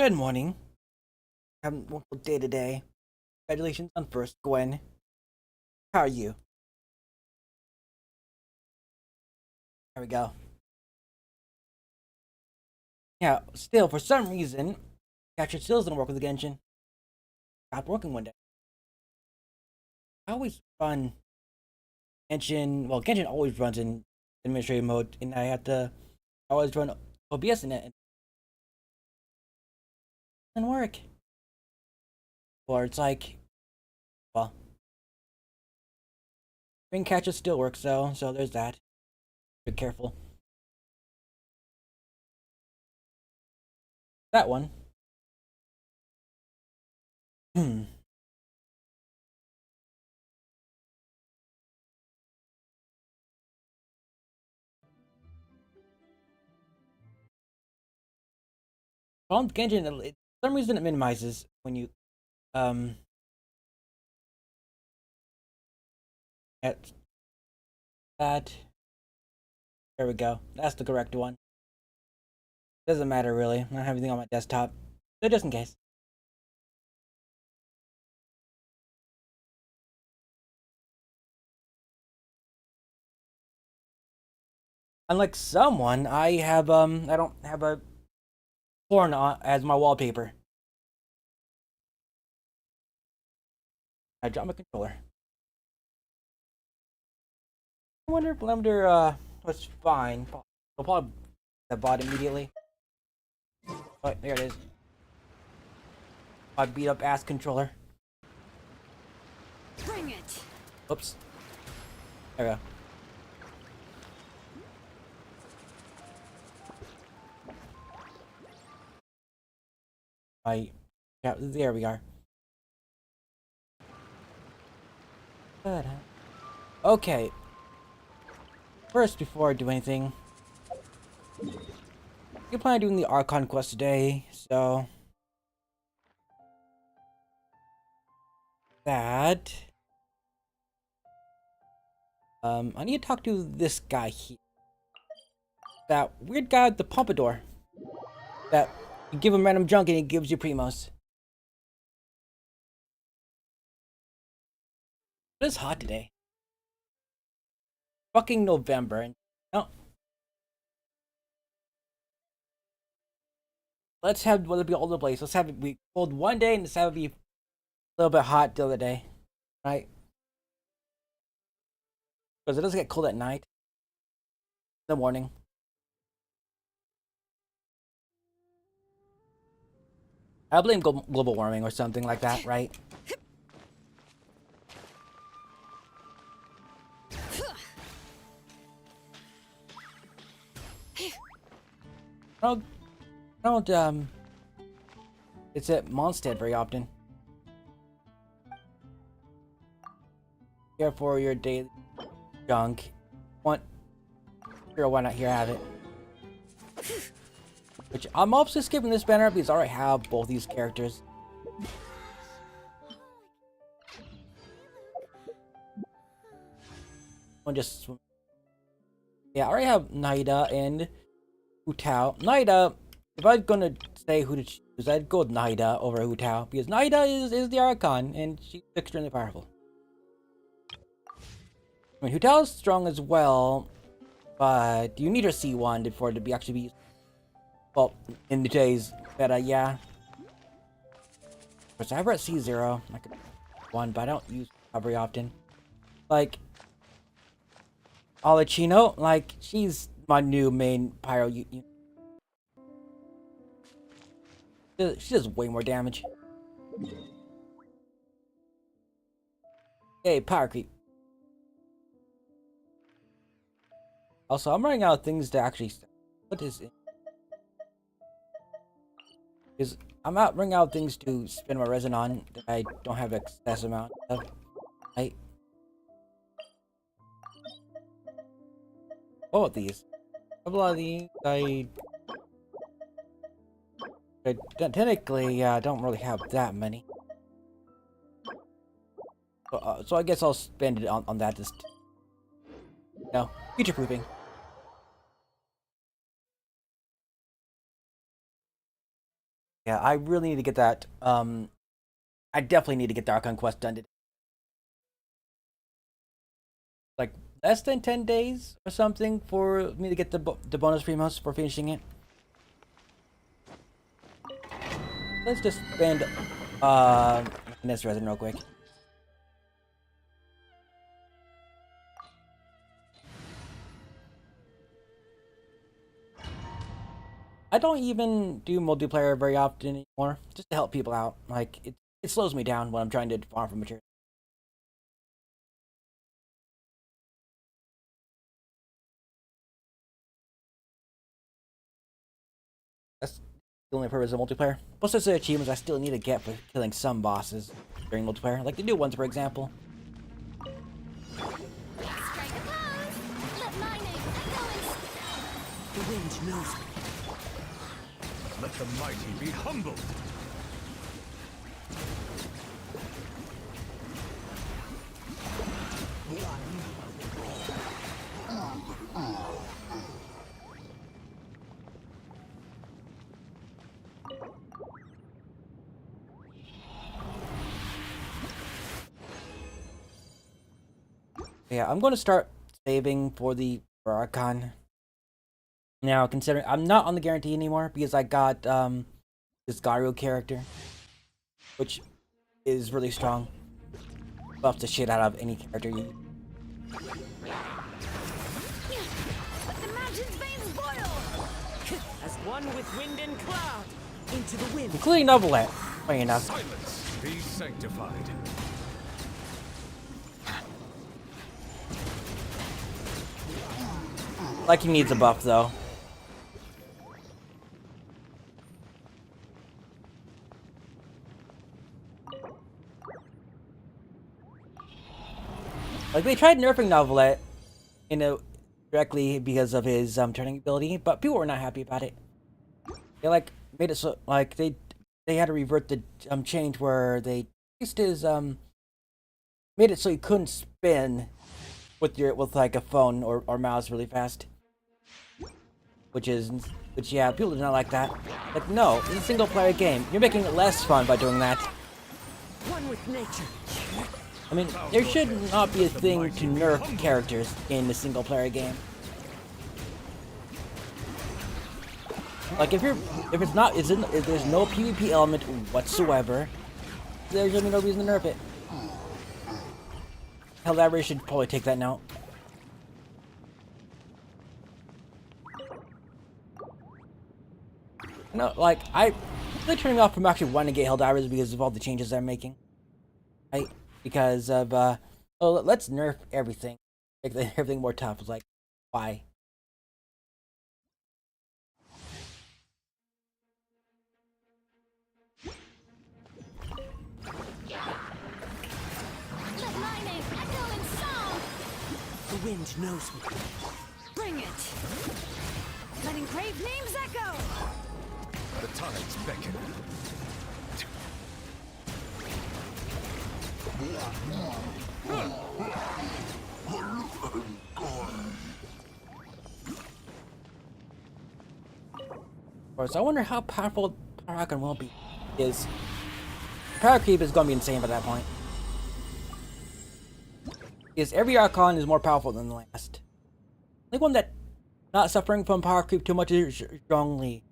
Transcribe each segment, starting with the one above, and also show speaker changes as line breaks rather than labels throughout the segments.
Good morning. Having a wonderful day today. Congratulations on first, Gwen. How are you? There we go. Yeah, still, for some reason, Capture still doesn't work with the Genshin. Stopped working one day. I always run Genshin. Well, Genshin always runs in administrative mode, and I have to always run OBS in it. And it doesn't work. Or it's like, well, Ring Catcher still works though, so there's that. Be careful. That one. Hmm. Problem with Genshin, for some reason it minimizes when you um at that. There we go. That's the correct one. Doesn't matter really. I don't have anything on my desktop. So just in case. Unlike someone, I don't have a porn as my wallpaper. I dropped my controller. I wonder if Lemder was fine. I'll probably I bought immediately. Oh, there it is. My beat up ass controller.
Bring it.
Oops. There we go. Yeah, there we are. Okay. First, before I do anything, you plan on doing the Archon quest today, so that I need to talk to this guy here. That weird guy with the pompadour. That you give him random junk and he gives you primos. It is hot today. Fucking November and no. Let's have weather be all over the place. Let's have it be cold one day and let's have it be a little bit hot the other day. Right? Because it doesn't get cold at night. In the morning. I blame global warming or something like that, right? I don't it's at Mondstadt very often. Here for your daily junk. Want sure, why not here have it? Which I'm also skipping this banner because I already have both these characters. I'll just yeah, I already have Naida and Hu Tao. Naida, if I'm gonna say who to choose, I'd go with Naida over Hu Tao because Naida is the Archon and she's extremely powerful. I mean, Hu Tao is strong as well, but you need her C1 for it to be actually be well in today's meta, yeah. Because I have her at C0, I could one, but I don't use her very often. Like Alachino, like she's my new main pyro. She does way more damage. Hey, power creep. Also, I'm running out of things to actually. What is it? Is I'm out running out of things to spend my resin on that I don't have excess amount of. Right? What about these? A lot of these I technically don't really have that many. So I guess I'll spend it on that. Just no future proofing. Yeah, I really need to get that. I definitely need to get the Archon quest done today. Like less than 10 days or something for me to get the bonus premos for finishing it. Let's just spend this resin real quick. I don't even do multiplayer very often anymore, just to help people out. Like it slows me down when I'm trying to farm for material. That's the only purpose of multiplayer. Plus, there's the achievements I still need to get for killing some bosses during multiplayer, like the new ones, for example.
The wind knows me.
Let the mighty be humbled.
Yeah, I'm going to start saving for the Archon. Now, considering I'm not on the guarantee anymore because I got this Garu character, which is really strong. Buffs the shit out of any character you.
Let the mountain's veins boil! As one with wind and cloud, into the wind.
Including Novelette, funny enough.
Silence be sanctified.
Like he needs a buff though. Like they tried nerfing Novelette, you know, directly because of his turning ability, but people were not happy about it. They like made it so like they had to revert the change where they fixed his made it so you couldn't spin with like a phone or mouse really fast. Which yeah, people do not like that. Like no, it's a single player game. You're making it less fun by doing that.
One with nature.
I mean, there should not be a thing to nerf characters in a single player game. Like if there's no PvP element whatsoever, there's gonna be no reason to nerf it. Hell, that should probably take that note. No, like I'm really turning off from actually wanting to get Helldivers because of all the changes they're making. Right? Because of oh, let's nerf everything, make everything more tough. It's like, why?
Let my name echo in song. The wind knows me. Bring it. Let engraved names echo.
The tides beckon.
Of course, I wonder how powerful Archon will be. Is power creep is going to be insane by that point. Because every Archon is more powerful than the last. The one that not suffering from power creep too much is strongly.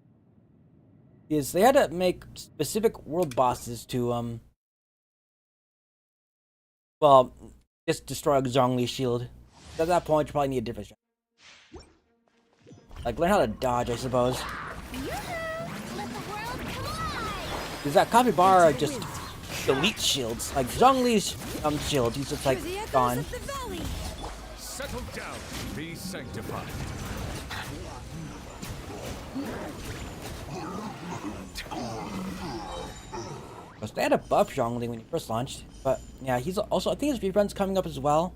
Is they had to make specific world bosses to well, just destroy Zhongli's shield. At that point, you probably need a different strategy. Like learn how to dodge, I suppose. Because that capybara just deletes shields. Like Zhongli's shield, he's just like gone.
Settle down, be sanctified.
They had a buff Zhongli when he first launched, but yeah, he's also, I think his rerun's coming up as well.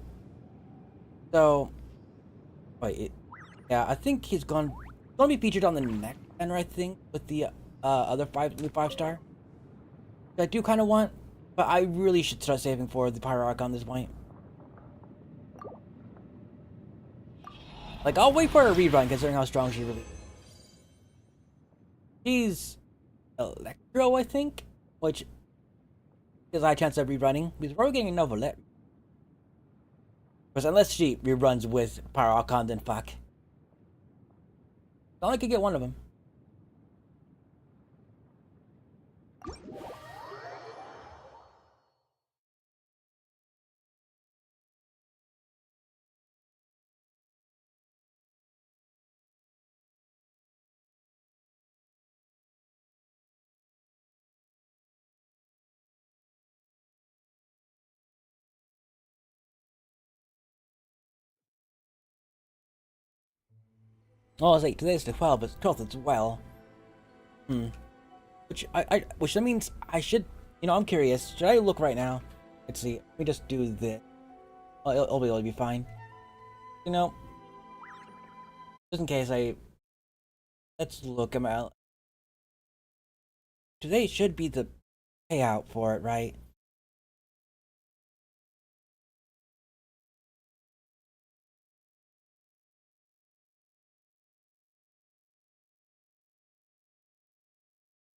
So, wait, yeah, I think he's going to be featured on the next banner, I think, with the other new 5-star. I do kind of want, but I really should start saving for the Pyro Arc on this point. Like, I'll wait for a rerun considering how strong she really is. She's Electro, I think, which is a high chance of rerunning because we're getting another let. Because unless she reruns with Pyro, then fuck. I only could get one of them. Oh, it's like today's the 12th, it's 12th as well. Which that means I should, I'm curious. Should I look right now? Let's see. Let me just do this. Oh, it'll be fine. Just in case let's look them out. Today should be the payout for it, right?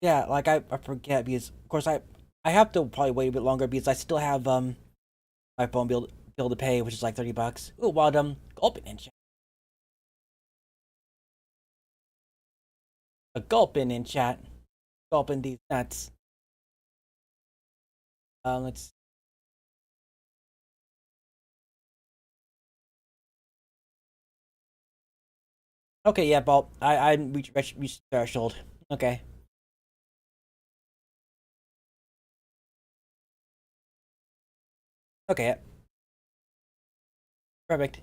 Yeah, like I forget because of course I have to probably wait a bit longer because I still have my phone bill to pay, which is like $30. Ooh, wild gulping in chat. A gulping in chat. Gulping these nuts. Let's. Okay, yeah, Bolt. I reached threshold. Okay. Okay. Perfect.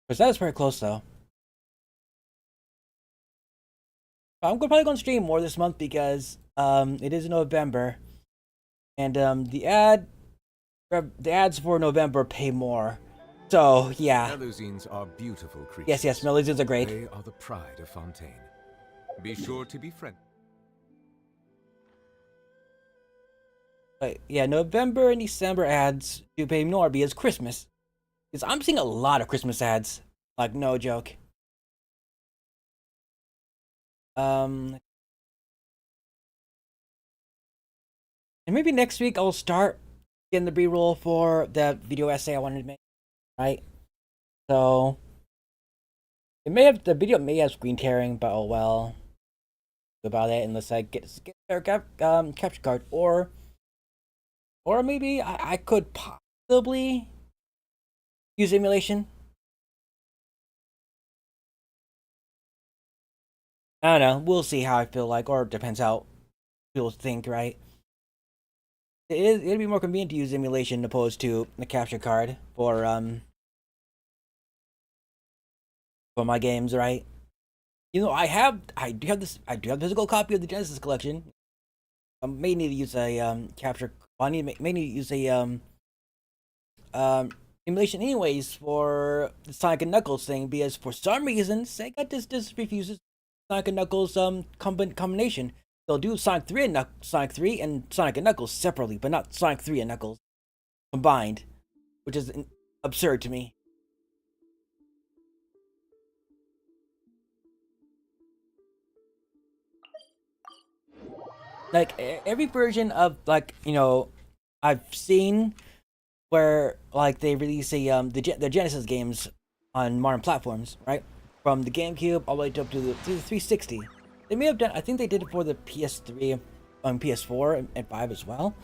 Because that was very close though. I'm probably going to stream more this month because it is November, and the ads for November pay more. So yeah.
Melusines are beautiful creatures.
Yes, Melusines are great.
They are the pride of Fontaine. Be sure to be friendly.
But yeah, November and December ads do pay more because Christmas. Because I'm seeing a lot of Christmas ads. Like, no joke. And maybe next week I'll start getting the B-roll for that video essay I wanted to make. Right? So the video may have screen tearing, but oh well. About it unless I get their capture card, or maybe I could possibly use emulation. I don't know. We'll see how I feel like, or it depends how people think. Right? It'd be more convenient to use emulation opposed to the capture card for my games, right? I do have a physical copy of the Genesis collection. I may need to use a capture. I may need to use a emulation anyways for the Sonic and Knuckles thing because for some reason Sega just refuses Sonic and Knuckles combination. They'll do Sonic 3 and Sonic and Knuckles separately, but not Sonic 3 and Knuckles combined, which is absurd to me. Like every version of I've seen where like they release the Genesis games on modern platforms, right? From the GameCube all the way up to the 360. They may have done. I think they did it for the PS3, PS4, and 5 as well.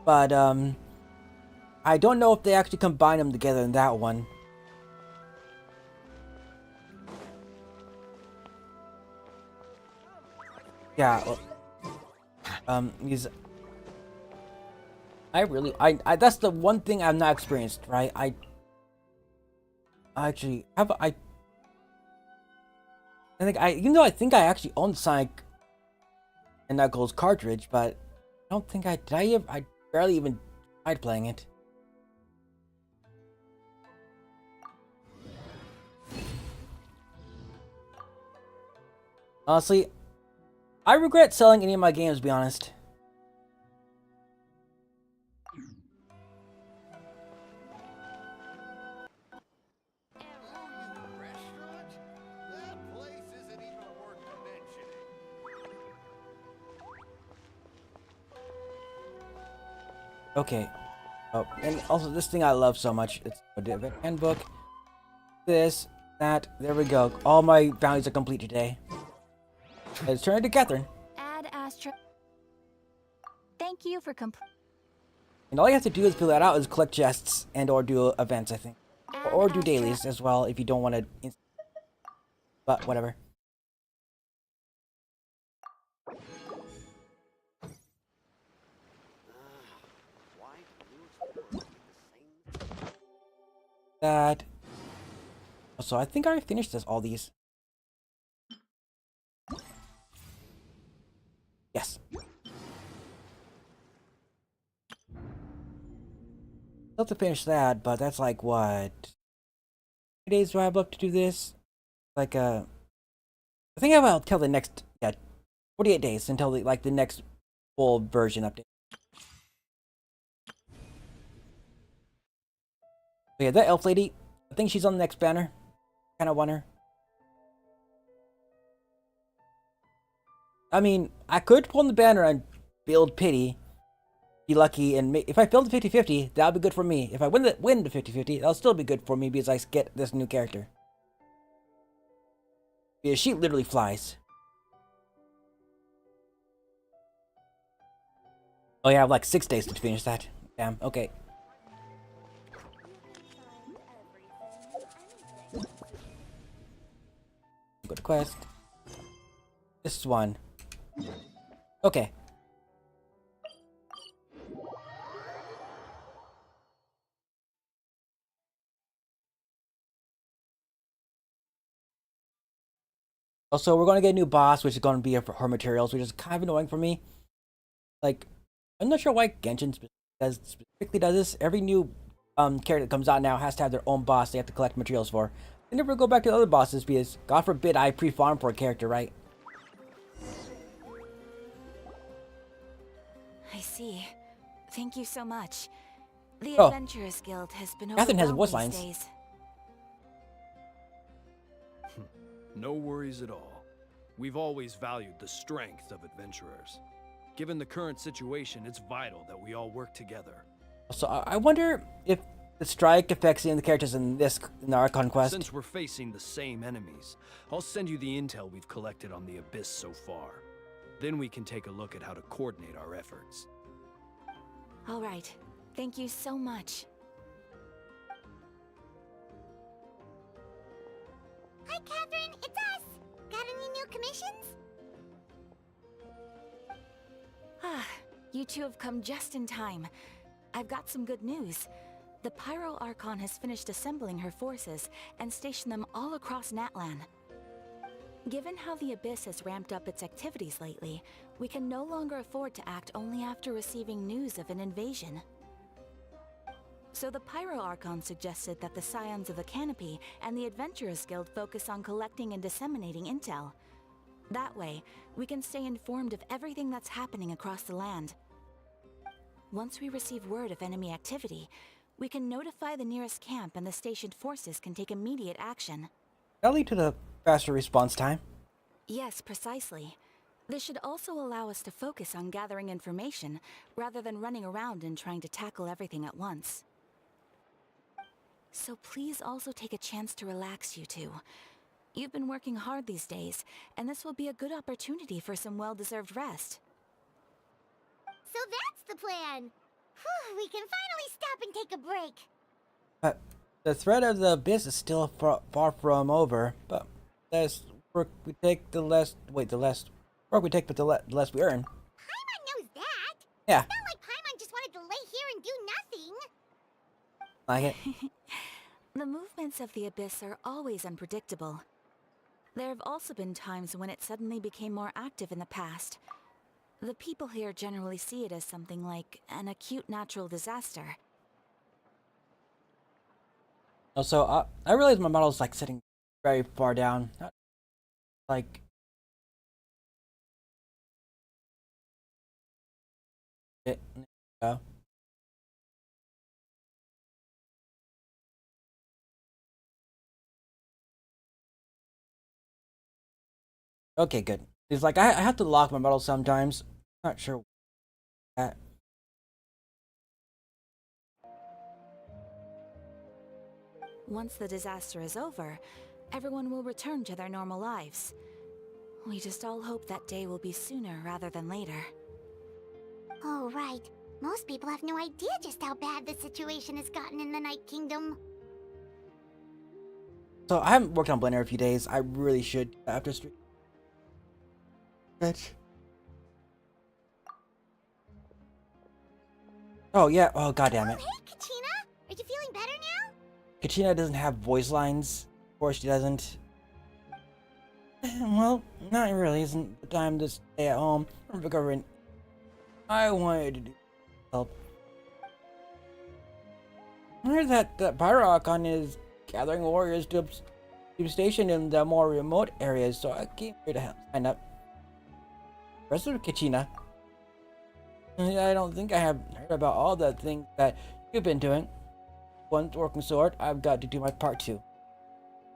But I don't know if they actually combine them together in that one. Yeah. Because I that's the one thing I've not experienced, right? I actually have I think I think I actually own Sonic and Knuckles cartridge, but I don't think I barely even tried playing it. Honestly, I regret selling any of my games, to be honest. Okay. Oh, and also this thing I love so much. It's the event handbook. This, that. There we go. All my values are complete today. Let's turn it to Catherine.
Add Astra. Thank you for
And all you have to do is fill that out is collect chests and or do events, I think. Or do
Astra.
dailies as well if you don't want to. But whatever. That. So I think I already finished all these. Yes. Still have to finish that, but that's like what? How many days do I have left to do this? Like I think I have until the next 48 days until the next full version update. But yeah, that elf lady, I think she's on the next banner. Kind of want her. I mean, I could pull on the banner and build pity, be lucky, and if I build the 50-50, that'll be good for me. If I win the 50-50, that'll still be good for me because I get this new character. Because she literally flies. Oh yeah, I have like 6 days to finish that. Damn, okay. Go to quest. This one. Okay. Also, we're going to get a new boss, which is going to be for her materials, which is kind of annoying for me. Like, I'm not sure why Genshin specifically does this. Every new character that comes out now has to have their own boss they have to collect materials for. They never go back to the other bosses because, God forbid, I pre-farm for a character, right?
I see. Thank you so much. The
Oh.
Adventurers Guild has been
Catherine has
overwhelmed
voice
these
lines.
days.
No worries at all. We've always valued the strength of adventurers. Given the current situation, it's vital that we all work together.
So I wonder if the strike affects any of the characters in the Archon quest.
Since we're facing the same enemies, I'll send you the intel we've collected on the Abyss so far. Then we can take a look at how to coordinate our efforts.
All right. Thank you so much.
Hi, Catherine. It's us. Got any new commissions?
Ah, you two have come just in time. I've got some good news. The Pyro Archon has finished assembling her forces and stationed them all across Natlan. Given how the Abyss has ramped up its activities lately, we can no longer afford to act only after receiving news of an invasion. So the Pyro Archon suggested that the Scions of the Canopy and the Adventurers Guild focus on collecting and disseminating intel. That way, we can stay informed of everything that's happening across the land. Once we receive word of enemy activity, we can notify the nearest camp and the stationed forces can take immediate action.
That'll lead to the faster response time.
Yes, precisely. This should also allow us to focus on gathering information, rather than running around and trying to tackle everything at once. So please also take a chance to relax, you two. You've been working hard these days, and this will be a good opportunity for some well-deserved rest.
So that's the plan. Whew, we can finally stop and take a break.
But the threat of the abyss is still far from over. But less work we take, the less work we take, but the less we earn.
Paimon knows that.
Yeah,
It's not like Paimon just wanted to lay here and do nothing.
like it.
The movements of the Abyss are always unpredictable. There have also been times when it suddenly became more active in the past. The people here generally see it as something like an acute natural disaster.
Also, I realize my model's like sitting very far down. Not like it. There we go. Okay, good. It's like I have to lock my model sometimes. Not sure that.
Once the disaster is over, everyone will return to their normal lives. We just all hope that day will be sooner rather than later.
Oh, right. Most people have no idea just how bad the situation has gotten in the Night Kingdom.
So I haven't worked on Blender in a few days. I really should after stream. Bitch. Oh yeah. Oh god damn it.
Oh, hey, Kachina! Are you feeling better now?
Kachina doesn't have voice lines. Of course she doesn't. Well, not really. Isn't the time to stay at home and recovering. I wanted to do help. I heard that pyro is gathering warriors to be stationed in the more remote areas, so I came here to help sign up. Rest of Kachina. I don't think I have heard about all the things that you've been doing. Once working so hard, I've got to do my part too.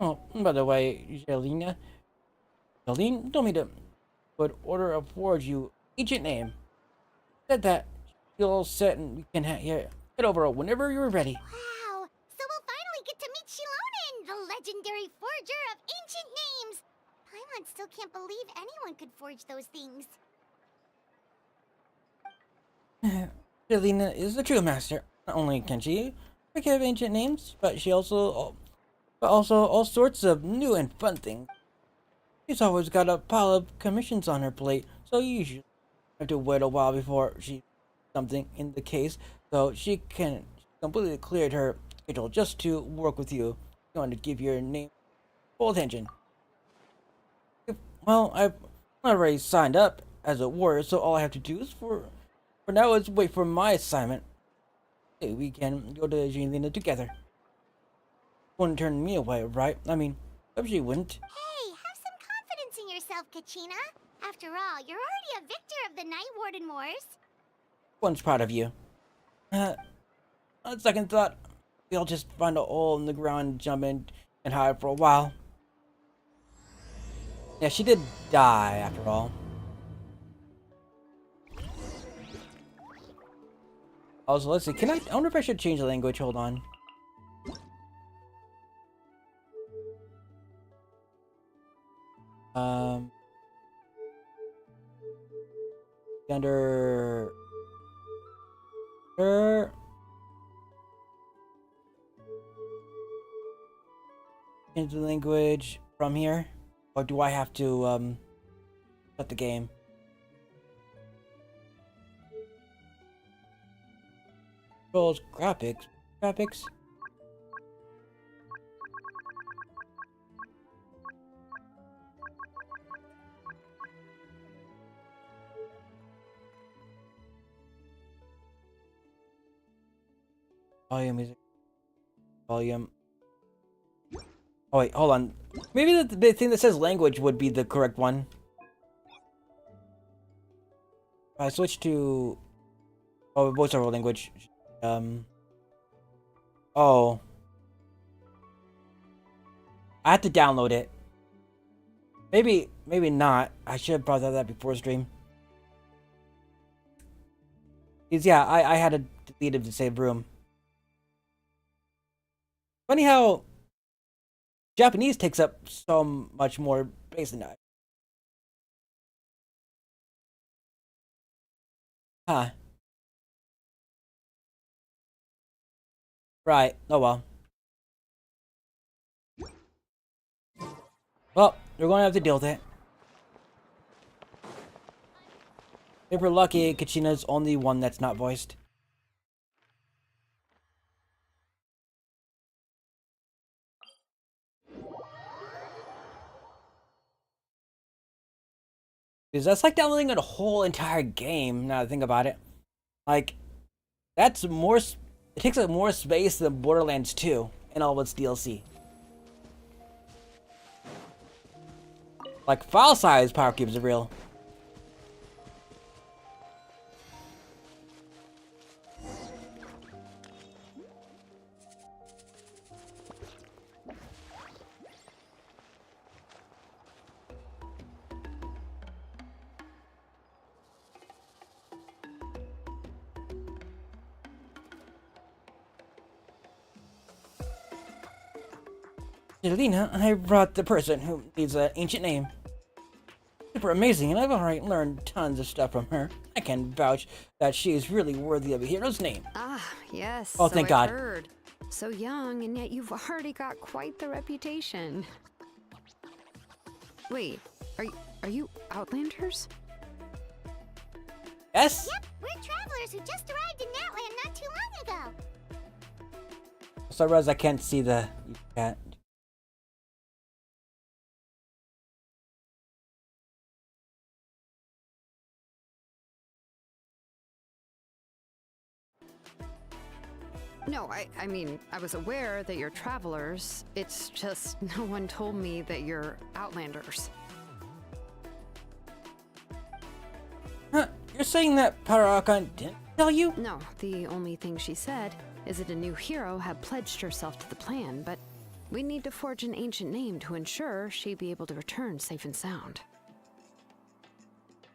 Oh, by the way, Jelena told me to would order a forge you ancient name. Said that you're all set and we can head over whenever you're ready.
Wow! So we'll finally get to meet Shilonen, the legendary forger of ancient names! Paimon still can't believe anyone could forge those things.
Jelena is the true master. Not only can she pick up ancient names, but also all sorts of new and fun things. She's always got a pile of commissions on her plate, so you usually have to wait a while before she something in the case, so she completely cleared her schedule just to work with you. You want to give your name full attention. Well, I've already signed up as a warrior, so all I have to do is for now is wait for my assignment. Hey, we can go to Jelena together. Wouldn't turn me away, right? I mean, if she wouldn't.
Hey, have some confidence in yourself, Kachina. After all, you're already a victor of the Night Warden Wars.
One's proud of you. On second thought, we'll just find a hole in the ground, jump in, and hide for a while. Yeah, she did die after all. Also, let's see. I wonder if I should change the language. Hold on. Under. Change the language from here, or do I have to start the game? Controls, graphics. Volume music. Volume. Oh wait, hold on. Maybe the thing that says language would be the correct one. If I switch to voiceover language. Oh. I have to download it. Maybe not. I should have brought that before stream. Because yeah, I had to delete it to save room. Funny how Japanese takes up so much more space than I. Huh. Right. Oh well. Well, we're going to have to deal with it. If we're lucky, Kachina's only one that's not voiced. Because that's like downloading a whole entire game, now that I think about it. Like, that's more... It takes up more space than Borderlands 2 and all of its DLC. Like, file size power cubes are real. Lena, I brought the person who needs an ancient name. Super amazing, and I've already learned tons of stuff from her. I can vouch that she is really worthy of a hero's name.
Ah, yes.
Oh,
so
thank
I've
God.
heard. So young, and yet you've already got quite the reputation. Wait, are you Outlanders?
Yes?
Yep, we're travelers who just arrived in Natland not too long ago.
So I realize I can't see the cat.
No, I mean, I was aware that you're travelers. It's just no one told me that you're Outlanders.
Huh? You're saying that pyro didn't tell you?
No, the only thing she said is that a new hero had pledged herself to the plan, but we need to forge an ancient name to ensure she'd be able to return safe and sound.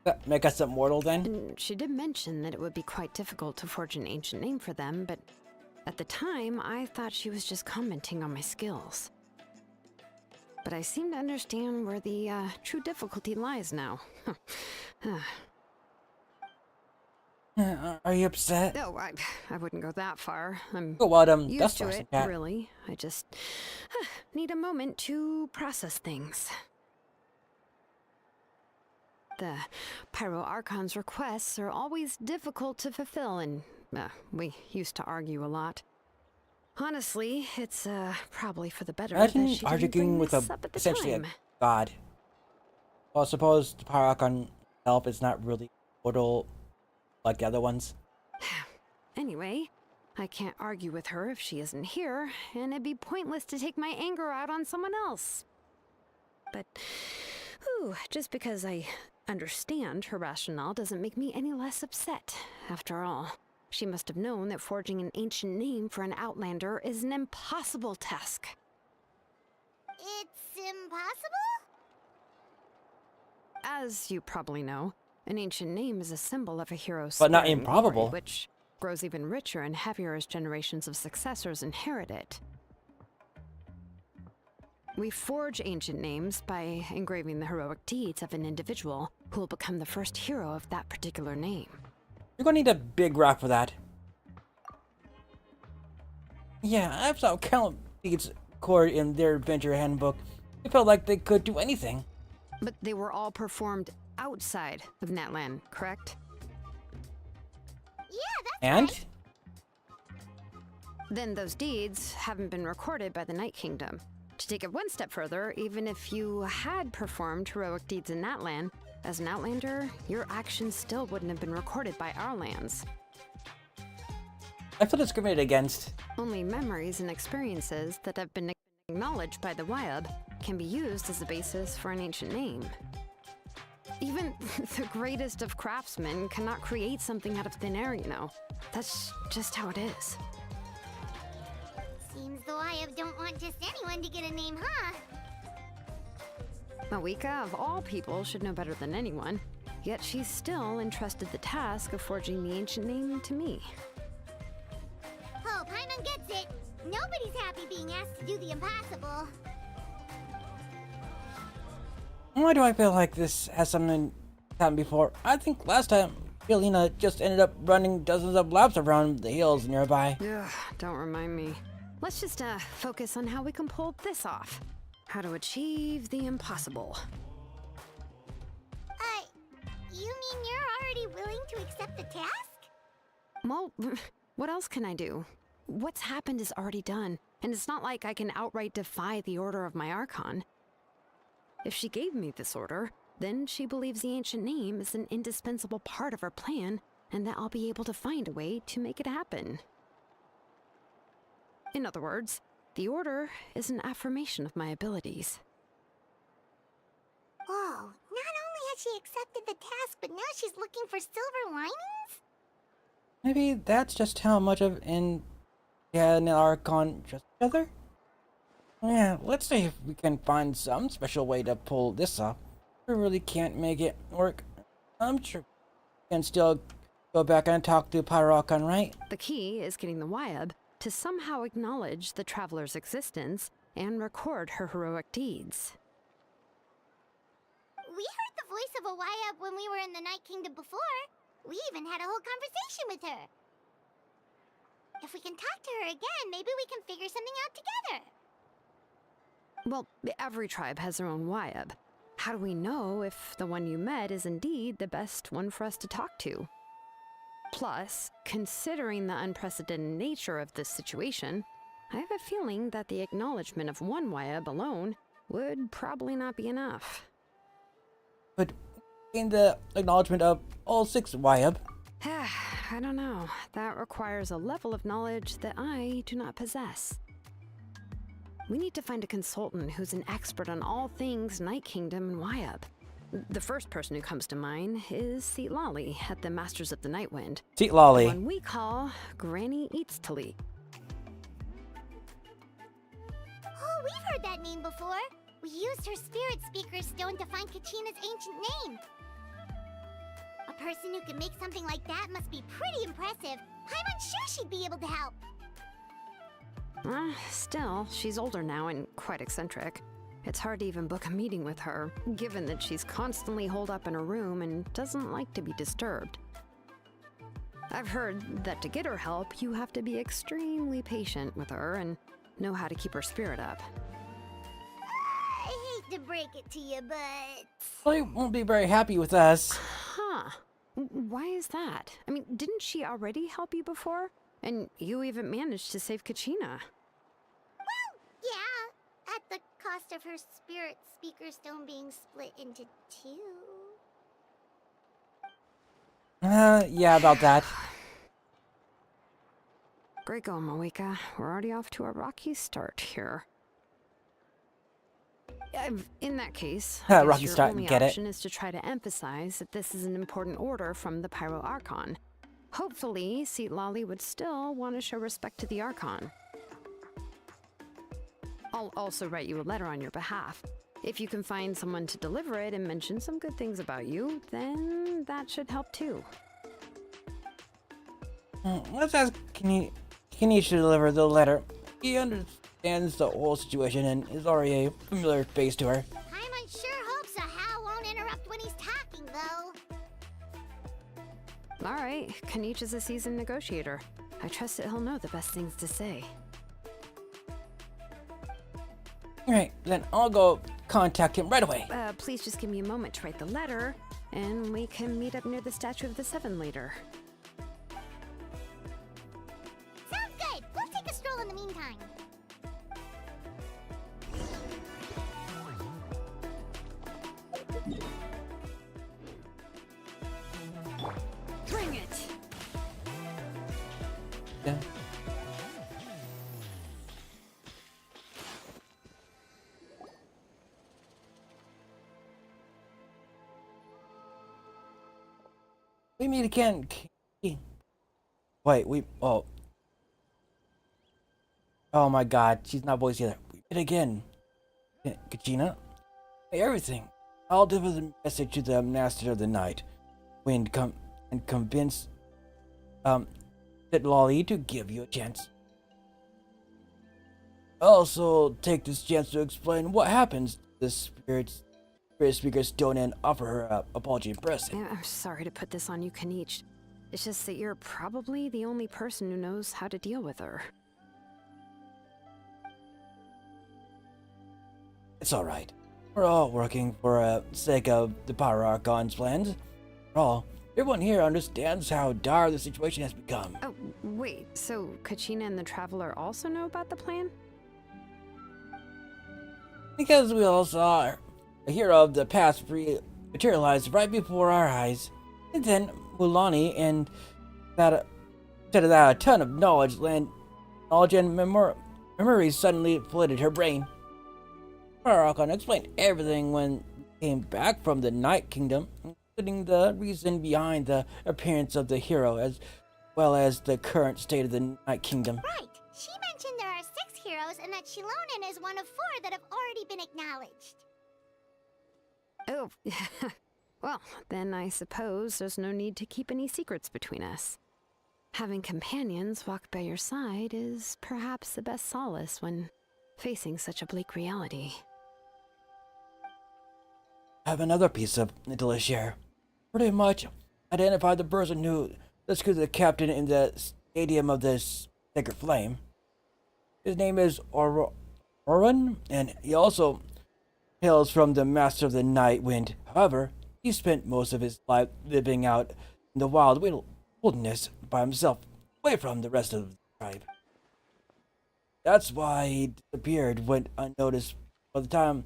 That make us immortal then?
And she did mention that it would be quite difficult to forge an ancient name for them, but at the time, I thought she was just commenting on my skills. But I seem to understand where the true difficulty lies now.
Are you upset?
No, I wouldn't go that far. I'm
Go what
used
that's
to
awesome,
it,
cat.
really. I just need a moment to process things. The Pyro Archon's requests are always difficult to fulfill, and we used to argue a lot. Honestly, it's probably for the better that she
Imagine
didn't
arguing
bring
with
this up at the
essentially
time.
a god. Well, I suppose the pyro itself is not really mortal like the other ones.
Anyway, I can't argue with her if she isn't here, and it'd be pointless to take my anger out on someone else. But, just because I understand her rationale doesn't make me any less upset. After all, she must have known that forging an ancient name for an Outlander is an impossible task.
It's impossible?
As you probably know, an ancient name is a symbol of a hero's
But not
spirit and
improbable.
glory, which grows even richer and heavier as generations of successors inherit it. We forge ancient names by engraving the heroic deeds of an individual who will become the first hero of that particular name.
You're gonna need a big rock for that. Yeah, I've saw Count Beats Court in their adventure handbook. It felt like they could do anything.
But they were all performed outside of Natlan, correct?
Yeah, that's
And?
right.
Then those deeds haven't been recorded by the Night Kingdom. To take it one step further, even if you had performed heroic deeds in Natlan, as an Outlander, your actions still wouldn't have been recorded by our lands.
I feel discriminated against.
Only memories and experiences that have been acknowledged by the Wyab can be used as the basis for an ancient name. Even the greatest of craftsmen cannot create something out of thin air, you know. That's just how it is.
Seems the Wyab don't want just anyone to get a name, huh?
Mawika, of all people, should know better than anyone, yet she's still entrusted the task of forging the ancient name to me.
Oh, Paimon gets it. Nobody's happy being asked to do the impossible.
Why do I feel like this has something happened before? I think last time, Yelena just ended up running dozens of laps around the hills nearby.
Ugh, don't remind me. Let's just focus on how we can pull this off. How to achieve the impossible.
You mean you're already willing to accept the task?
Well, what else can I do? What's happened is already done, and it's not like I can outright defy the order of my Archon. If she gave me this order, then she believes the ancient name is an indispensable part of our plan, and that I'll be able to find a way to make it happen. In other words, the order is an affirmation of my abilities.
Whoa, not only has she accepted the task, but now she's looking for silver linings?
Maybe that's just how much of an Archon trust each other? Yeah, let's see if we can find some special way to pull this off. We really can't make it work. I'm sure we can still go back and talk to Pyro Archon, right?
The key is getting the Wyab to somehow acknowledge the traveler's existence and record her heroic deeds.
We heard the voice of Owaya when we were in the Night Kingdom before. We even had a whole conversation with her. If we can talk to her again, maybe we can figure something out together.
Well, every tribe has their own Wayab. How do we know if the one you met is indeed the best one for us to talk to? Plus, considering the unprecedented nature of this situation, I have a feeling that the acknowledgement of one Wayab alone would probably not be enough.
But in the acknowledgement of all 6 Wayab.
I don't know. That requires a level of knowledge that I do not possess. We need to find a consultant who's an expert on all things Night Kingdom and Wayab. The first person who comes to mind is Seat Lolly at the Masters of the Night Wind.
Seat Lolly.
The one we call Granny Eats Talit.
Oh, we've heard that name before. We used her Spirit Speaker Stone to find Kachina's ancient name. A person who can make something like that must be pretty impressive. I'm unsure she'd be able to help.
Still, she's older now and quite eccentric. It's hard to even book a meeting with her, given that she's constantly holed up in her room and doesn't like to be disturbed. I've heard that to get her help, you have to be extremely patient with her and know how to keep her spirit up.
I hate to break it to you, but...
Lolly won't be very happy with us.
Huh. Why is that? I mean, didn't she already help you before? And you even managed to save Kachina.
Well, yeah, at the cost of her Spirit Speaker Stone being split into 2.
Yeah, about that.
Great going, Moeka. We're already off to a rocky start here. In that case, I guess
Rocky
your
start,
only
get it?
option is to try to emphasize that this is an important order from the Pyro Archon. Hopefully, Seat Lolly would still want to show respect to the Archon. I'll also write you a letter on your behalf. If you can find someone to deliver it and mention some good things about you, then that should help too.
Let's ask Kenichi to deliver the letter. He understands the whole situation and is already a familiar face to her.
Paimon sure hopes a Hal won't interrupt when he's talking, though.
Alright, Kenichi's a seasoned negotiator. I trust that he'll know the best things to say.
Alright, then I'll go contact him right away.
Please just give me a moment to write the letter, and we can meet up near the Statue of the Seven later.
Sounds good. We'll take a stroll in the meantime.
Bring it!
Yeah. We meet again. Wait, oh my god, she's not voiced either. We meet again. Kachina? Hey, everything. I'll deliver the message to the Master of the Night Wind and convince that Lolly to give you a chance. Also take this chance to explain what happens to the Spirit Speaker Stone and offer her an apology in person.
I'm sorry to put this on you, Kenichi. It's just that you're probably the only person who knows how to deal with her.
It's alright. We're all working for the sake of the Pyro Archon's plans. Everyone here understands how dire the situation has become.
Oh, wait, so Kachina and the Traveler also know about the plan?
Because we all saw a hero of the past materialize right before our eyes. And then Mulani and that a ton of knowledge and memories suddenly flooded her brain. Pyro Archon explained everything when we came back from the Night Kingdom, including the reason behind the appearance of the hero, as well as the current state of the Night Kingdom.
Right. She mentioned there are 6 heroes and that Shilonen is one of 4 that have already been acknowledged.
Oh, well, then I suppose there's no need to keep any secrets between us. Having companions walk by your side is perhaps the best solace when facing such a bleak reality.
I have another piece of info to share. Pretty much identified the person who rescued the captain in the stadium of this sacred flame. His name is Orin, and he also hails from the Master of the Night Wind. However, he spent most of his life living out in the wild wilderness by himself, away from the rest of the tribe. That's why he disappeared, went unnoticed. By the time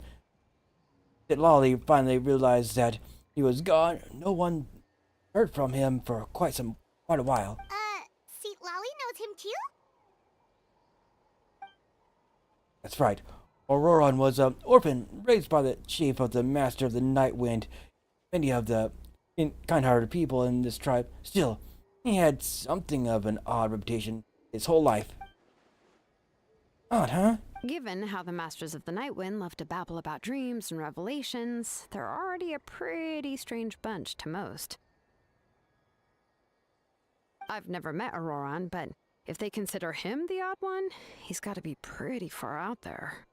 that Lolly finally realized that he was gone, no one heard from him for quite a while.
See, Lolly knows him too?
That's right. Auroron was an orphan raised by the chief of the Master of the Night Wind. Many of the kind-hearted people in this tribe. Still, he had something of an odd reputation his whole life. Odd, huh?
Given how the Masters of the Night Wind love to babble about dreams and revelations, they're already a pretty strange bunch to most. I've never met Auroron, but if they consider him the odd one, he's got to be pretty far out there.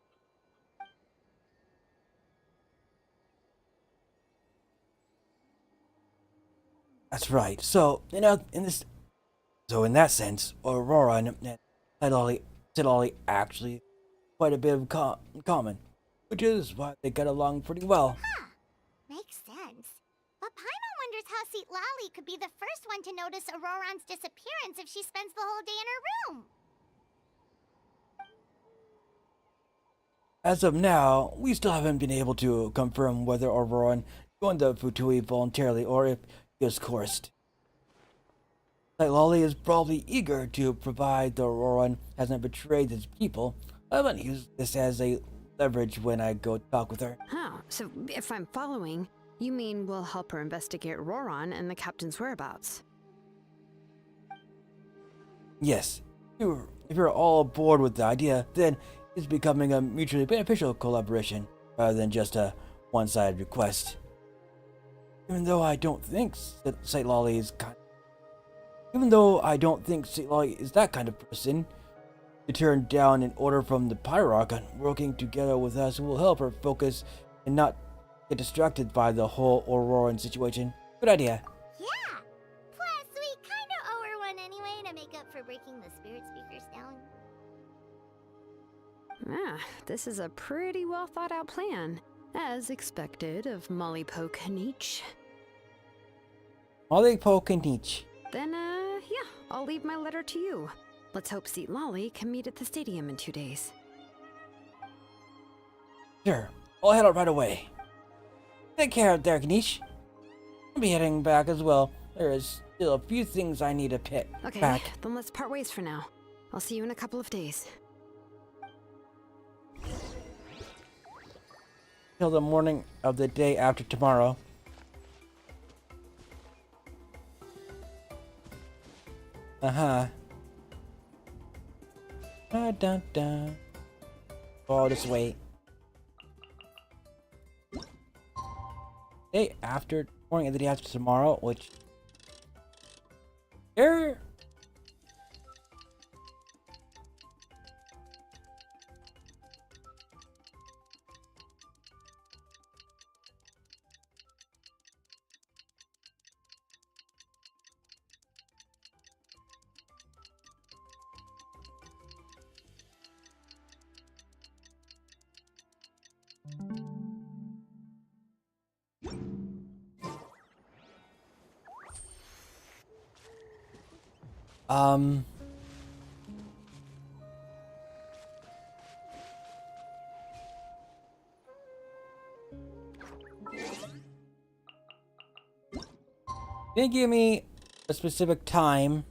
That's right. So, in that sense, Auroron and Sidolly actually quite a bit of common, which is why they get along pretty well.
Huh. Makes sense. But Paimon wonders how Seat Lolly could be the first one to notice Auroron's disappearance if she spends the whole day in her room.
As of now, we still haven't been able to confirm whether Auroron joined the Futui voluntarily or if he was coerced. Lolly is probably eager to provide that Auroron hasn't betrayed his people. I might use this as a leverage when I go talk with her.
Oh, so if I'm following, you mean we'll help her investigate Auroron and the captain's whereabouts?
Yes. If you're all aboard with the idea, then it's becoming a mutually beneficial collaboration rather than just a one-sided request. Even though I don't think St. Lolly is that kind of person to turn down an order from the pyro, working together with us will help her focus and not get distracted by the whole Auroran situation. Good idea.
Yeah. Plus, we kind of owe her one anyway to make up for breaking the spirit speakers down.
Ah, this is a pretty well thought out plan, as expected of Molly Poke Nietzsche.
Molly Poke and Nietzsche.
Then, yeah, I'll leave my letter to you. Let's hope Seat Lolly can meet at the stadium in 2 days.
Sure, I'll head out right away. Take care of there, Nietzsche. I'll be heading back as well. There is still a few things I need to pick
Okay,
back.
then let's part ways for now. I'll see you in a couple of days.
Till the morning of the day after tomorrow. Uh-huh. Dun dun dun. Oh, just wait. Day after, morning of the day after tomorrow, which... There... Didn't give me a specific time.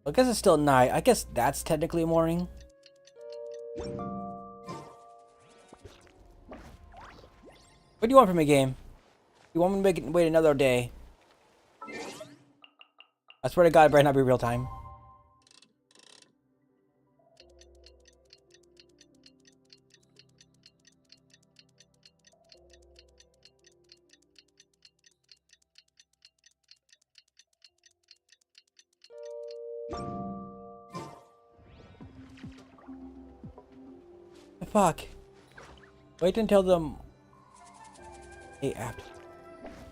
I guess it's still night. I guess that's technically morning. What do you want from me, game? You want me to make it wait another day? I swear to God, it better not be real time. The fuck? Wait until the... Hey, app.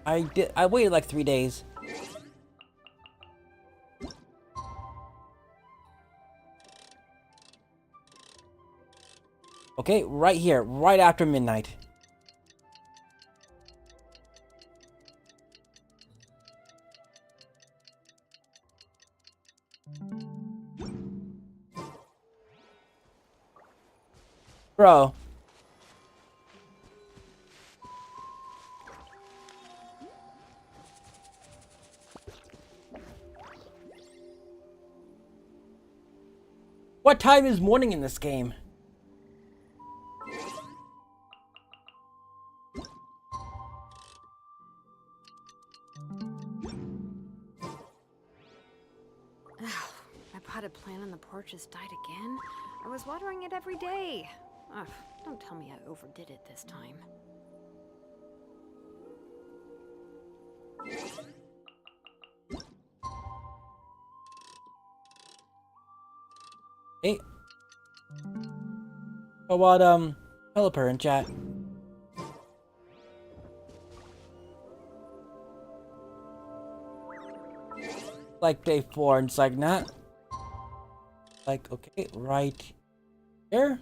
I waited like 3 days. Okay, right here, right after midnight. Bro. What time is morning in this game?
My potted plant on the porch has died again. I was watering it every day. Ugh, don't tell me I overdid it this time.
Hey. How about, help her in chat. Like day 4, and it's like, not. Like, okay, right here.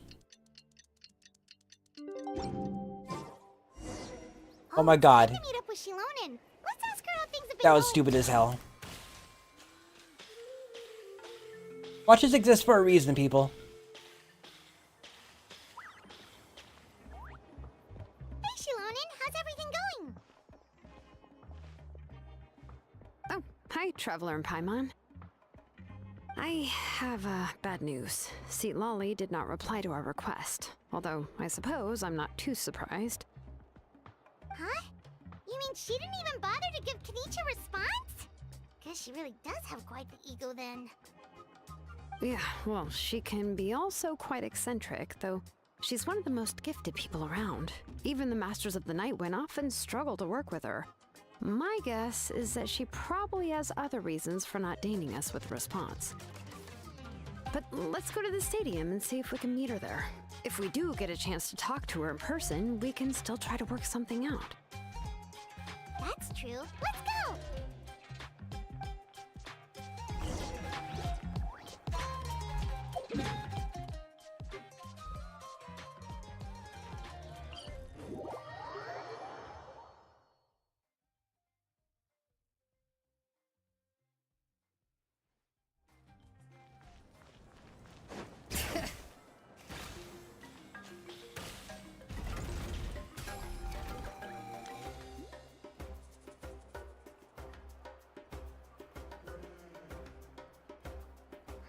Oh my god.
I can meet up with Shilonen. Let's ask her how things have been
That was
going.
stupid as hell. Watches exist for a reason, people.
Hey, Shilonen, how's everything going?
Oh, hi, Traveler and Paimon. I have bad news. Seat Lolly did not reply to our request, although I suppose I'm not too surprised.
Huh? You mean she didn't even bother to give Kenichi a response? Guess she really does have quite the ego then.
Yeah, well, she can be also quite eccentric, though she's one of the most gifted people around. Even the Masters of the Night Wind often struggle to work with her. My guess is that she probably has other reasons for not deigning us with a response. But let's go to the stadium and see if we can meet her there. If we do get a chance to talk to her in person, we can still try to work something out.
That's true. Let's go!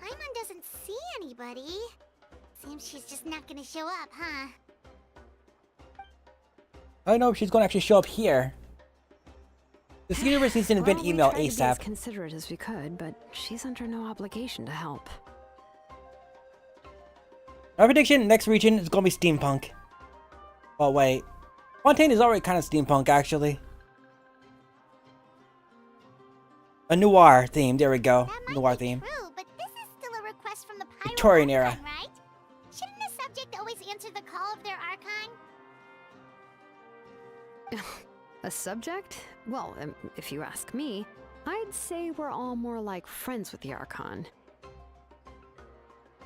Paimon doesn't see anybody. Seems she's just not gonna show up, huh?
I don't know if she's gonna actually show up here. This universe needs an event
Well,
email
we tried to be as
ASAP.
considerate as we could, but she's under no obligation to help.
My prediction, next region is gonna be steampunk. Oh wait. Fontaine is already kind of steampunk, actually. A noir theme, there we go.
That might
Noir
be
theme.
true, but this is still a request from the pyro
Victorian era.
archon, right? Shouldn't a subject always answer the call of their archon?
A subject? Well, if you ask me, I'd say we're all more like friends with the Archon.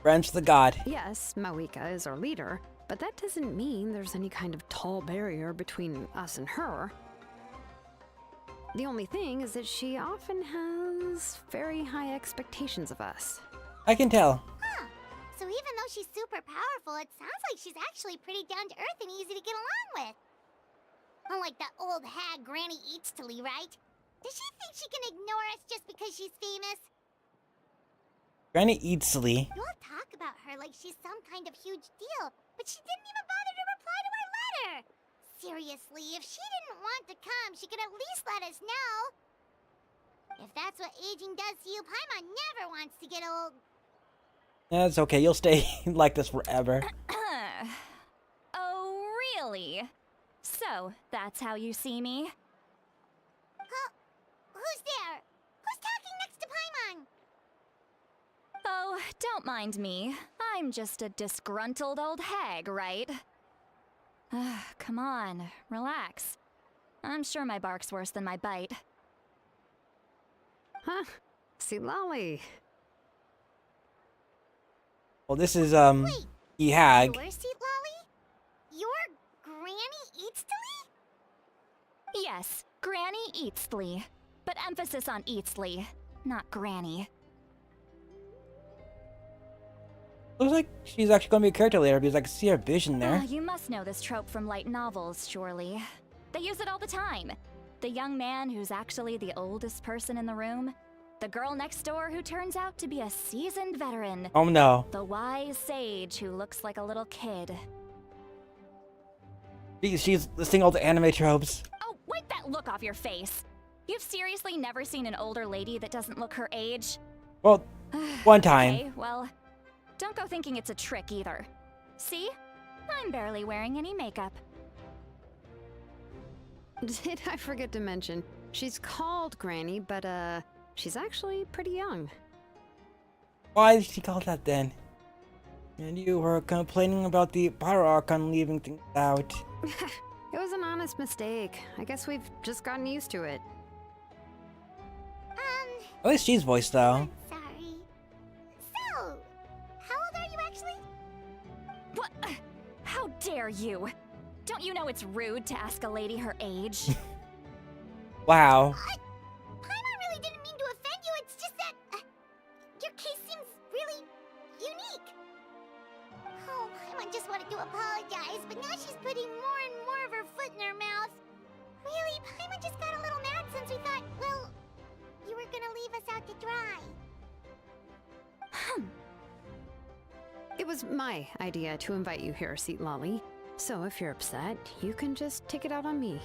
Friends to the god.
Yes, Mawika is our leader, but that doesn't mean there's any kind of tall barrier between us and her. The only thing is that she often has very high expectations of us.
I can tell.
Huh. So even though she's super powerful, it sounds like she's actually pretty down to earth and easy to get along with. Unlike that old hag Granny Eatstily, right? Does she think she can ignore us just because she's famous?
Granny Eatsley.
You all talk about her like she's some kind of huge deal, but she didn't even bother to reply to our letter! Seriously, if she didn't want to come, she could at least let us know! If that's what aging does to you, Paimon never wants to get old.
That's okay, you'll stay like this forever.
Oh, really? So, that's how you see me?
Huh? Who's there? Who's talking next to Paimon?
Oh, don't mind me. I'm just a disgruntled old hag, right? Come on, relax. I'm sure my bark's worse than my bite.
Huh? See, Lolly.
Well, this is,
Wait,
the hag.
your seat, Lolly? Your Granny Eatsley?
Yes, Granny Eatsley. But emphasis on Eatsley, not Granny.
Looks like she's actually gonna be a character later because I can see her vision there.
You must know this trope from light novels, surely. They use it all the time. The young man who's actually the oldest person in the room. The girl next door who turns out to be a seasoned veteran.
Oh no.
The wise sage who looks like a little kid.
She's listing all the anime tropes.
Oh, wipe that look off your face. You've seriously never seen an older lady that doesn't look her age?
Well, one time.
Okay, well, don't go thinking it's a trick either. See? I'm barely wearing any makeup.
Did I forget to mention, she's called Granny, but she's actually pretty young.
Why is she called that then? And you were complaining about the pyro archon leaving things out.
It was an honest mistake. I guess we've just gotten used to it.
At least she's voiced though.
Sorry. So, how old are you actually?
What? How dare you? Don't you know it's rude to ask a lady her age?
Wow.
Paimon really didn't mean to offend you, it's just that your case seems really unique. Oh, Paimon just wanted to apologize, but now she's putting more and more of her foot in her mouth. Really, Paimon just got a little mad since we thought, well, you were gonna leave us out to dry.
It was my idea to invite you here, Seat Lolly. So if you're upset, you can just take it out on me.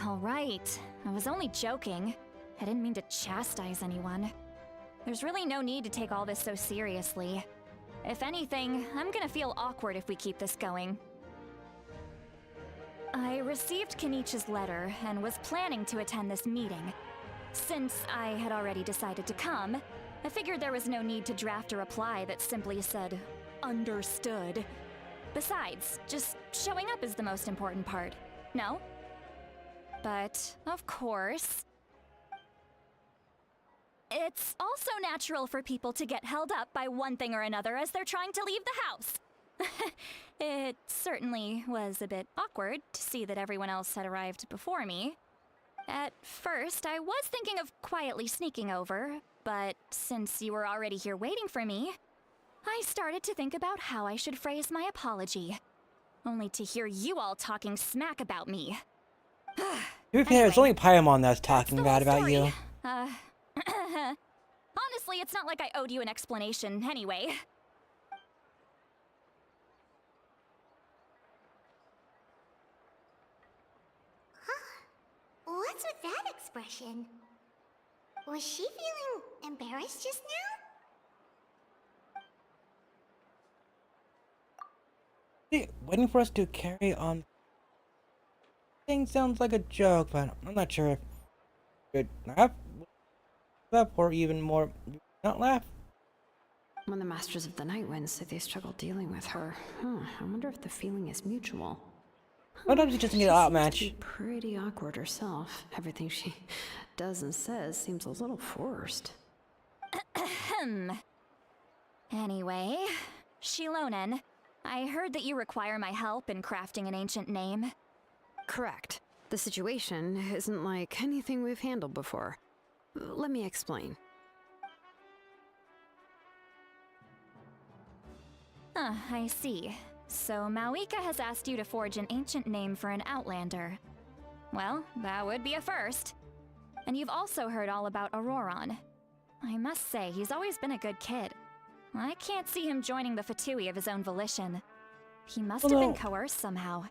All right. I was only joking. I didn't mean to chastise anyone. There's really no need to take all this so seriously. If anything, I'm gonna feel awkward if we keep this going. I received Kenichi's letter and was planning to attend this meeting. Since I had already decided to come, I figured there was no need to draft a reply that simply said, "Understood." Besides, just showing up is the most important part, no? But, of course, it's also natural for people to get held up by one thing or another as they're trying to leave the house. It certainly was a bit awkward to see that everyone else had arrived before me. At first, I was thinking of quietly sneaking over, but since you were already here waiting for me, I started to think about how I should phrase my apology. Only to hear you all talking smack about me.
To be fair, it's
Anyway,
only Paimon that's talking
the
bad
whole
about you.
story. Honestly, it's not like I owed you an explanation anyway.
What's with that expression? Was she feeling embarrassed just now?
See, waiting for us to carry on. Thing sounds like a joke, but I'm not sure if it could laugh or even more not laugh.
When the Masters of the Night Wind say they struggle dealing with her, I wonder if the feeling is mutual.
Sometimes you just need an
She
outmatch.
seems to be pretty awkward herself. Everything she does and says seems a little forced.
Anyway, Shilonen, I heard that you require my help in crafting an ancient name.
Correct. The situation isn't like anything we've handled before. Let me explain.
I see. So Mauika has asked you to forge an ancient name for an Outlander. Well, that would be a first. And you've also heard all about Auroron. I must say, he's always been a good kid. I can't see him joining the Fatui of his own volition. He must have been coerced somehow.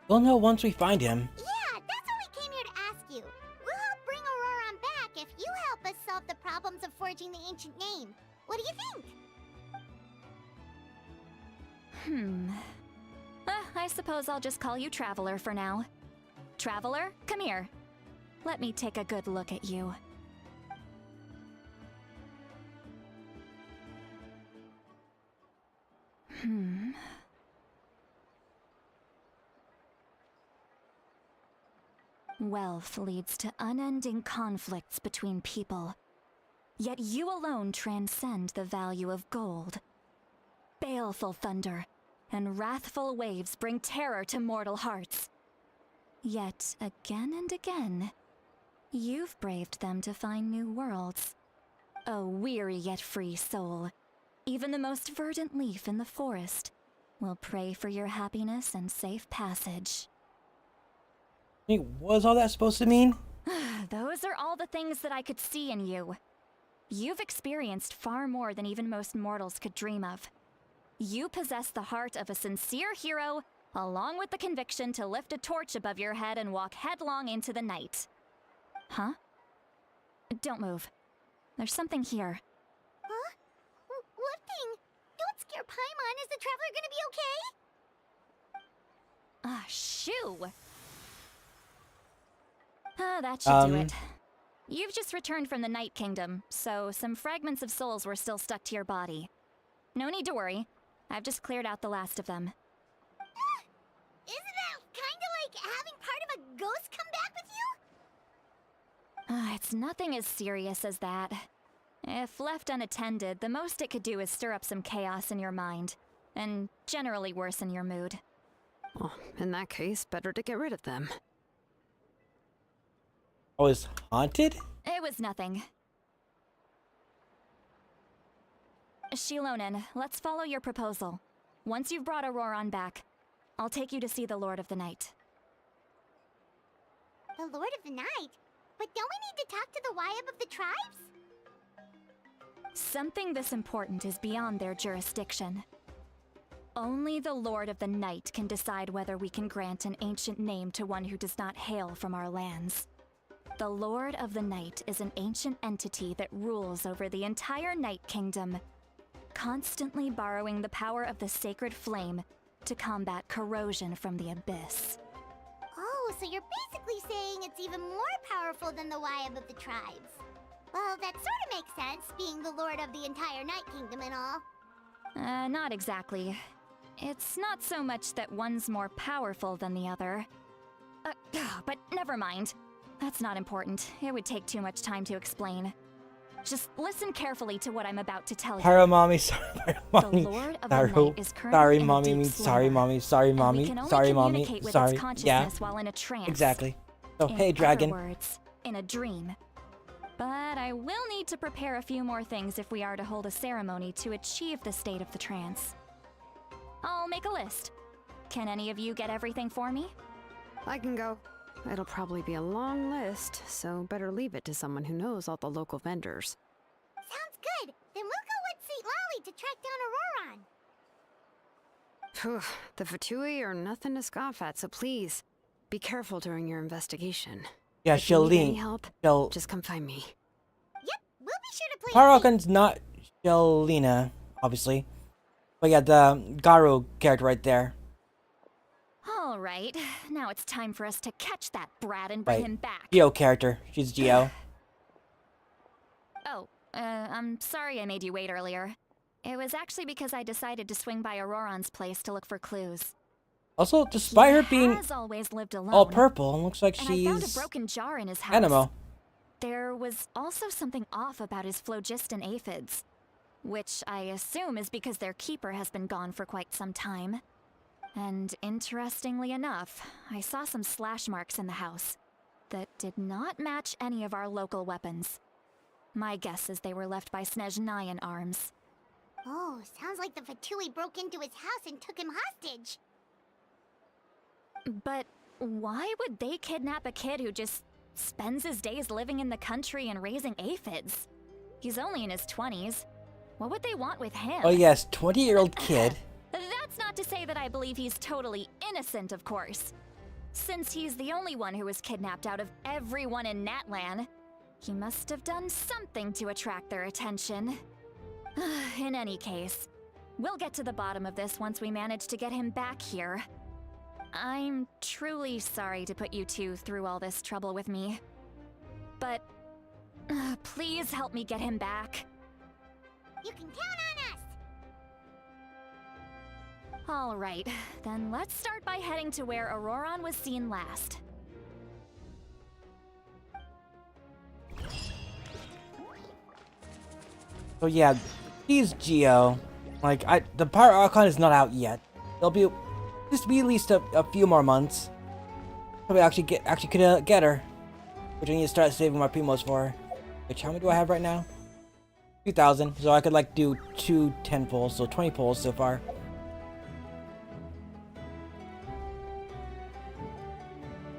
We'll know once we find him.
Yeah, that's what we came here to ask you. We'll help bring Auroron back if you help us solve the problems of forging the ancient name. What do you think?
I suppose I'll just call you Traveler for now. Traveler, come here. Let me take a good look at you. Wealth leads to unending conflicts between people. Yet you alone transcend the value of gold. Baleful thunder and wrathful waves bring terror to mortal hearts. Yet again and again, you've braved them to find new worlds. O weary yet free soul, even the most verdant leaf in the forest will pray for your happiness and safe passage.
Hey, what was all that supposed to mean?
Those are all the things that I could see in you. You've experienced far more than even most mortals could dream of. You possess the heart of a sincere hero, along with the conviction to lift a torch above your head and walk headlong into the night. Huh? Don't move. There's something here.
Huh? What thing? Don't scare Paimon. Is the traveler gonna be okay?
Ah, shoo! That should do it. You've just returned from the Night Kingdom, so some fragments of souls were still stuck to your body. No need to worry. I've just cleared out the last of them.
Isn't that kinda like having part of a ghost come back with you?
It's nothing as serious as that. If left unattended, the most it could do is stir up some chaos in your mind, and generally worsen your mood.
Well, in that case, better to get rid of them.
I was haunted?
It was nothing. Shilonen, let's follow your proposal. Once you've brought Auroron back, I'll take you to see the Lord of the Night.
The Lord of the Night? But don't we need to talk to the Wyab of the tribes?
Something this important is beyond their jurisdiction. Only the Lord of the Night can decide whether we can grant an ancient name to one who does not hail from our lands. The Lord of the Night is an ancient entity that rules over the entire Night Kingdom, constantly borrowing the power of the sacred flame to combat corrosion from the abyss.
Oh, so you're basically saying it's even more powerful than the Wyab of the tribes. Well, that sort of makes sense, being the lord of the entire Night Kingdom and all.
Not exactly. It's not so much that one's more powerful than the other. But never mind. That's not important. It would take too much time to explain. Just listen carefully to what I'm about to tell you.
Pyro mommy, sorry, Pyro mommy.
The Lord of the
Sorry,
Night is currently
sorry,
in a
mommy.
deep
Means sorry,
slumber,
mommy. Sorry,
and we
mommy.
can only
Sorry, mommy.
communicate with
Sorry.
its consciousness
Yeah,
while in a trance.
exactly. So,
In
hey, dragon.
other words, in a dream. But I will need to prepare a few more things if we are to hold a ceremony to achieve the state of the trance. I'll make a list. Can any of you get everything for me?
I can go. It'll probably be a long list, so better leave it to someone who knows all the local vendors.
Sounds good. Then we'll go with St. Lolly to track down Auroron.
Phew, the Fatui are nothing to scoff at, so please, be careful during your investigation.
Yeah,
If you need any
Shelleen.
help,
Shel.
just come find me.
Yep, we'll be sure to play
Pyrocon's not Shelina, obviously. But yeah, the Garu character right there.
All right, now it's time for us to catch that brat and bring
Right.
him back.
Geo character. She's Geo.
Oh, I'm sorry I made you wait earlier. It was actually because I decided to swing by Auroron's place to look for clues.
Also, despite her
He
being
has always lived alone,
all purple, it looks like
and I found a
she's
broken jar in his house.
Animo.
There was also something off about his phlogiston aphids, which I assume is because their keeper has been gone for quite some time. And interestingly enough, I saw some slash marks in the house that did not match any of our local weapons. My guess is they were left by Snezhnayan arms.
Oh, sounds like the Fatui broke into his house and took him hostage.
But why would they kidnap a kid who just spends his days living in the country and raising aphids? He's only in his 20s. What would they want with him?
Oh yes, 20-year-old kid.
That's not to say that I believe he's totally innocent, of course. Since he's the only one who was kidnapped out of everyone in Natlan, he must have done something to attract their attention. In any case, we'll get to the bottom of this once we manage to get him back here. I'm truly sorry to put you two through all this trouble with me. But please help me get him back.
You can count on us.
All right, then let's start by heading to where Auroron was seen last.
So yeah, he's Geo. Like, the Pyro Archon is not out yet. There'll be just be at least a few more months. Probably could get her, which I need to start saving my primos for. Which, how many do I have right now? 2,000. So I could like do 2 10 pulls, so 20 pulls so far.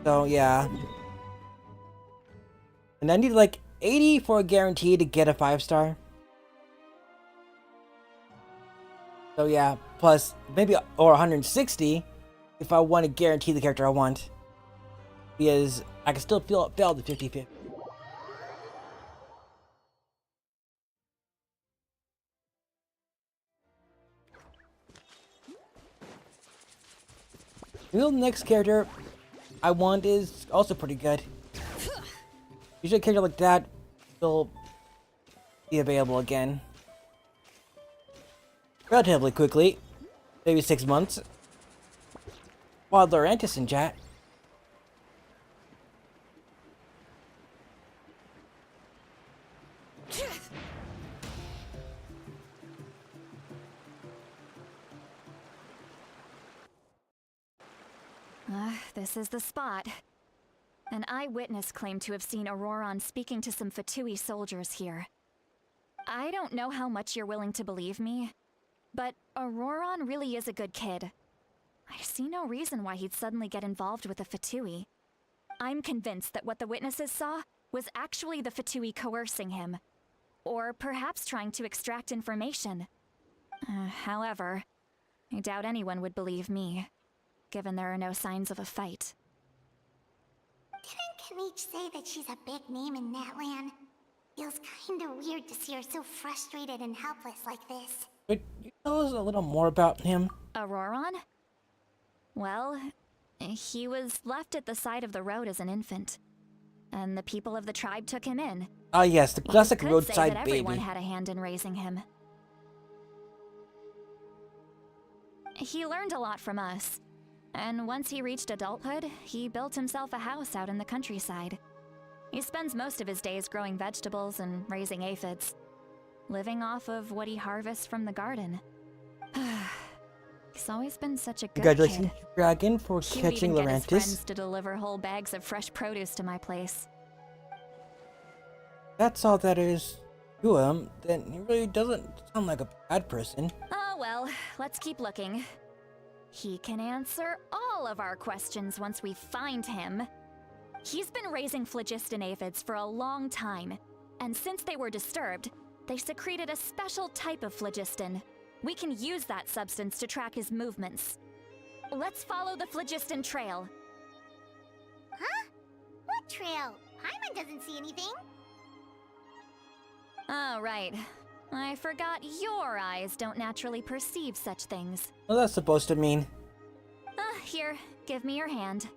So yeah, and I need like 80 for a guarantee to get a 5-star. So yeah, plus maybe or 160 if I want to guarantee the character I want, because I can still fail the 50-50. The next character I want is also pretty good. Usually a character like that will be available again relatively quickly, maybe 6 months. While Laurentis in chat.
This is the spot. An eyewitness claimed to have seen Auroron speaking to some Fatui soldiers here. I don't know how much you're willing to believe me, but Auroron really is a good kid. I see no reason why he'd suddenly get involved with a Fatui. I'm convinced that what the witnesses saw was actually the Fatui coercing him, or perhaps trying to extract information. However, I doubt anyone would believe me, given there are no signs of a fight.
Didn't Kanich say that she's a big name in Natlan? Feels kinda weird to see her so frustrated and helpless like this.
Could you tell us a little more about him?
Auroron? Well, he was left at the side of the road as an infant, and the people of the tribe took him in.
Ah yes, the classic
You could say
roadside
that
baby.
everyone had a hand in raising him. He learned a lot from us, and once he reached adulthood, he built himself a house out in the countryside. He spends most of his days growing vegetables and raising aphids, living off of what he harvests from the garden. He's always been such a good
Congratulations,
kid.
Dragon, for
He would
catching
even get his friends
Laurentis.
to deliver whole bags of fresh produce to my place.
That's all that is to him, then he really doesn't sound like a bad person.
Oh well, let's keep looking. He can answer all of our questions once we find him. He's been raising phlogiston aphids for a long time, and since they were disturbed, they secreted a special type of phlogiston. We can use that substance to track his movements. Let's follow the phlogiston trail.
Huh? What trail? Paimon doesn't see anything.
Oh, right. I forgot your eyes don't naturally perceive such things.
What that's supposed to mean?
Here, give me your hand.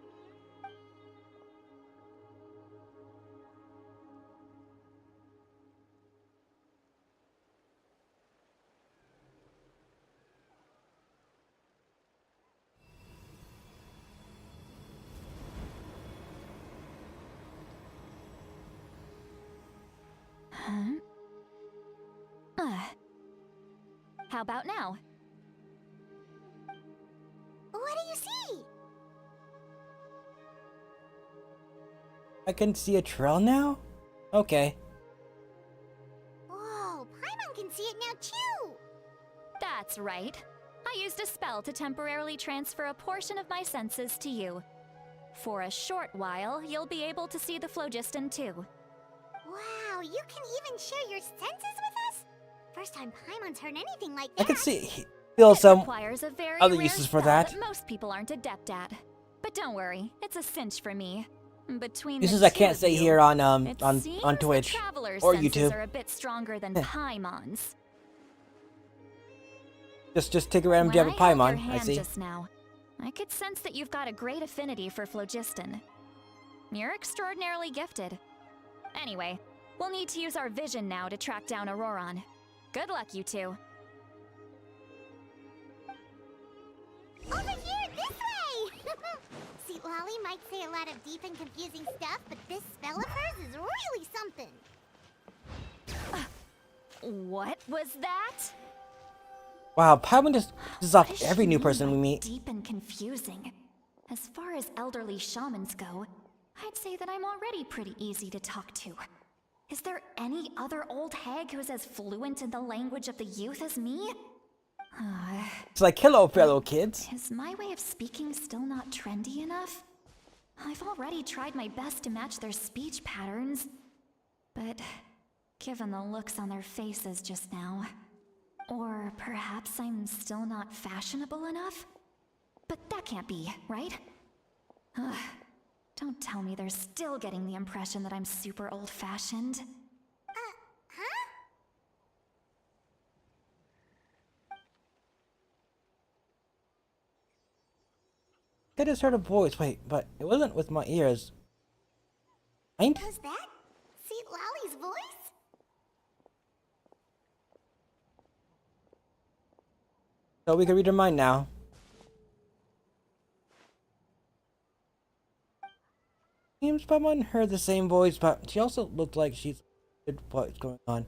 How about now?
What do you see?
I can see a trail now? Okay.
Whoa, Paimon can see it now too!
That's right. I used a spell to temporarily transfer a portion of my senses to you. For a short while, you'll be able to see the phlogiston too.
Wow, you can even share your senses with us? First time Paimon's heard anything like that.
I can feel
It
some
requires a very
other
rare
uses for
spell
that.
most people aren't adept at. But don't worry, it's a cinch for me. Between
uses
the
I can't
two
say
of you,
here on
it
on
seems
Twitch
the traveler's
or
senses
YouTube.
are a bit stronger than Paimon's.
Just take a random
When
jab at
I held your
Paimon, I
hand
see.
just now, I could sense that you've got a great affinity for phlogiston. You're extraordinarily gifted. Anyway, we'll need to use our vision now to track down Auroron. Good luck, you two.
Lolly might say a lot of deep and confusing stuff, but this spell of hers is really something.
What was that?
Wow, Paimon just pisses off
What does
every
she
new
mean
person
by
we meet.
Deep and confusing. As far as elderly shamans go, I'd say that I'm already pretty easy to talk to. Is there any other old hag who's as fluent in the language of the youth as me?
It's like, hello, fellow kids.
Is my way of speaking still not trendy enough? I've already tried my best to match their speech patterns, but given the looks on their faces just now, or perhaps I'm still not fashionable enough? But that can't be, right? Ugh, don't tell me they're still getting the impression that I'm super old-fashioned.
Huh?
I just heard a voice. Wait, but it wasn't with my ears. Ain't?
Was that St. Lolly's voice?
So we can read her mind now. Seems Paimon heard the same voice, but she also looked like she's good what's going on.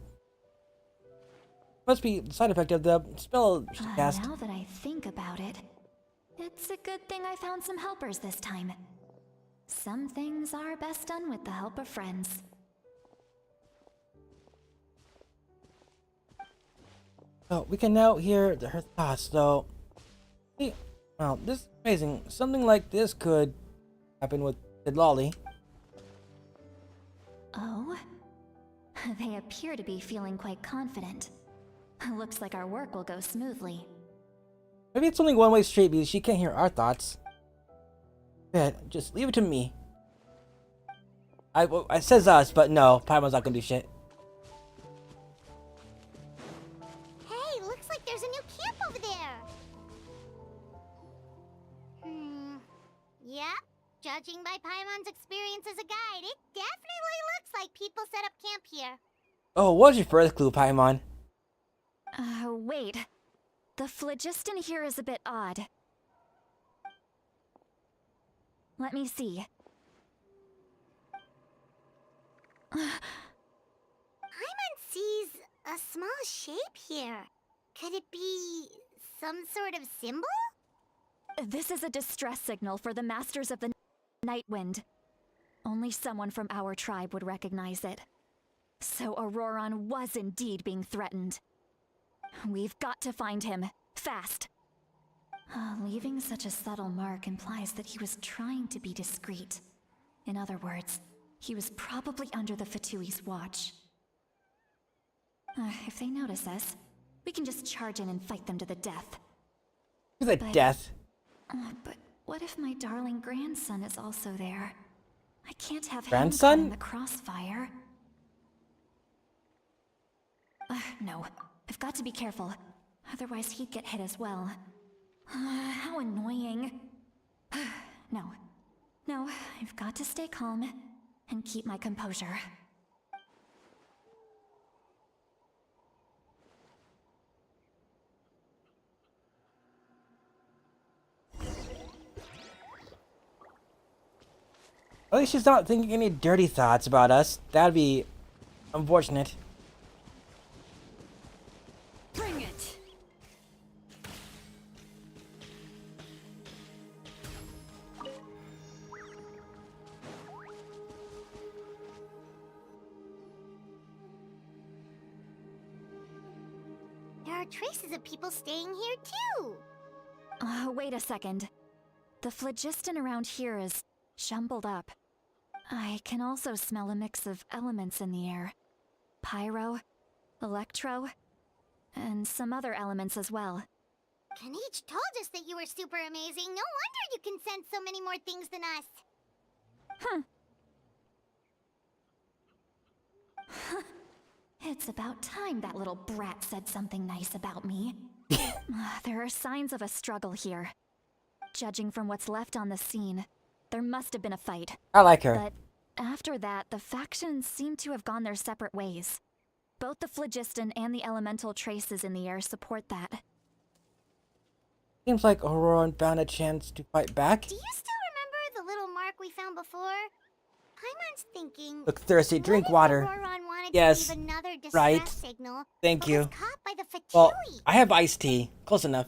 Must be the side effect of the spell she cast.
Now that I think about it, it's a good thing I found some helpers this time. Some things are best done with the help of friends.
So we can now hear her thoughts, though. Well, this is amazing. Something like this could happen with Lolly.
Oh? They appear to be feeling quite confident. Looks like our work will go smoothly.
Maybe it's only one-way street because she can't hear our thoughts. Yeah, just leave it to me. It says us, but no, Paimon's not gonna do shit.
Hey, looks like there's a new camp over there. Yep. Judging by Paimon's experience as a guide, it definitely looks like people set up camp here.
Oh, what's your first clue, Paimon?
Wait. The phlogiston here is a bit odd. Let me see.
Paimon sees a small shape here. Could it be some sort of symbol?
This is a distress signal for the Masters of the Night Wind. Only someone from our tribe would recognize it. So Auroron was indeed being threatened. We've got to find him. Fast. Leaving such a subtle mark implies that he was trying to be discreet. In other words, he was probably under the Fatui's watch. If they notice us, we can just charge in and fight them to the death.
To the death.
But what if my darling grandson is also there? I can't have him
Grandson?
caught in the crossfire. No. I've got to be careful. Otherwise he'd get hit as well. How annoying. No. No, I've got to stay calm and keep my composure.
At least she's not thinking any dirty thoughts about us. That'd be unfortunate.
Bring it!
There are traces of people staying here too.
Wait a second. The phlogiston around here is jumbled up. I can also smell a mix of elements in the air. Pyro, electro, and some other elements as well.
Kanich told us that you were super amazing. No wonder you can sense so many more things than us.
It's about time that little brat said something nice about me. There are signs of a struggle here. Judging from what's left on the scene, there must have been a fight.
I like her.
But after that, the factions seem to have gone their separate ways. Both the phlogiston and the elemental traces in the air support that.
Seems like Auroron found a chance to fight back.
Do you still remember the thinking.
Look thirsty. Drink
what if
water.
Auroron wanted
Yes,
to leave another distress
right.
signal,
Thank
but
you.
was caught by the Fatui?
Well, I have iced tea. Close enough.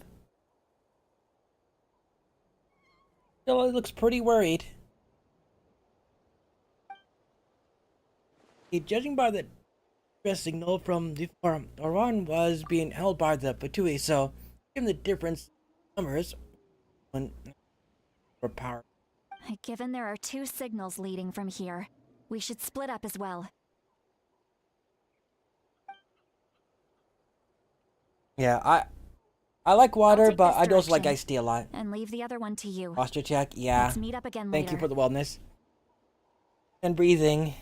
Still, it looks pretty worried. Judging by the distress signal from the farm, Auroron was being held by the Fatui, so given the difference in numbers when for power.
Given there are 2 signals leading from here, we should split up as well.
Yeah, I like
I'll
water,
take
but
this
I also like
direction,
iced tea a lot.
and leave the other one to you.
Posture check, yeah.
Let's meet up again
Thank
later.
you for the wellness. And breathing.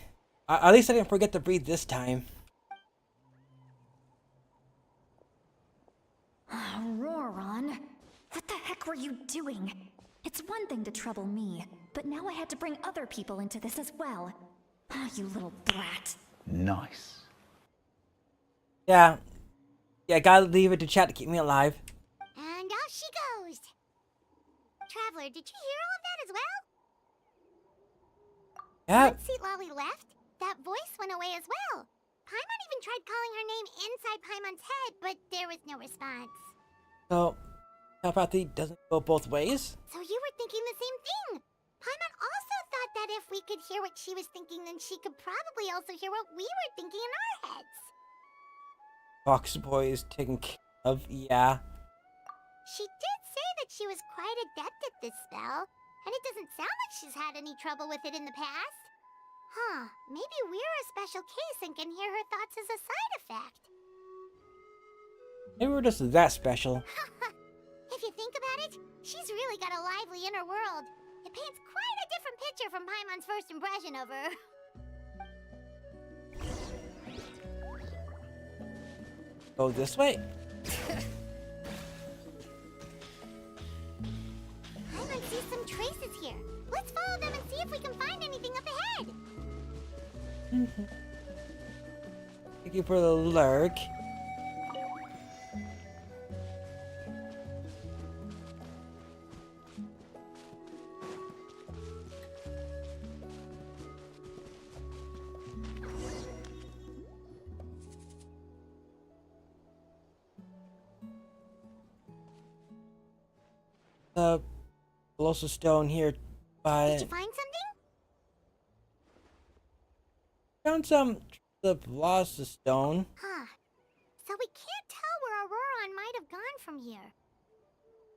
At least I didn't forget to breathe this time.
Auroron, what the heck were you doing? It's one thing to trouble me, but now I had to bring other people into this as well. Ah, you little brat.
Nice.
Yeah. Yeah, gotta leave it to chat to keep me alive.
And off she goes. Traveler, did you hear all of that as well?
Yeah.
Once Seat Lolly left, that voice went away as well. Paimon even tried calling her name inside Paimon's head, but there was no response.
So, telepathy doesn't go both ways?
So you were thinking the same thing. Paimon also thought that if we could hear what she was thinking, then she could probably also hear what we were thinking in our heads.
Fox Boy is taken care of, yeah.
She did say that she was quite adept at this spell, and it doesn't sound like she's had any trouble with it in the past. Huh, maybe we're a special case and can hear her thoughts as a side effect.
Maybe we're just that special.
If you think about it, she's really got a lively inner world. It paints quite a different picture from Paimon's first impression of her.
Go this way?
Paimon sees some traces here. Let's follow them and see if we can find anything up ahead.
Thank you for the lurk. The closest stone here, but
Did you find something?
found some the lost stone.
Huh. So we can't tell where Auroron might have gone from here.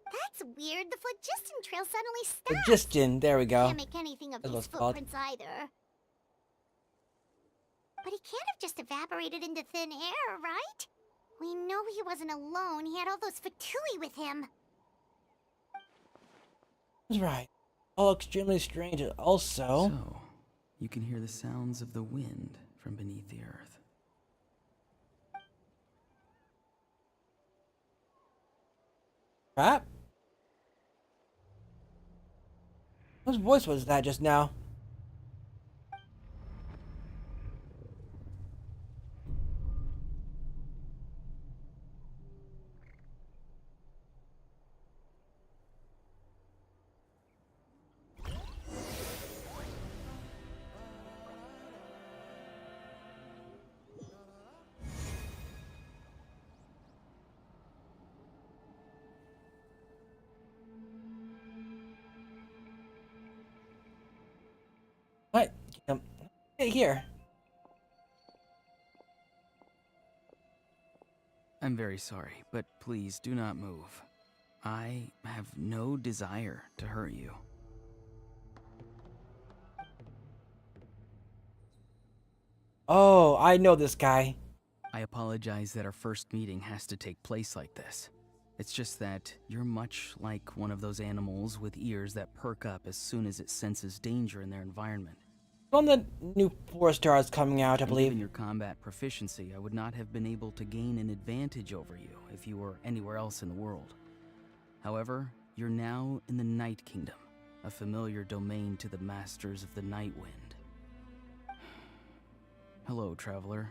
That's weird. The phlogiston trail suddenly stopped.
Phlogiston, there we go.
Can't make anything of
That's
these
what it's called.
footprints either. But he can't have just evaporated into thin air, right? We know he wasn't alone. He had all those Fatui with him.
That's right. All extremely strange also.
So, you can hear the sounds of the wind from beneath the earth.
Crap. Whose voice was that just now? What? Get here.
I'm very sorry, but please do not move. I have no desire to hurt you.
Oh, I know this guy.
I apologize that our first meeting has to take place like this. It's just that you're much like one of those animals with ears that perk up as soon as it senses danger in their environment.
One of the new 4 stars coming out, I
And
believe.
given your combat proficiency, I would not have been able to gain an advantage over you if you were anywhere else in the world. However, you're now in the Night Kingdom, a familiar domain to the masters of the Night Wind. Hello, traveler.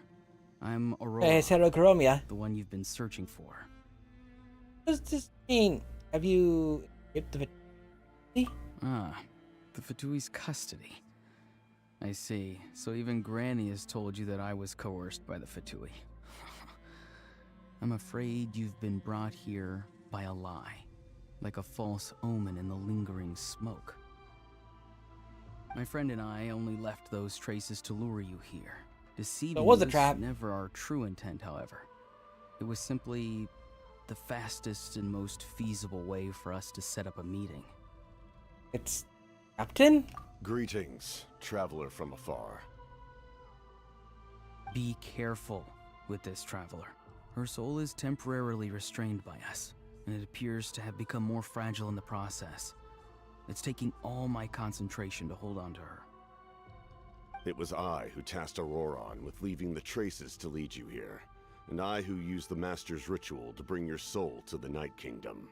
I'm Aurora,
Hey, it's Heterochromia.
the one you've been searching for.
What does this mean? Have you escaped the
Ah, the Fatui's custody. I see. So even Granny has told you that I was coerced by the Fatui. I'm afraid you've been brought here by a lie, like a false omen in the lingering smoke. My friend and I only left those traces to lure you here. Deceiving
So it was a
you
trap.
never our true intent, however. It was simply the fastest and most feasible way for us to set up a meeting.
It's Captain?
Greetings, traveler from afar.
Be careful with this traveler. Her soul is temporarily restrained by us, and it appears to have become more fragile in the process. It's taking all my concentration to hold on to her.
It was I who tasked Auroron with leaving the traces to lead you here, and I who used the Master's ritual to bring your soul to the Night Kingdom.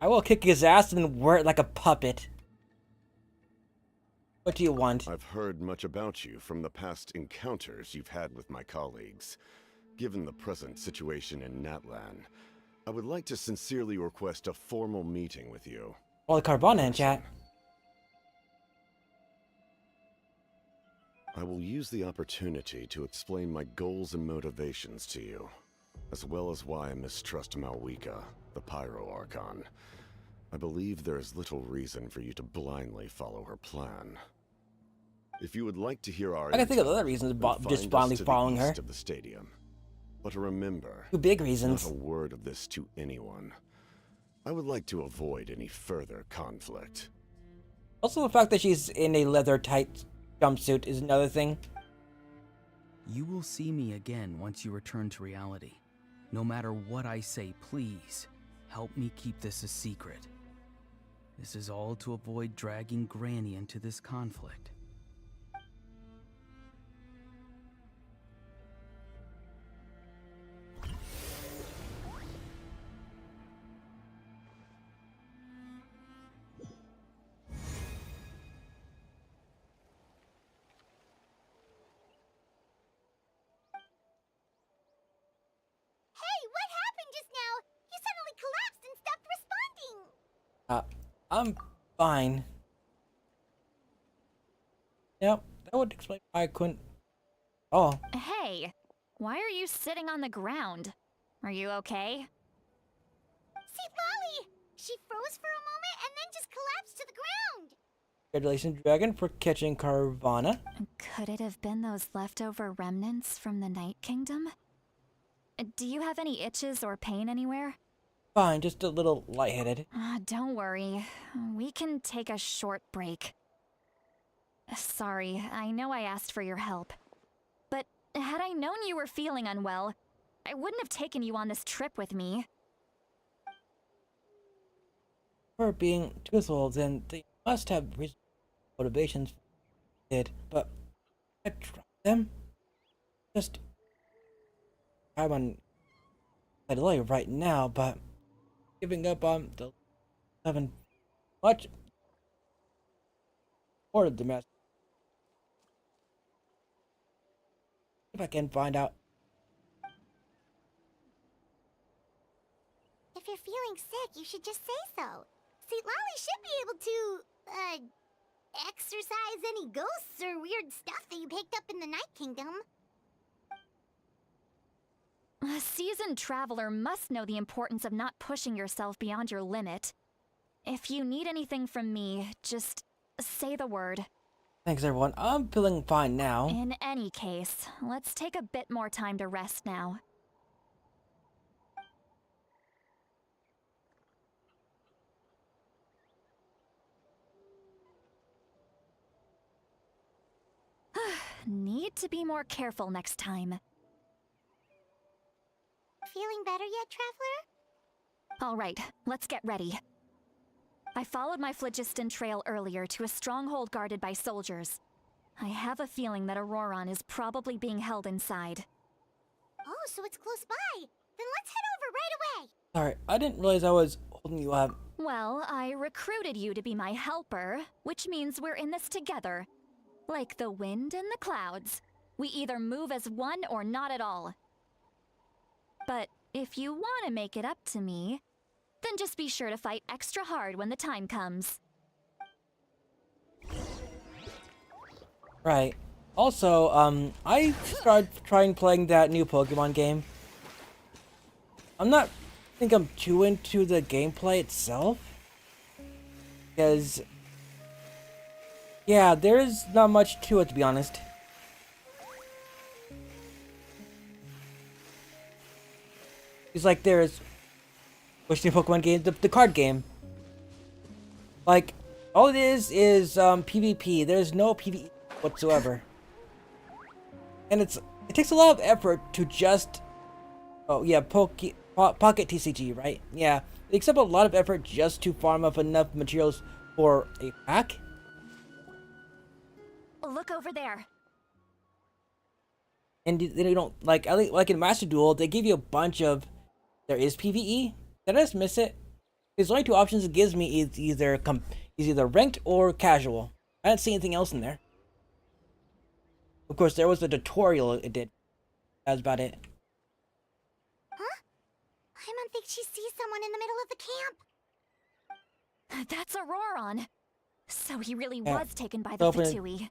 I will kick his ass and wear it like a puppet. What do you want?
I've heard much about you from the past encounters you've had with my colleagues. Given the present situation in Natlan, I would like to sincerely request a formal meeting with you.
All the Carvana in chat.
I will use the opportunity to explain my goals and motivations to you, as well as why I mistrust Malwika, the Pyro Archon. I believe there is little reason for you to blindly follow her plan. If you would like to hear our
I can think of
intel,
other reasons
then
about just
find us
blindly
to the
following her.
east of the stadium. But remember,
Two big
not
reasons.
a word of this to anyone. I would like to avoid any further conflict.
Also, the fact that she's in a leather tight jumpsuit is another thing.
You will see me again once you return to reality. No matter what I say, please, help me keep this a secret. This is all to avoid dragging Granny into this conflict.
Hey, what happened just now? You suddenly collapsed and stopped responding.
I'm fine. Yep, that would explain why I couldn't. Oh,
Hey, why are you sitting on the ground? Are you okay?
See, Lolly! She froze for a moment and then just collapsed to the ground.
congratulations, Dragon, for catching Carvana.
Could it have been those leftover remnants from the Night Kingdom? Do you have any itches or pain anywhere?
Fine, just a little lightheaded.
Don't worry. We can take a short break. Sorry, I know I asked for your help. But had I known you were feeling unwell, I wouldn't have taken you on this trip with me.
For being truthful, then they must have reasonable motivations. Did, but I tried them. Just I'm on my delay right now, but giving up on the 7 much more of the mess. If I can find out.
If you're feeling sick, you should just say so. See, Lolly should be able to, exorcise any ghosts or weird stuff that you picked up in the Night Kingdom.
A seasoned traveler must know the importance of not pushing yourself beyond your limit. If you need anything from me, just say the word.
Thanks, everyone. I'm feeling fine now.
In any case, let's take a bit more time to rest now. Need to be more careful next time.
Feeling better yet, Traveler?
All right, let's get ready. I followed my phlogiston trail earlier to a stronghold guarded by soldiers. I have a feeling that Auroron is probably being held inside.
Oh, so it's close by. Then let's head over right away.
Sorry, I didn't realize I was holding you up.
Well, I recruited you to be my helper, which means we're in this together. Like the wind and the clouds. We either move as one or not at all. But if you want to make it up to me, then just be sure to fight extra hard when the time comes.
Right. Also, I started trying playing that new Pokemon game. I'm not think I'm too into the gameplay itself. Because yeah, there's not much to it, to be honest. It's like there's which new Pokemon game? The card game. Like all it is PvP. There's no PvE whatsoever. And it takes a lot of effort to just Pocket TCG, right? Yeah. It takes up a lot of effort just to farm up enough materials for a pack.
Look over there.
And they don't like in Master Duel, they give you a bunch of there is PvE. Did I just miss it? There's only two options it gives me is either ranked or casual. I didn't see anything else in there. Of course, there was a tutorial it did. That was about it.
Huh? Paimon thinks she sees someone in the middle of the camp.
That's Auroron. So he really
Yeah.
was taken by the
Open-
Fatui.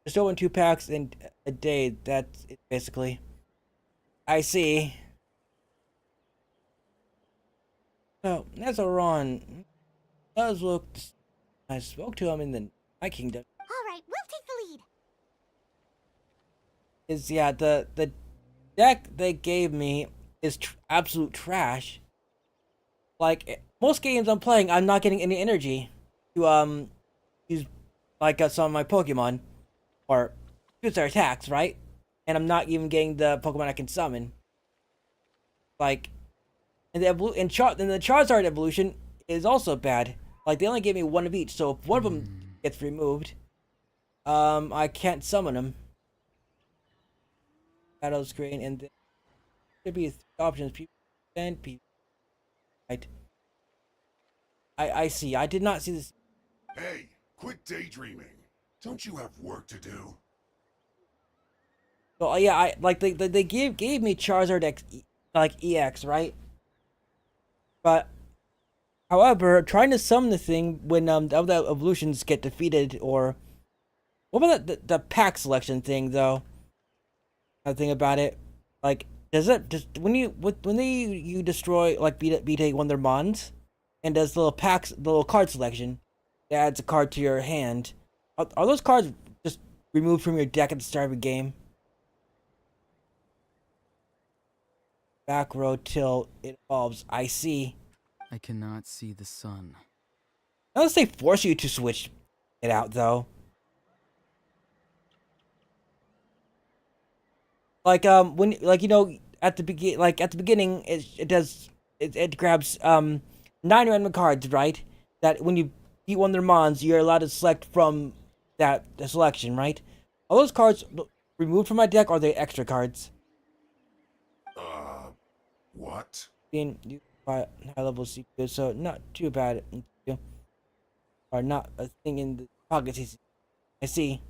Just open 2 packs in a day. That's it, basically. I see. So, that's a Ron. Does look. I spoke to him in the Night Kingdom.
Alright, we'll take the lead.
The deck they gave me is absolute trash. Like most games I'm playing, I'm not getting any energy to use some of my Pokemon or use their attacks, right? And I'm not even getting the Pokemon I can summon. Like, and the Charizard evolution is also bad. Like they only gave me one of each, so if one of them gets removed, I can't summon them. Battle screen, and there should be 3 options: people and people. Right. I see. I did not see this.
Hey, quit daydreaming. Don't you have work to do?
So yeah, I like they gave me Charizard X, EX, right? But however, trying to summon the thing when the other evolutions get defeated, or what about the pack selection thing though? Another thing about it, like does it just when you destroy beat one of their mons, and does the little card selection, it adds a card to your hand. Are those cards just removed from your deck at the start of a game? Back row till it evolves. I see.
I cannot see the sun.
Unless they force you to switch it out, though. When at the beginning it grabs 9 random cards, right? That when you beat one of their mons, you're allowed to select from the selection, right? Are those cards removed from my deck, or are they extra cards?
What?
Being used by high level CPU, so not too bad. Or not a thing in the pocket CC. I see.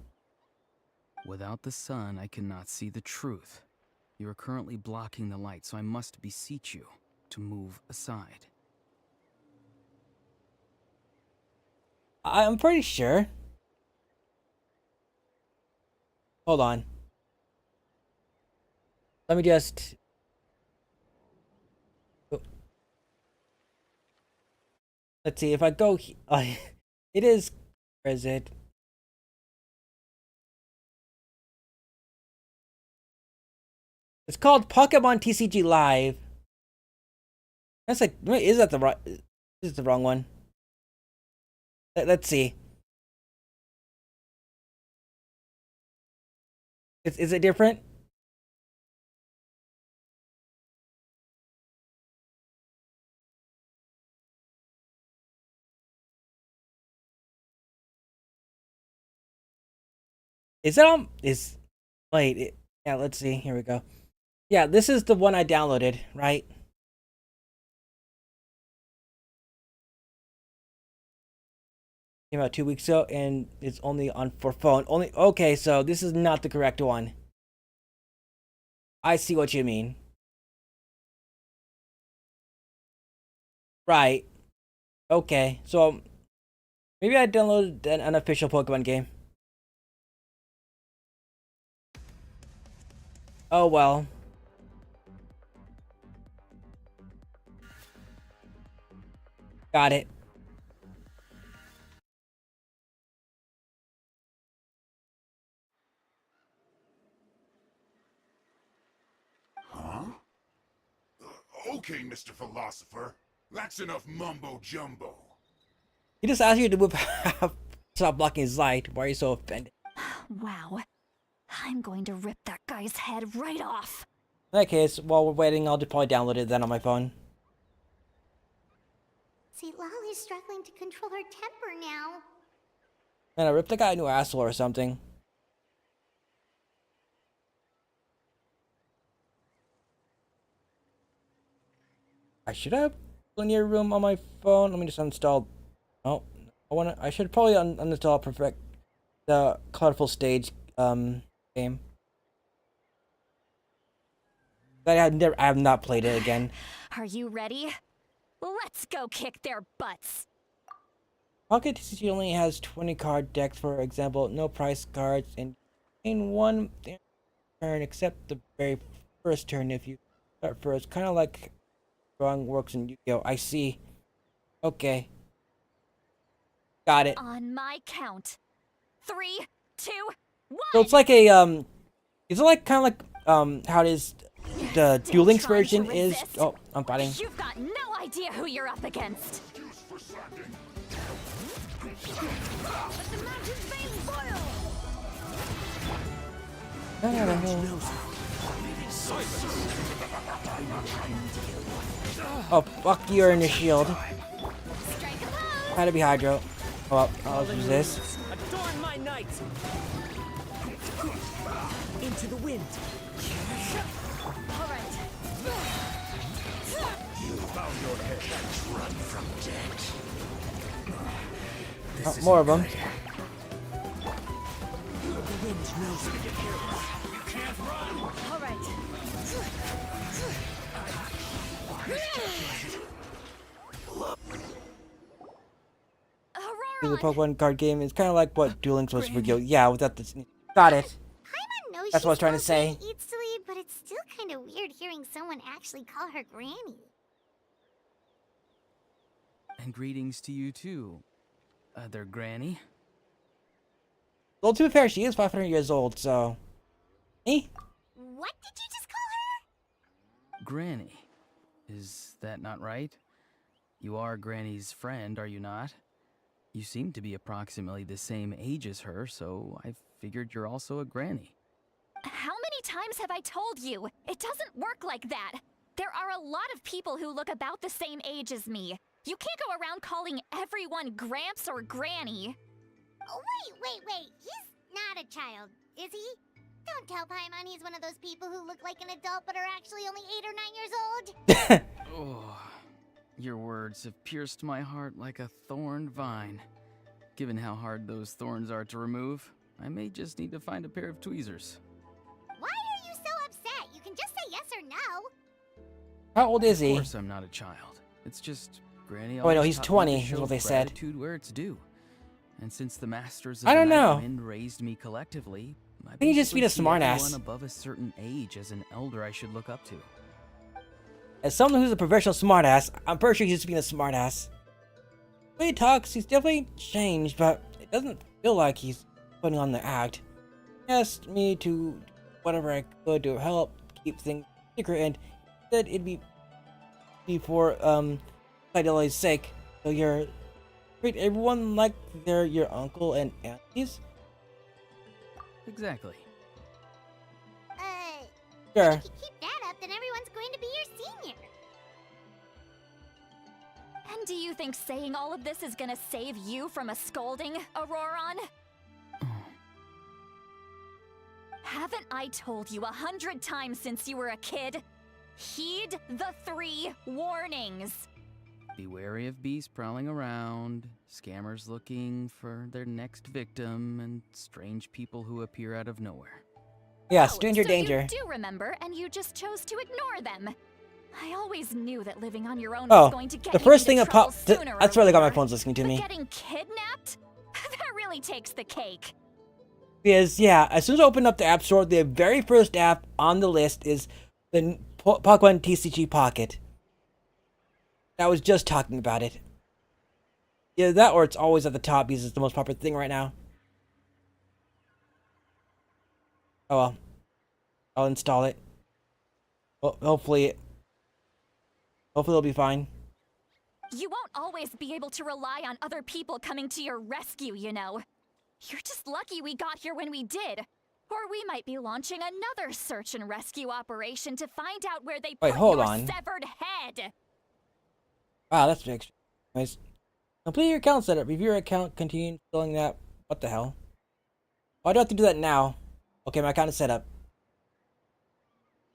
Without the sun, I cannot see the truth. You are currently blocking the light, so I must beseech you to move aside.
I'm pretty sure. Hold on. Let me just. Let's see if I go. It is. Where is it? It's called Pokemon TCG Live. That's like, wait, is that the right? This is the wrong one. Let's see. Is it different? Is it on? Yeah. Let's see. Here we go. Yeah, this is the one I downloaded, right? Came out 2 weeks ago, and it's only on for phone. Only okay. So this is not the correct one. I see what you mean. Right. Okay. So maybe I downloaded an unofficial Pokemon game. Oh well. Got it.
Huh? Okay, Mr. Philosopher. That's enough mumbo-jumbo.
He just asked you to move stop blocking his light. Why are you so offended?
Wow. I'm going to rip that guy's head right off.
In that case, while we're waiting, I'll just probably download it then on my phone.
See, Lolly's struggling to control her temper now.
And I ripped the guy a new asshole or something. I should have linear room on my phone. Let me just uninstall. Oh, I should probably uninstall perfect the colorful stage game. But I have not played it again.
Are you ready? Let's go kick their butts.
Pocket TCG only has 20 card decks, for example, no price cards, and in one turn except the very first turn if you start first. Kind of like drawing works in Yu-Gi-Oh! I see. Okay. Got it.
On my count. 3, 2, 1.
So it's like a is it like kind of like how it is the
Still
Duel Links
trying to
version is?
resist?
Oh, I'm fighting.
You've got no idea who you're up against.
Juice for slacking.
Oh, fuck, you're in the shield.
Strike a pose.
Had to be Hydro. Oh, well, I'll use this.
Adorn my night! Into the wind.
All right.
Oh, more of them.
The wind knows me.
All right.
The
Aurora!
Pokemon card game is kind of like what Duel Links was for Yu-Gi-Oh! Yeah, without this. Got it.
Paimon knows
That's what I was
she's
trying to say.
supposed eat sleep, but it's still kind of weird hearing someone actually call her Granny.
And greetings to you too, other granny.
Well, to be fair, she is 500 years old, so. Eh?
What did you just call her?
Granny. Is that not right? You are Granny's friend, are you not? You seem to be approximately the same age as her, so I figured you're also a granny.
How many times have I told you? It doesn't work like that. There are a lot of people who look about the same age as me. You can't go around calling everyone Gramps or Granny.
Oh, wait. He's not a child, is he? Don't tell Paimon he's one of those people who look like an adult but are actually only 8 or 9 years old.
Oh, your words have pierced my heart like a thorn vine. Given how hard those thorns are to remove, I may just need to find a pair of tweezers.
Why are you so upset? You can just say yes or no.
How old is
Of
he?
course I'm not a child. It's just Granny
Oh, wait, no,
always
he's
taught me
20
to
is
show
what they said.
gratitude where it's due. And since the masters of
I
the
don't
Night
know.
Wind raised me collectively, I
Can you just be
basically
a
see
smartass?
everyone above a certain age as an elder I should look up to.
As someone who's a professional smartass, I'm pretty sure he's just being a smartass. The way he talks, he's definitely changed, but it doesn't feel like he's putting on the act. He asked me to do whatever I could to help keep things secret, and said it'd be for Fidelity's sake. So you're treat everyone like they're your uncle and aunties?
Exactly.
Sure.
If you keep that up, then everyone's going to be your senior.
And do you think saying all of this is gonna save you from a scolding, Auroron? Haven't I told you 100 times since you were a kid? Heed the 3 warnings.
Be wary of beasts prowling around, scammers looking for their next victim, and strange people who appear out of nowhere.
Yeah,
Oh,
stranger
so
danger.
You do remember, and you just chose to ignore them. I always knew that living on your own
Oh,
was going to get
the
you
first
into
thing that
trouble
popped.
sooner
That's
or
where they got my
later.
phones listening to
But
me.
getting kidnapped? That really takes the cake.
Because, yeah, as soon as I open up the App Store, the very first app on the list is the Pokemon TCG Pocket. I was just talking about it. Yeah, that or it's always at the top because it's the most popular thing right now. Oh well. I'll install it. Well, hopefully it'll be fine.
You won't always be able to rely on other people coming to your rescue, you know. You're just lucky we got here when we did. Or we might be launching another search and rescue operation to find out where they
Wait,
put
hold
your
on.
severed head.
Wow, that's extra nice. Complete your account setup. Review your account. Continue installing that. What the hell? Why do I have to do that now? Okay, my account is set up.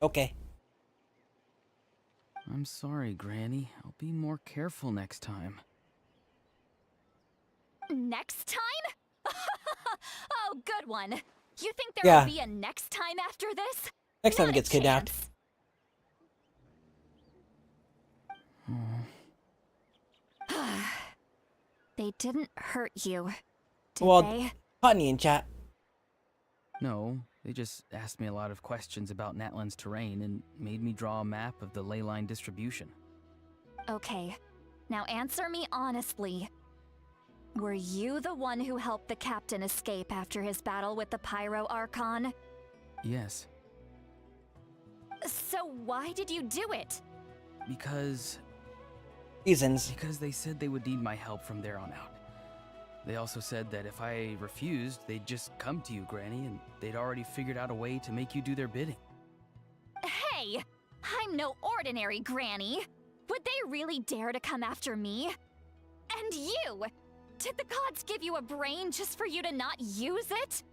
Okay.
I'm sorry, Granny. I'll be more careful next time.
Next time? Oh, good one. You think there
Yeah.
will be a next time after this?
Next time
Not
he
a
gets kidnapped.
chance. They didn't hurt you, did
Well,
they?
Honey in chat.
No, they just asked me a lot of questions about Natlan's terrain and made me draw a map of the ley line distribution.
Okay, now answer me honestly. Were you the one who helped the captain escape after his battle with the Pyro Archon?
Yes,
So why did you do it?
because
Reasons.
they said they would need my help from there on out. They also said that if I refused, they'd just come to you, Granny, and they'd already figured out a way to make you do their bidding.
Hey, I'm no ordinary granny. Would they really dare to come after me? And you! Did the gods give you a brain just for you to not use it?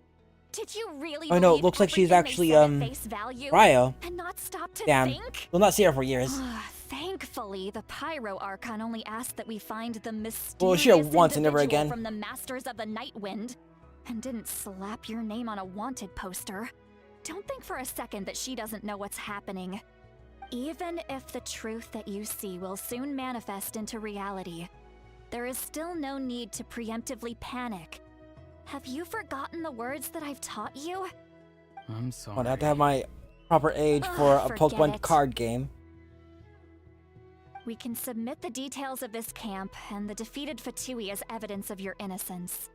Did you really
Oh no, it
believe
looks like she's
everything they
actually
said at face value
Ryo.
and not stop to
Damn.
think?
We'll not see her for years.
Thankfully, the Pyro Archon only asked that we find the mysterious
Well, sure, once and never
individual
again.
from the Masters of the Night Wind, and didn't slap your name on a wanted poster. Don't think for a second that she doesn't know what's happening. Even if the truth that you see will soon manifest into reality, there is still no need to preemptively panic. Have you forgotten the words that I've taught you?
I'm sorry.
I'd have to have my proper age for a
Forget
Pokemon
it.
card game.
We can submit the details of this camp and the defeated Fatui as evidence of your innocence.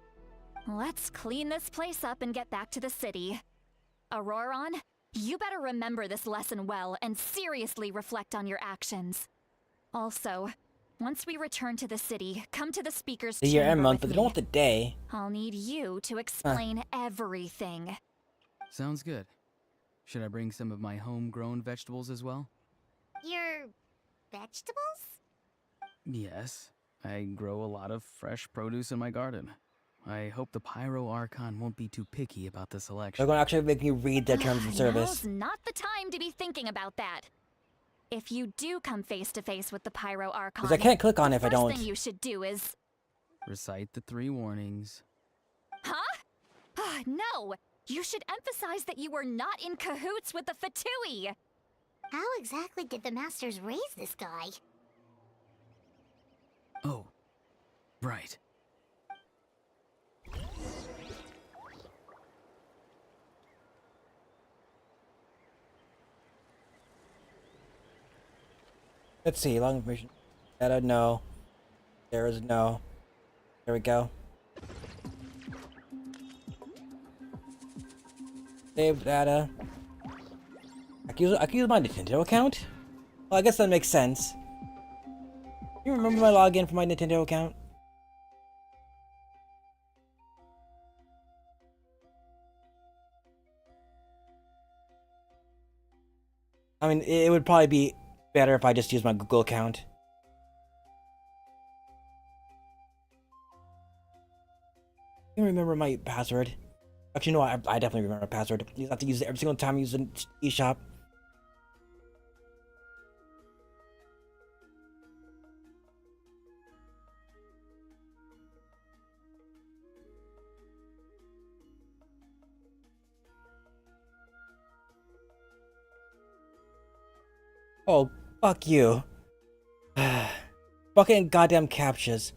Let's clean this place up and get back to the city. Auroron, you better remember this lesson well and seriously reflect on your actions. Also, once we return to the city, come to the speaker's
The year
chamber
and month,
with
but they
me.
don't want the day.
I'll need you to explain everything.
Sounds good. Should I bring some of my homegrown vegetables as well?
Your vegetables?
Yes. I grow a lot of fresh produce in my garden. I hope the Pyro Archon won't be too picky about the
They're
selection.
going to actually make me read their terms of service.
Now's not the time to be thinking about that. If you do come face to face with the Pyro Archon,
Because I can't click on it if I
the
don't.
first thing you should do is,
Recite the 3 warnings.
huh? No, you should emphasize that you were not in cahoots with the Fatui.
How exactly did the Masters raise this guy?
Oh, right.
Let's see, long information. Data, no. There is no. There we go. Save data. I can use my Nintendo account? Well, I guess that makes sense. You remember my login for my Nintendo account? I mean, it would probably be better if I just used my Google account. You remember my password? Actually, no, I definitely remember my password. You have to use it every single time you use an eShop. Oh, fuck you. Fucking goddamn captchas.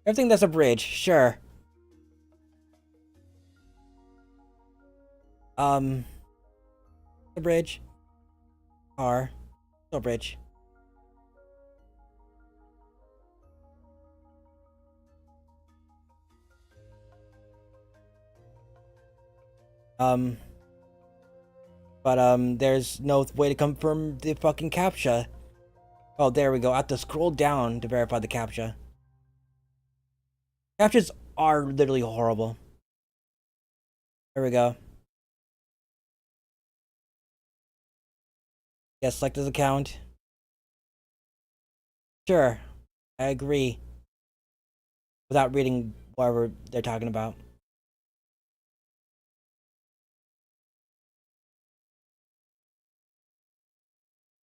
Everything that's a bridge, sure. The bridge. Car. Still bridge. There's no way to confirm the fucking CAPTCHA. Oh, there we go. I have to scroll down to verify the CAPTCHA. CAPTCHAs are literally horrible. There we go. Yes, select this account. Sure, I agree. Without reading whatever they're talking about.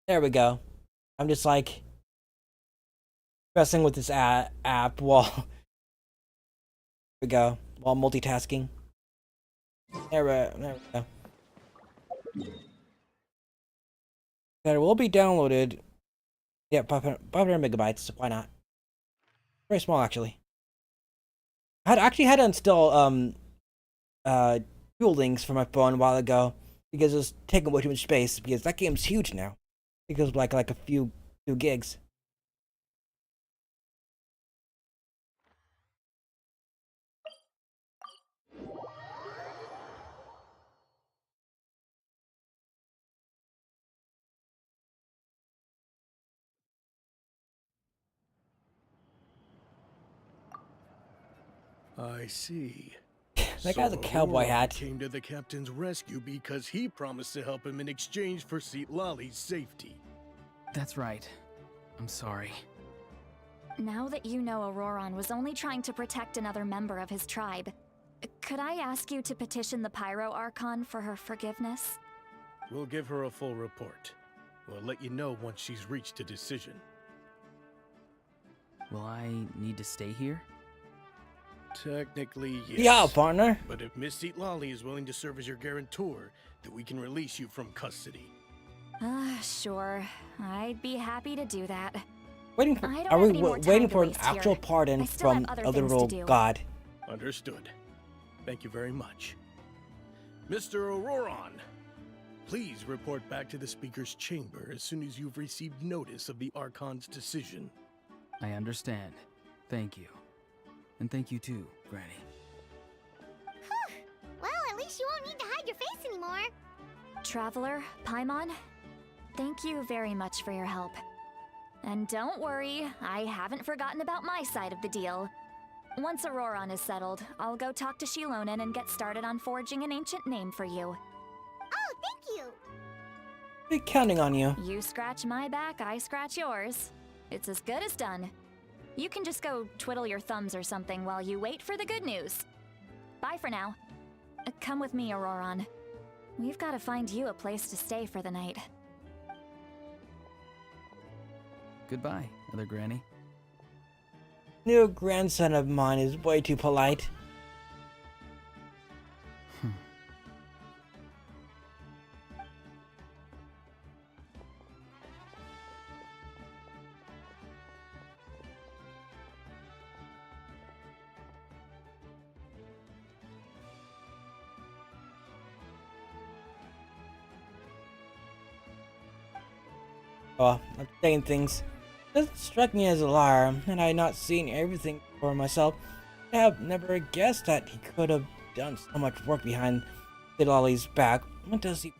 There we go. I'm just like messing with this app while we go while multitasking. There we go. It will be downloaded. Yeah, 500 megabytes. Why not? Very small, actually. I actually had to install Duel Links for my phone a while ago because it was taking way too much space. Because that game's huge now. It goes like a few gigs.
I see.
That guy's a cowboy
Aurora
hat.
Came to the captain's rescue because he promised to help him in exchange for Seat Lolly's safety.
That's right. I'm sorry.
Now that you know Auroron was only trying to protect another member of his tribe, could I ask you to petition the Pyro Archon for her forgiveness?
We'll give her a full report. We'll let you know once she's reached a decision.
Will I need to stay here?
Technically, yes.
Yeah, partner.
But if Miss Seat Lolly is willing to serve as your guarantor, then we can release you from custody.
Sure. I'd be happy to do that.
Waiting for,
I don't
are
have
we
any more
waiting
time
for
to
an
waste
actual
here.
pardon
I still
from
have other
a
things to
literal
do.
god?
Understood. Thank you very much. Mr. Auroron, please report back to the Speaker's chamber as soon as you've received notice of the Archon's decision.
I understand. Thank you. And thank you too, Granny.
Well, at least you won't need to hide your face anymore.
Traveler, Paimon, thank you very much for your help. And don't worry, I haven't forgotten about my side of the deal. Once Auroron is settled, I'll go talk to Shilonen and get started on forging an ancient name for you.
Oh, thank you.
Be counting on you.
You scratch my back, I scratch yours. It's as good as done. You can just go twiddle your thumbs or something while you wait for the good news. Bye for now. Come with me, Auroron. We've got to find you a place to stay for the night.
Goodbye, Other Granny.
New grandson of mine is way too polite. Oh, I'm saying things. Doesn't strike me as a liar, and I had not seen everything for myself. I have never guessed that he could have done so much work behind Lolly's back. What does he?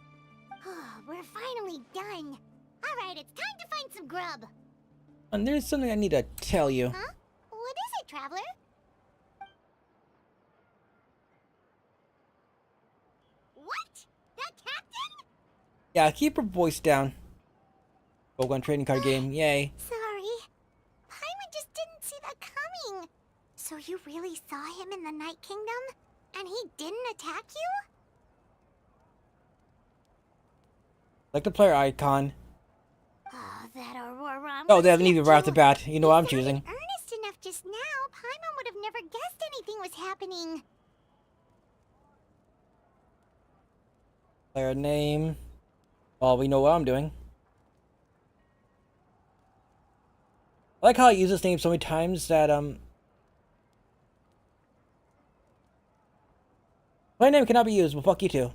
We're finally done. Alright, it's time to find some grub.
And there's something I need to tell you.
Huh? What is it, Traveler? What? That captain?
Yeah, keep her voice down. Pokemon trading card game, yay.
Sorry. Paimon just didn't see that coming. So you really saw him in the Night Kingdom? And he didn't attack you?
Like the player icon.
Oh, that Aurora.
Oh, they haven't even right off the bat. You know what I'm choosing.
Earnest enough just now, Paimon would have never guessed anything was happening.
Player name. Well, we know what I'm doing. I like how I use this name so many times that, my name cannot be used, well, fuck you too.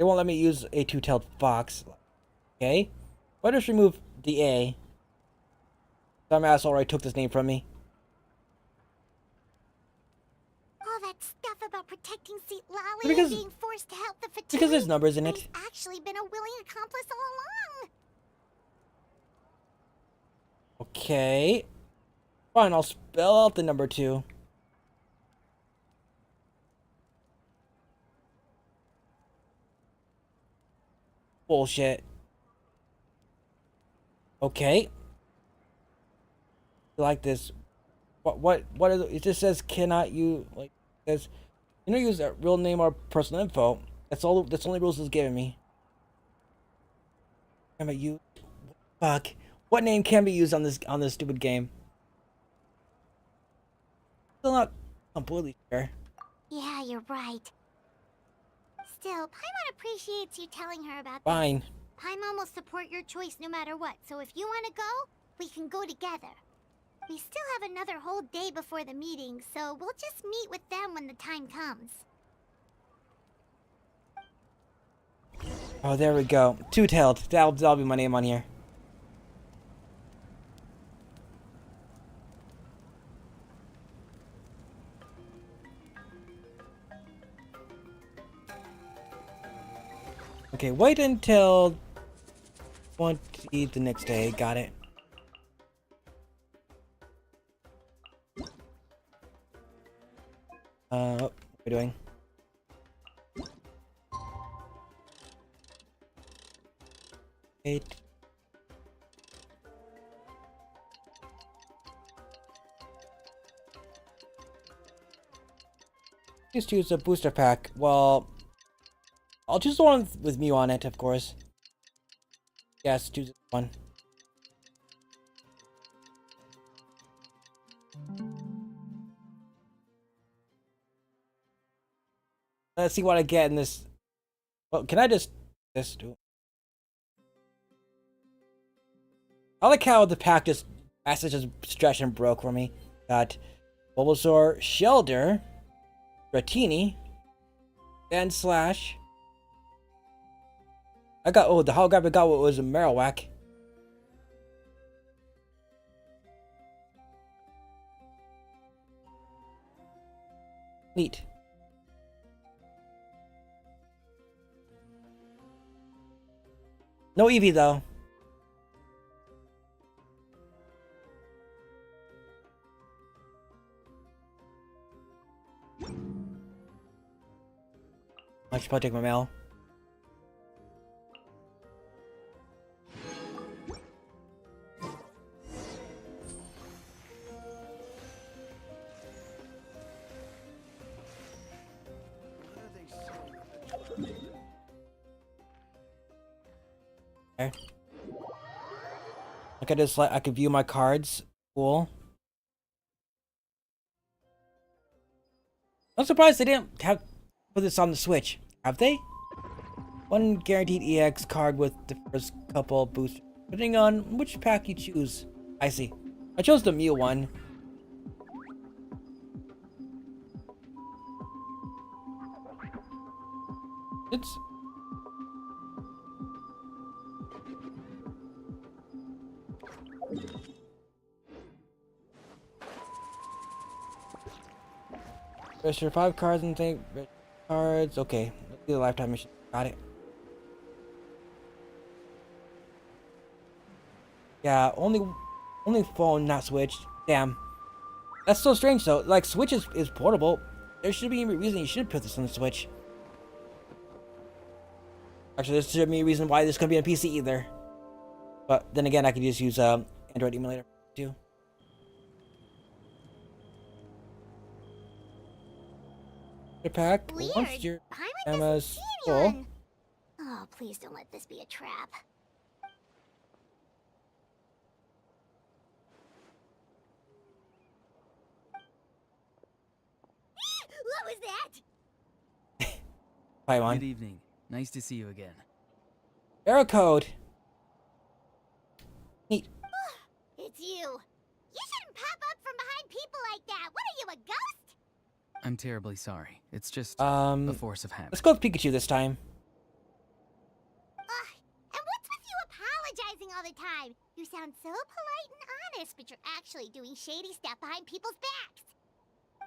They won't let me use a two-tailed fox. Okay. Why just remove the A? Some asshole already took this name from me.
All that stuff about protecting St. Lolly
Because-
and being forced to help the Fatui.
Because there's numbers in
He's
it.
actually been a willing accomplice all along.
Okay. Fine, I'll spell out the number 2. Bullshit. Okay. Like this. What are the, it just says cannot you like it says you know use that real name or personal info. That's all that's the only rules it's giving me. Can I use fuck. What name can be used on this stupid game? Still not completely sure.
Yeah, you're right. Still, Paimon appreciates you telling her about
Fine.
this. Paimon will support your choice no matter what, so if you want to go, we can go together. We still have another whole day before the meeting, so we'll just meet with them when the time comes.
Oh, there we go. Two-tailed. That'll be my name on here. Okay, wait until 20 the next day. Got it. What are we doing? Eight. Just use a booster pack. Well, I'll choose the one with Mew on it, of course. Yes, choose this one. Let's see what I get in this. Well, can I just do? I like how the pack just just stretched and broke for me. Got Bulbasaur, Shelder, Dratini, and Slash. I got the hologram I got was a Marowak. Neat. No Eevee though. I should probably take my mail. Okay. Look at this. I can view my cards. Cool. I'm surprised they didn't have put this on the Switch. Have they? One guaranteed EX card with the first couple boosters, depending on which pack you choose. I see. I chose the Mew one. It's register 5 cards and think cards. Okay, let's do the lifetime mission. Got it. Yeah, only phone, not Switch. Damn, that's so strange though. Like Switch is portable. There should be a reason you should put this on the Switch. Actually, there should be a reason why this couldn't be on PC either. But then again, I could just use Android emulator too. The pack
Weird.
once your
Paimon doesn't
Emma's
see
full.
anyone. Oh, please don't let this be a trap. What was that?
Paimon.
Good evening. Nice to see you again.
Error code. Neat.
It's you. You shouldn't pop up from behind people like that. What are you, a ghost?
I'm terribly sorry. It's just a force of habit.
Let's go with Pikachu this time.
You sound so polite and honest, but you're actually doing shady stuff behind people's backs.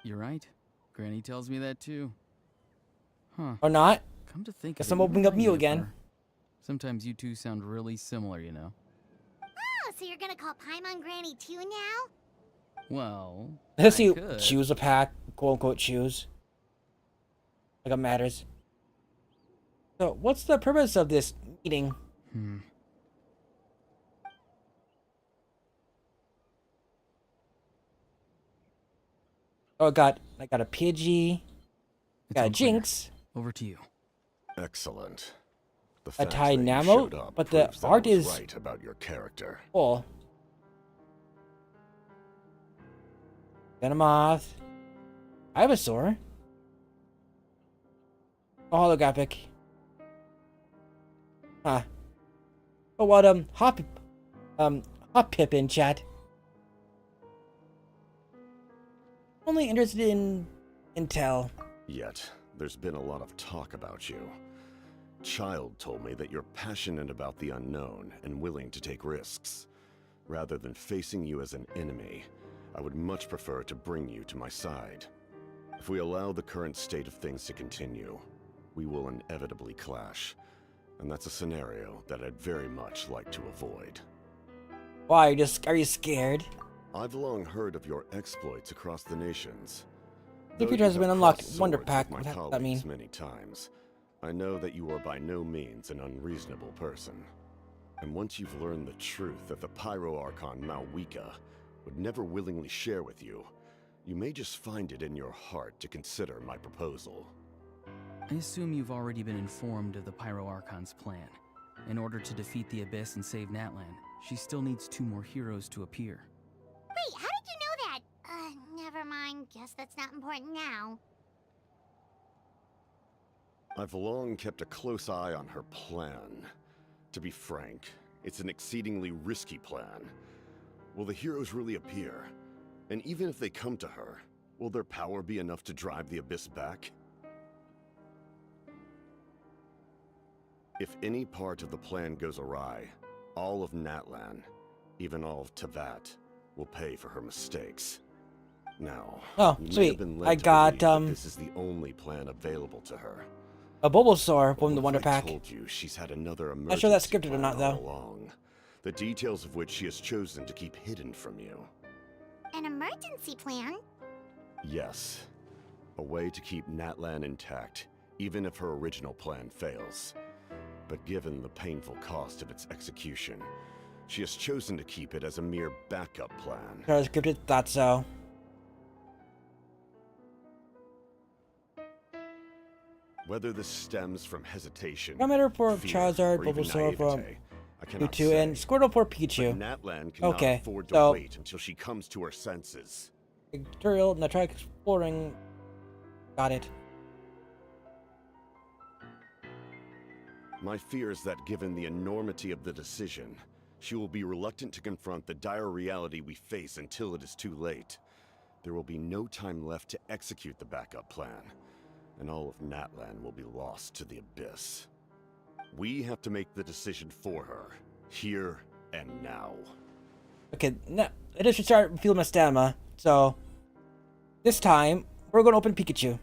You're right. Granny tells me that too. Huh.
Or not?
Come to think
Guess
of it,
I'm
you
opening up
remind
Mew
me of
again.
her. Sometimes you two sound really similar, you know.
Oh, so you're gonna call Paimon Granny too now?
Well,
Let's
I
see.
could.
Choose a pack. Quote unquote choose. Like it matters. So, what's the purpose of this meeting? Oh, I got a Pidgey.
It's
Got a
all clear.
Jinx.
Over to you.
Excellent. The
A
fact that you
Dynamo,
showed up
but the
proves that I
art
was
is
right about your character.
full. Venomoth. Ivysaur. A holographic. Huh. Oh, what, Hop Pip in chat. Only interested in intel.
Yet, there's been a lot of talk about you. Child told me that you're passionate about the unknown and willing to take risks. Rather than facing you as an enemy, I would much prefer to bring you to my side. If we allow the current state of things to continue, we will inevitably clash. And that's a scenario that I'd very much like to avoid.
Why, are you scared?
I've long heard of your exploits across the nations.
The
Though
feature
you
has
have
been unlocked.
crossed
Wonder
swords
Pack.
with
What
my
does that mean?
colleagues many times. I know that you are by no means an unreasonable person. And once you've learned the truth that the Pyro Archon Malwika would never willingly share with you, you may just find it in your heart to consider my proposal.
I assume you've already been informed of the Pyro Archon's plan. In order to defeat the Abyss and save Natlan, she still needs 2 more heroes to appear.
Wait, how did you know that? Never mind. Guess that's not important now.
I've long kept a close eye on her plan. To be frank, it's an exceedingly risky plan. Will the heroes really appear? And even if they come to her, will their power be enough to drive the Abyss back? If any part of the plan goes awry, all of Natlan, even all of Tevat, will pay for her mistakes. Now,
Oh,
you may
sweet.
have been led
I
to
got,
believe that this is the only plan available to her.
a Bulbasaur from
What
the
if
Wonder
I
Pack.
told you she's had another emergency
Not sure that's scripted or
plan
not, though.
all along, the details of which she has chosen to keep hidden from you.
An emergency plan?
Yes, a way to keep Natlan intact, even if her original plan fails. But given the painful cost of its execution, she has chosen to keep it as a mere backup plan.
Sure, scripted. Thought so.
Whether this stems from hesitation,
Parameter for
fear,
Charizard,
or even
Bulbasaur from
naivete, I cannot
Mewtwo, and
say.
Squirtle for
But
Pikachu.
Natlan cannot
Okay,
afford to
so-
wait until she comes to her senses.
Tutorial, now try exploring. Got it.
My fear is that given the enormity of the decision, she will be reluctant to confront the dire reality we face until it is too late. There will be no time left to execute the backup plan, and all of Natlan will be lost to the Abyss. We have to make the decision for her, here and now.
Okay, now I just should start feeling my stamina. So this time we're gonna open Pikachu.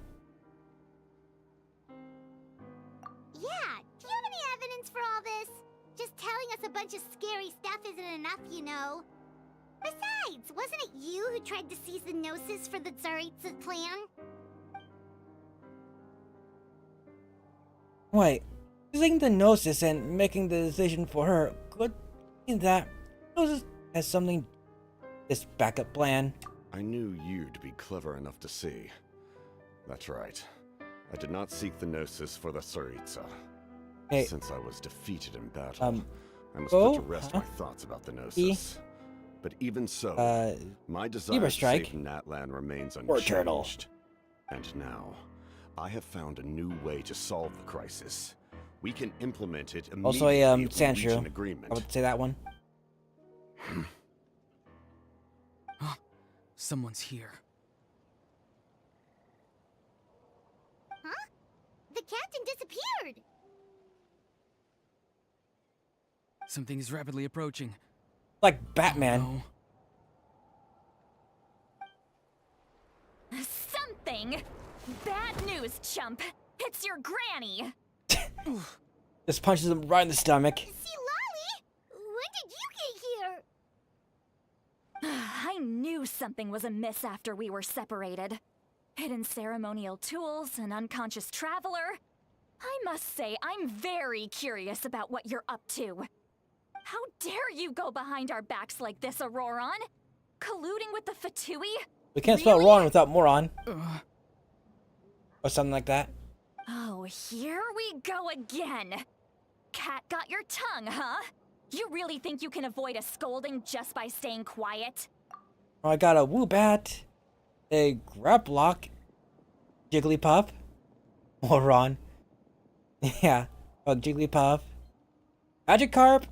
Yeah, do you have any evidence for all this? Just telling us a bunch of scary stuff isn't enough, you know. Besides, wasn't it you who tried to seize the Gnosis for the Tsaritsa plan?
Wait, using the Gnosis and making the decision for her could mean that Gnosis has something. This backup plan.
I knew you to be clever enough to see. That's right. I did not seek the Gnosis for the Tsaritsa.
Hey,
Since I was defeated in battle, I must
go,
put to rest
huh?
my thoughts about the Gnosis. But even so, my desire
Zebra
to
Strike.
save Natlan remains
Or Turtle.
unchanged. And now, I have found a new way to solve the crisis. We can implement it immediately
also a
if we reach
Sandshrew.
an agreement.
I would say that one.
Someone's here.
Huh? The captain disappeared!
Something is rapidly approaching.
Like Batman.
No.
Something! Bad news, chump! It's your granny!
Just punches him right in the stomach.
See, Lolly? When did you get here?
I knew something was amiss after we were separated. Hidden ceremonial tools, an unconscious traveler. I must say, I'm very curious about what you're up to. How dare you go behind our backs like this, Auroron? Colluding with the Fatui?
We can't spell Ron without moron. Or something like that.
Oh, here we go again. Cat got your tongue, huh? You really think you can avoid a scolding just by staying quiet?
I got a Woobat, a Graplock, Jigglypuff, moron. Yeah, a Jigglypuff, Magikarp,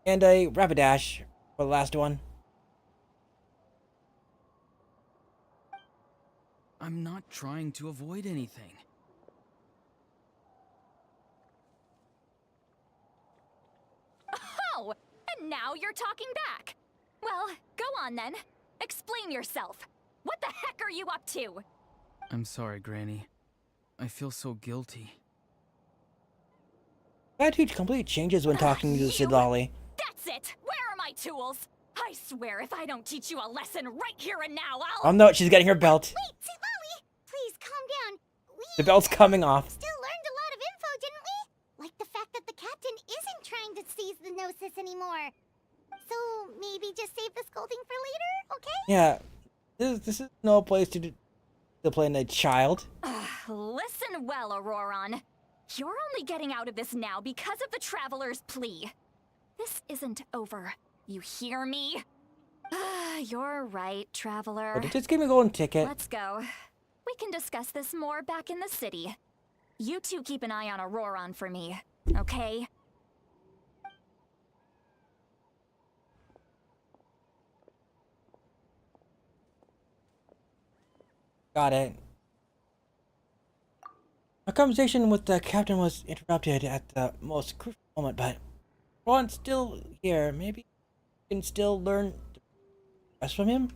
and a Rapidash for the last one.
I'm not trying to avoid anything.
Oh, and now you're talking back. Well, go on then. Explain yourself. What the heck are you up to?
I'm sorry, Granny. I feel so guilty.
Attitude completely changes when talking to Sid Lolly.
That's it! Where are my tools? I swear if I don't teach you a lesson right here and now, I'll—
Oh no, she's getting her belt.
Wait, Sid Lolly! Please calm down. We
The belt's coming off.
still learned a lot of info, didn't we? Like the fact that the captain isn't trying to seize the Gnosis anymore. So maybe just save the scolding for later, okay?
Yeah, this is no place to play a child.
Listen well, Auroron. You're only getting out of this now because of the Traveler's plea. This isn't over. You hear me? You're right, Traveler.
But just give me a golden ticket.
Let's go. We can discuss this more back in the city. You two keep an eye on Auroron for me, okay?
Got it. Our conversation with the captain was interrupted at the most crucial moment, but Ron's still here. Maybe we can still learn the rest from him?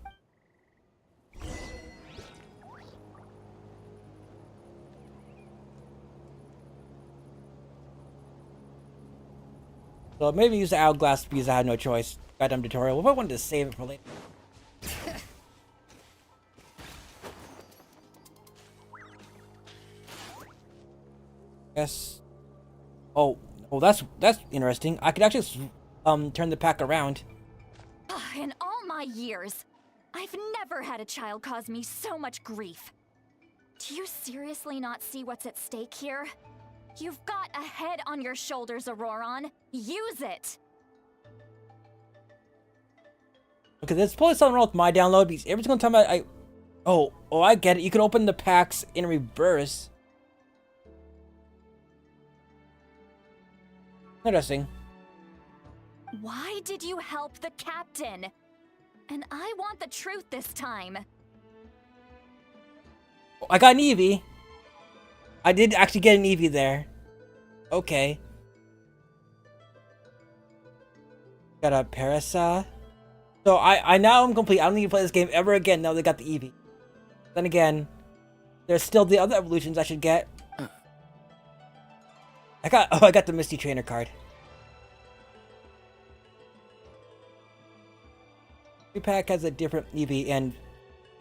So maybe use the hourglass because I had no choice. Goddamn tutorial. Well, I wanted to save it for later. Yes. Oh, that's interesting. I could actually turn the pack around.
In all my years, I've never had a child cause me so much grief. Do you seriously not see what's at stake here? You've got a head on your shoulders, Auroron. Use it!
Okay, there's probably something wrong with my download because every single time I oh, I get it. You can open the packs in reverse. Interesting.
Why did you help the captain? And I want the truth this time.
I got an Eevee. I did actually get an Eevee there. Okay. Got a Parasa. So I now am complete. I don't need to play this game ever again now they got the Eevee. Then again, there's still the other evolutions I should get. I got the Misty Trainer card. Every pack has a different Eevee and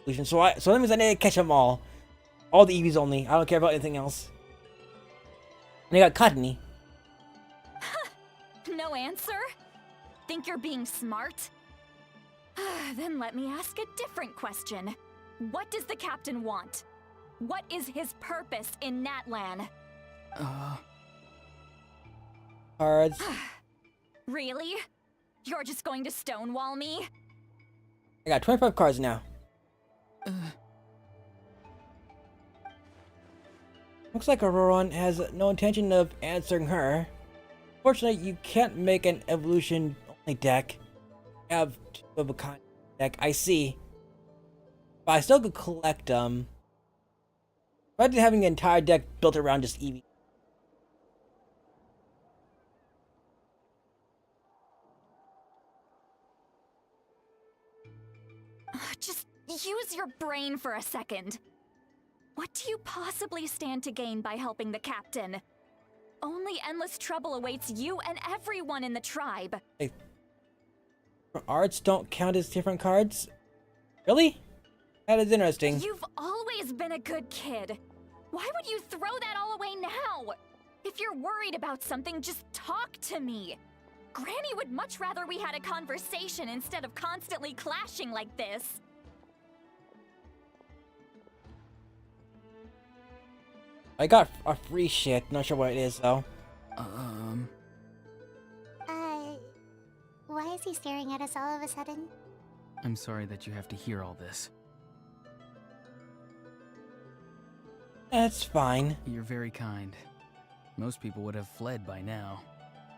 evolution, so that means I need to catch them all. All the Eevees only. I don't care about anything else. And I got Cottony.
No answer? Think you're being smart? Then let me ask a different question. What does the captain want? What is his purpose in Natlan?
Cards.
Really? You're just going to stonewall me?
I got 25 cards now. Looks like Auroron has no intention of answering her. Fortunately, you can't make an evolution-only deck. You have two of a kind deck, I see. But I still could collect them. Imagine having an entire deck built around just Eevee.
Just use your brain for a second. What do you possibly stand to gain by helping the captain? Only endless trouble awaits you and everyone in the tribe.
Hey, arts don't count as different cards? Really? That is interesting.
You've always been a good kid. Why would you throw that all away now? If you're worried about something, just talk to me. Granny would much rather we had a conversation instead of constantly clashing like this.
I got a free shit. Not sure what it is though.
Why is he staring at us all of a sudden?
I'm sorry that you have to hear all this.
That's fine.
You're very kind. Most people would have fled by now.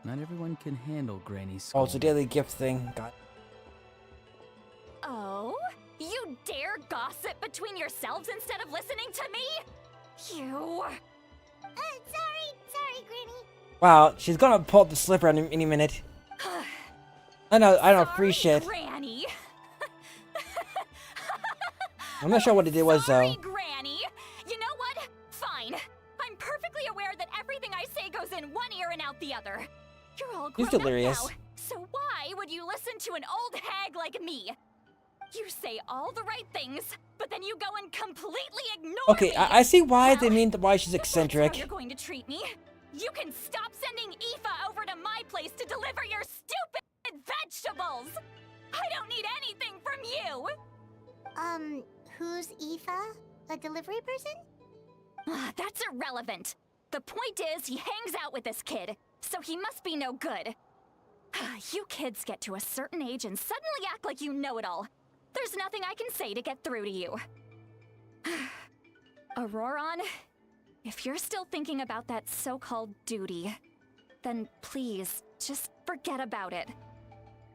Not everyone can handle Granny's
Oh, it's a
scolding.
daily gift thing. Got
Oh? You dare gossip between yourselves instead of listening to me? You...
Sorry, Granny.
Wow, she's gonna pull up the slipper any minute. I know, free shit.
Granny.
I'm not sure what it was
Sorry,
though.
Granny. You know what? Fine. I'm perfectly aware that everything I say goes in one ear and out the other. You're all
He's
grown
delirious.
up now, so why would you listen to an old hag like me? You say all the right things, but then you go and completely ignore
Okay,
me.
I see why they
Well,
mean why she's
if that's
eccentric.
how you're going to treat me, you can stop sending Aoife over to my place to deliver your stupid vegetables. I don't need anything from you.
Who's Aoife? A delivery person?
That's irrelevant. The point is, he hangs out with this kid, so he must be no good. You kids get to a certain age and suddenly act like you know it all. There's nothing I can say to get through to you. Auroron, if you're still thinking about that so-called duty, then please, just forget about it.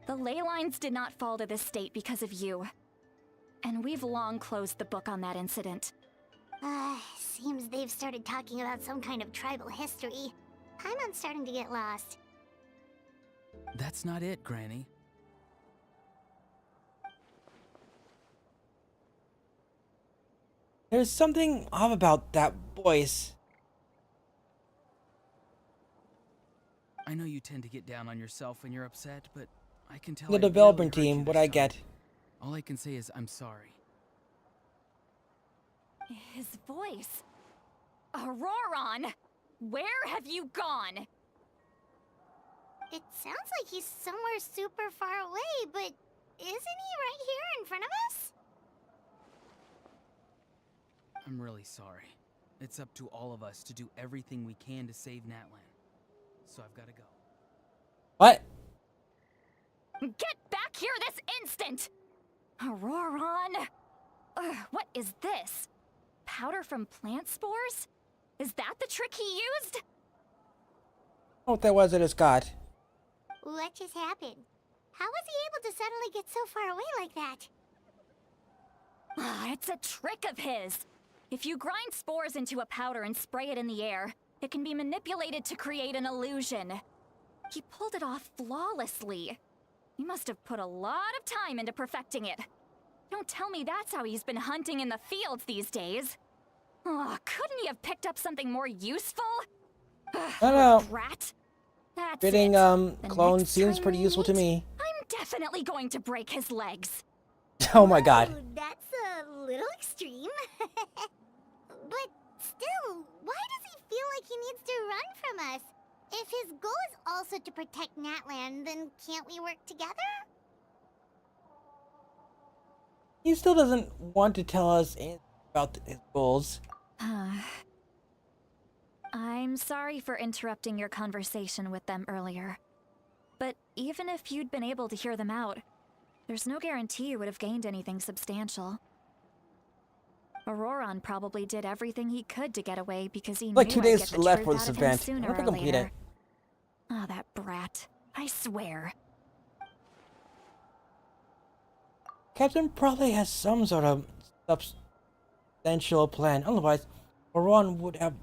The ley lines did not fall to this state because of you. And we've long closed the book on that incident.
Seems they've started talking about some kind of tribal history. I'm starting to get lost.
That's not it, Granny.
There's something off about that voice.
I know you tend to get down on yourself when you're upset, but I can tell
The
I really
development
hurt you
team, what
this
I
time.
get.
All I can say is I'm sorry.
His voice. Auroron! Where have you gone?
It sounds like he's somewhere super far away, but isn't he right here in front of us?
I'm really sorry. It's up to all of us to do everything we can to save Natlan. So I've got to go.
What?
Get back here this instant! Auroron! What is this? Powder from plant spores? Is that the trick he used?
What that was, I just got.
What just happened? How was he able to suddenly get so far away like that?
It's a trick of his. If you grind spores into a powder and spray it in the air, it can be manipulated to create an illusion. He pulled it off flawlessly. He must have put a lot of time into perfecting it. Don't tell me that's how he's been hunting in the fields these days. Oh, couldn't he have picked up something more useful?
I don't know.
Rat. That's
Fitting,
it. The
clone
next
seems
time
pretty
we
useful to
meet,
me.
I'm definitely going to break his legs.
Oh my god.
Ooh, that's a little extreme. But still, why does he feel like he needs to run from us? If his goal is also to protect Natlan, then can't we work together?
He still doesn't want to tell us anything about his goals.
I'm sorry for interrupting your conversation with them earlier. But even if you'd been able to hear them out, there's no guarantee you would have gained anything substantial. Auroron probably did everything he could to get away because he
Like
knew
2
I'd
days
get the
left
truth
for this
out of him
event.
sooner
I'm
or
gonna complete
later.
it.
Oh, that brat. I swear.
Captain probably has some sort of substantial plan. Otherwise, Oron would have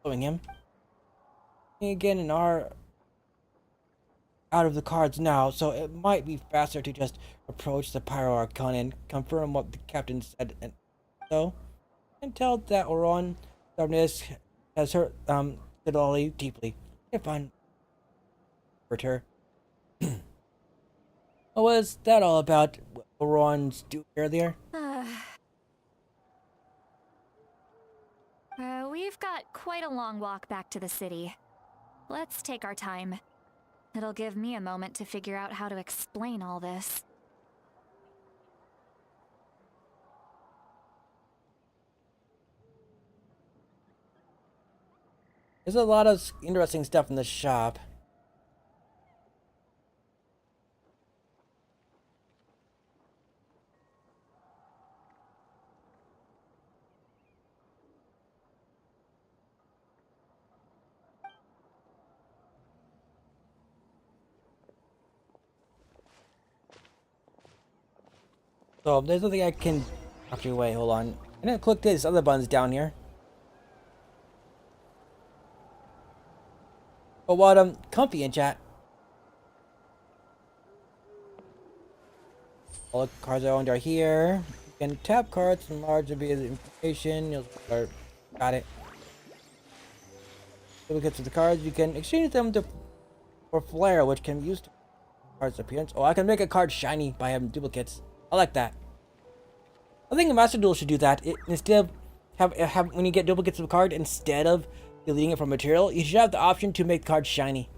following him. Again, in our out of the cards now, so it might be faster to just approach the Pyro Archon and confirm what the captain said. And so, I can tell that Oron stubbornness has hurt Sidali deeply. If I'm hurt her. What was that all about? What Oron's doing earlier?
We've got quite a long walk back to the city. Let's take our time. It'll give me a moment to figure out how to explain all this.
There's a lot of interesting stuff in the shop. So there's nothing I can. Actually, wait, hold on. I'm gonna click these other buttons down here. Oh, what comfy in chat. All the cards are under here. You can tap cards and large to be the information. You'll start. Got it. Duplicates of the cards. You can exchange them for flare, which can be used to cards appearance. Oh, I can make a card shiny by having duplicates. I like that. I think a Master Duel should do that. Instead of have when you get duplicates of a card, instead of deleting it from material, you should have the option to make cards shiny.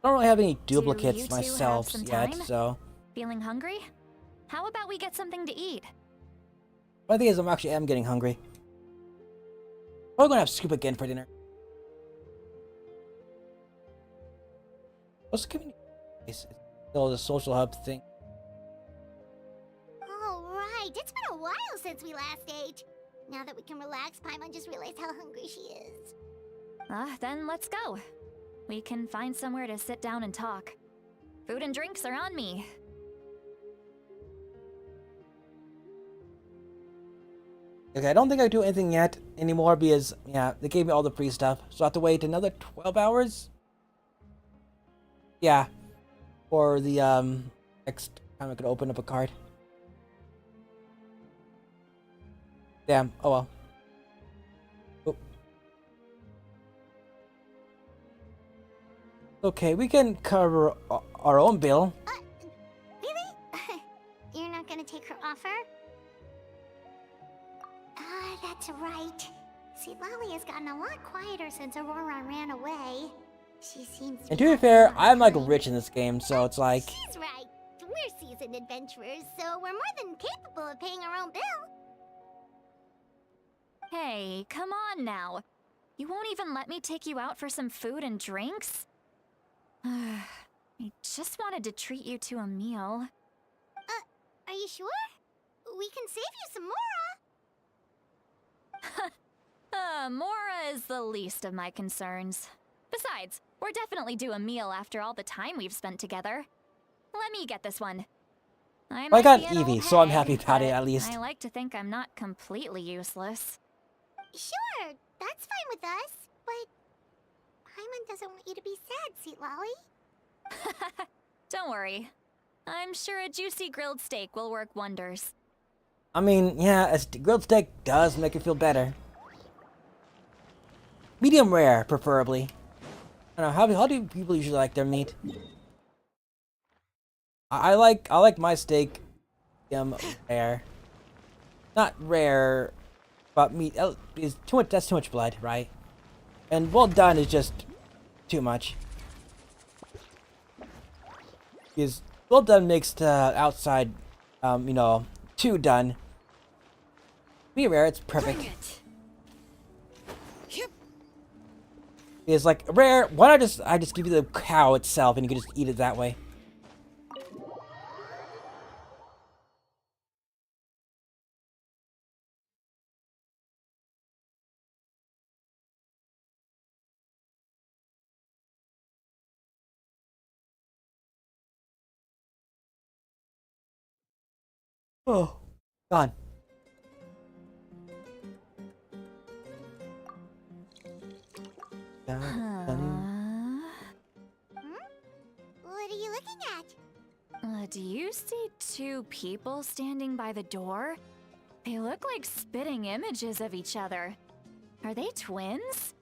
I don't really have any duplicates myself yet, so.
Feeling hungry? How about we get something to eat?
But the thing is, I am getting hungry. Probably gonna have soup again for dinner. What's the community? It's still the social hub thing.
Alright, it's been a while since we last ate. Now that we can relax, Paimon just realized how hungry she is.
Then let's go. We can find somewhere to sit down and talk. Food and drinks are on me.
Okay, I don't think I do anything yet anymore because, yeah, they gave me all the free stuff. So I have to wait another 12 hours? Yeah. For the, next time I could open up a card. Damn, oh well. Oh. Okay, we can cover our own bill.
Really? You're not gonna take her offer? That's right. See, Lolly has gotten a lot quieter since Aurora ran away. She seems
And to be fair, I'm like rich in this game, so it's like...
She's right. We're seasoned adventurers, so we're more than capable of paying our own bill.
Hey, come on now. You won't even let me take you out for some food and drinks? I just wanted to treat you to a meal.
Are you sure? We can save you some Mora.
Mora is the least of my concerns. Besides, we're definitely due a meal after all the time we've spent together. Let me get this one.
I got Eevee, so I'm happy about it at least.
I like to think I'm not completely useless.
Sure, that's fine with us, but Paimon doesn't want you to be sad, Sweet Lolly.
Don't worry. I'm sure a juicy grilled steak will work wonders.
I mean, yeah, a grilled steak does make it feel better. Medium rare, preferably. I don't know, how do people usually like their meat? I like my steak medium rare. Not rare, but meat is too much. That's too much blood, right? And well done is just too much. Because well done makes the outside, you know, too done. Be rare, it's perfect. It's like rare. Why not I just give you the cow itself and you can just eat it that way? Oh, gone.
What are you looking at?
Do you see two people standing by the door? They look like spitting images of each other. Are they twins?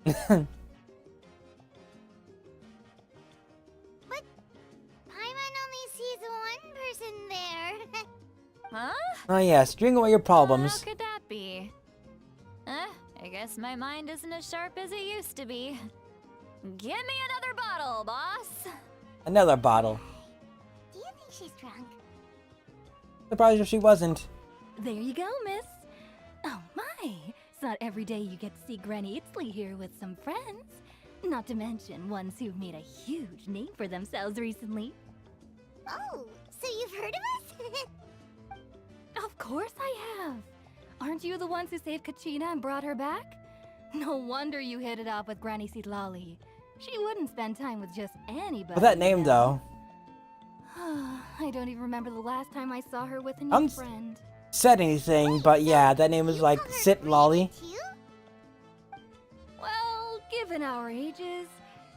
But Paimon only sees one person there.
Huh?
Oh yeah, string away your problems.
How could that be? I guess my mind isn't as sharp as it used to be. Give me another bottle, boss.
Another bottle.
Do you think she's drunk?
Surprised if she wasn't.
There you go, miss. Oh my, it's not every day you get to see Granny Itzley here with some friends. Not to mention ones who've made a huge name for themselves recently.
Oh, so you've heard of us?
Of course I have. Aren't you the ones who saved Kachina and brought her back? No wonder you hit it off with Granny Seedlolly. She wouldn't spend time with just anybody.
With that name, though.
I don't even remember the last time I saw her with a new friend.
Said anything, but yeah, that name is like Sit Lolly.
Well, given our ages,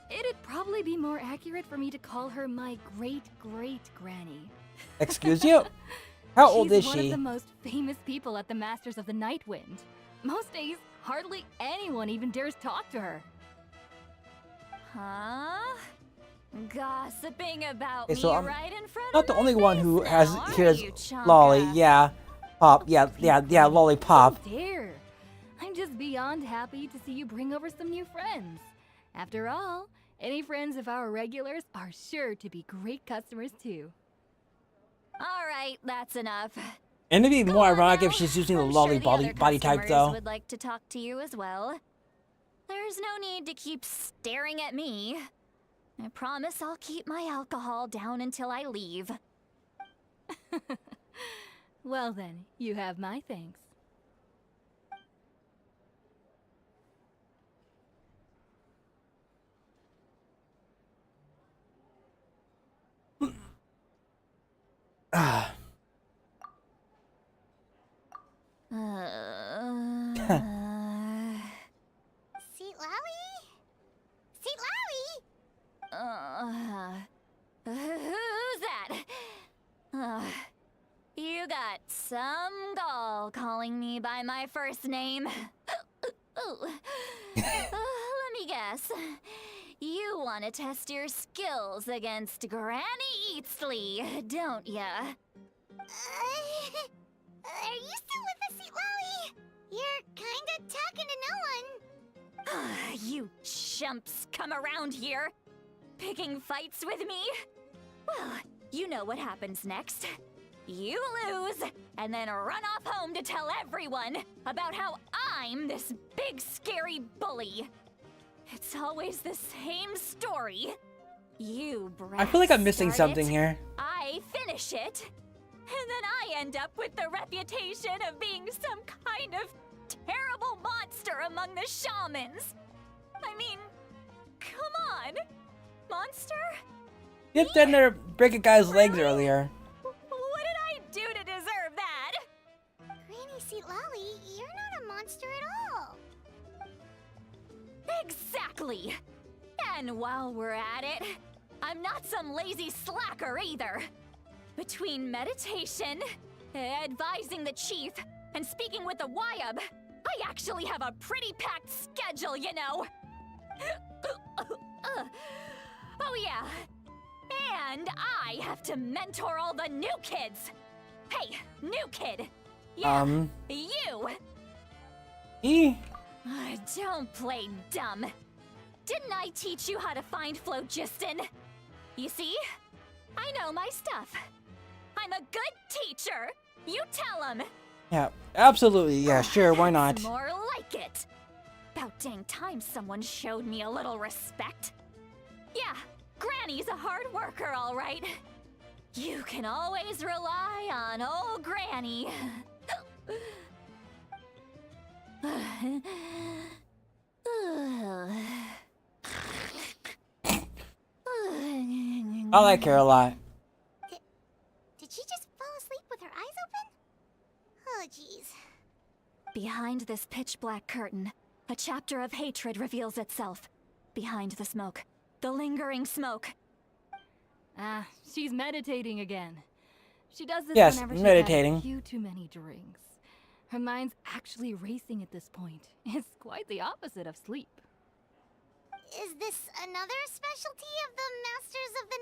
it'd probably be more accurate for me to call her my great-great-granny.
Excuse you? How old is
She's
she?
one of the most famous people at the Masters of the Night Wind. Most days, hardly anyone even dares talk to her.
Huh? Gossiping about
Okay, so
me
I'm
right in front
not
of
the
my
only one
face
who
now,
has
are
hears
you, Chonka?
Lolly. Yeah, Pop. Yeah, Lollipop.
Oh dear. I'm just beyond happy to see you bring over some new friends. After all, any friends of our regulars are sure to be great customers too.
All right, that's enough.
And it'd be
Go
more
on
ironic
now.
if she's using the
I'm
Lolly
sure the
body,
other
body type,
customers
though.
would like to talk to you as well. There's no need to keep staring at me. I promise I'll keep my alcohol down until I leave.
Well then, you have my thanks.
Ah.
Seat Lally? Seat Lally?
Who's that? You got some gall calling me by my first name. Let me guess. You want to test your skills against Granny Eatsley, don't ya?
Are you still with us, Seat Lally? You're kinda talking to no one.
You chumps come around here, picking fights with me? Well, you know what happens next. You lose, and then run off home to tell everyone about how I'm this big scary bully. It's always the same story. You brats
I feel like I'm missing
start
something
it,
here.
I finish it, and then I end up with the reputation of being some kind of terrible monster among the shamans. I mean, come on, monster?
You had in there break a guy's legs earlier.
What did I do to deserve that?
Granny Seat Lally, you're not a monster at all.
Exactly. And while we're at it, I'm not some lazy slacker either. Between meditation, advising the chief, and speaking with the Wyab, I actually have a pretty packed schedule, you know. Oh yeah. And I have to mentor all the new kids. Hey, new kid. Yeah, you. Don't play dumb. Didn't I teach you how to find phlogiston? You see? I know my stuff. I'm a good teacher. You tell him.
Yeah, absolutely. Yeah, sure. Why not?
More like it. About dang time someone showed me a little respect. Yeah, Granny's a hard worker, all right. You can always rely on old Granny.
I like her a lot.
Did she
Behind this pitch-black curtain, a chapter of hatred reveals itself. Behind the smoke. The lingering smoke.
Ah, she's meditating again. She does this
Yes,
whenever she's
meditating.
had a few too many drinks. Her mind's actually racing at this point. It's quite the opposite of sleep.
Is this another specialty of the Masters of the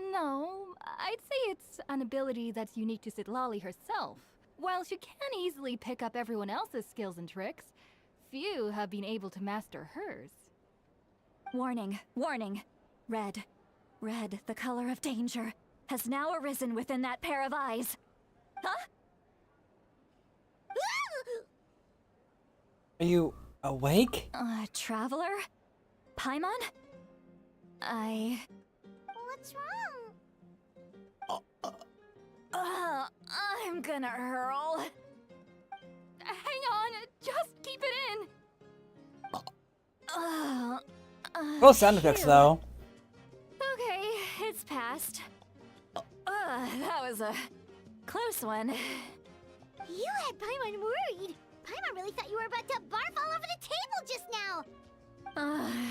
Nightwind?
No, I'd say it's an ability that's unique to Citlali herself. While she can easily pick up everyone else's skills and tricks, few have been able to master hers.
Warning, warning. Red. Red, the color of danger, has now arisen within that pair of eyes. Huh?
Are you awake?
Traveler? Paimon?
What's wrong?
I'm gonna hurl.
Hang on, just keep it in.
Both sound effects,
phew.
though.
Okay, it's passed. That was a close one.
You had Paimon worried. Paimon really thought you were about to barf all over the table just now.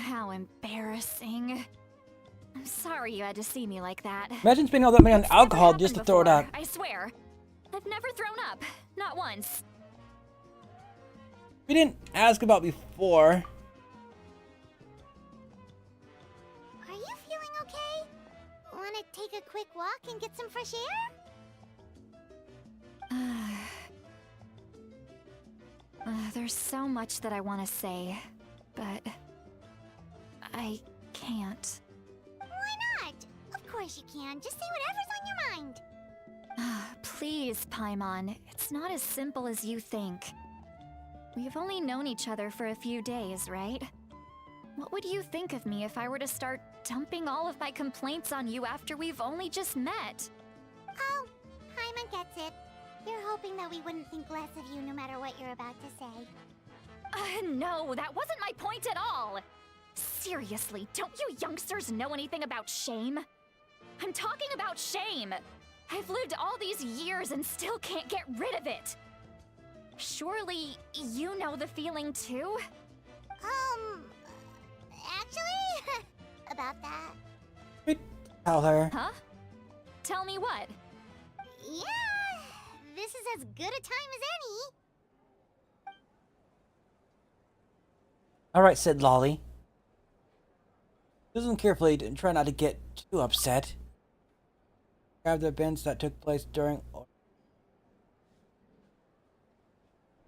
How embarrassing. I'm sorry you had to see me like that.
Imagine spending all that money on
It's
alcohol
never
just to
happened
throw it up.
before, I swear. I've never thrown up. Not once.
We didn't ask about before.
Are you feeling okay? Wanna take a quick walk and get some fresh air?
There's so much that I want to say, but I can't.
Why not? Of course you can. Just say whatever's on your mind.
Please, Paimon, it's not as simple as you think. We've only known each other for a few days, right? What would you think of me if I were to start dumping all of my complaints on you after we've only just met?
Oh, Paimon gets it. You're hoping that we wouldn't think less of you no matter what you're about to say.
No, that wasn't my point at all! Seriously, don't you youngsters know anything about shame? I'm talking about shame! I've lived all these years and still can't get rid of it! Surely, you know the feeling too?
Actually, about that.
We tell her.
Huh? Tell me what?
Yeah, this is as good a time as any.
Alright, said Lolly. Listen carefully and try not to get too upset. Grab the events that took place during...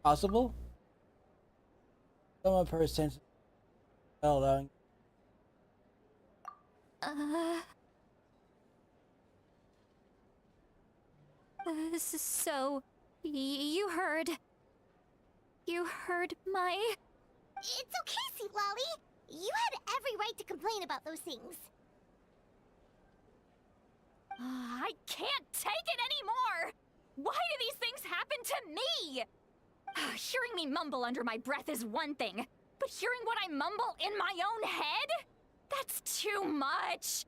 Possible? Some of her senses allowing...
So... you heard... You heard my...
It's okay, Citlali. You had every right to complain about those things.
I can't take it anymore! Why do these things happen to me? Hearing me mumble under my breath is one thing, but hearing what I mumble in my own head? That's too much!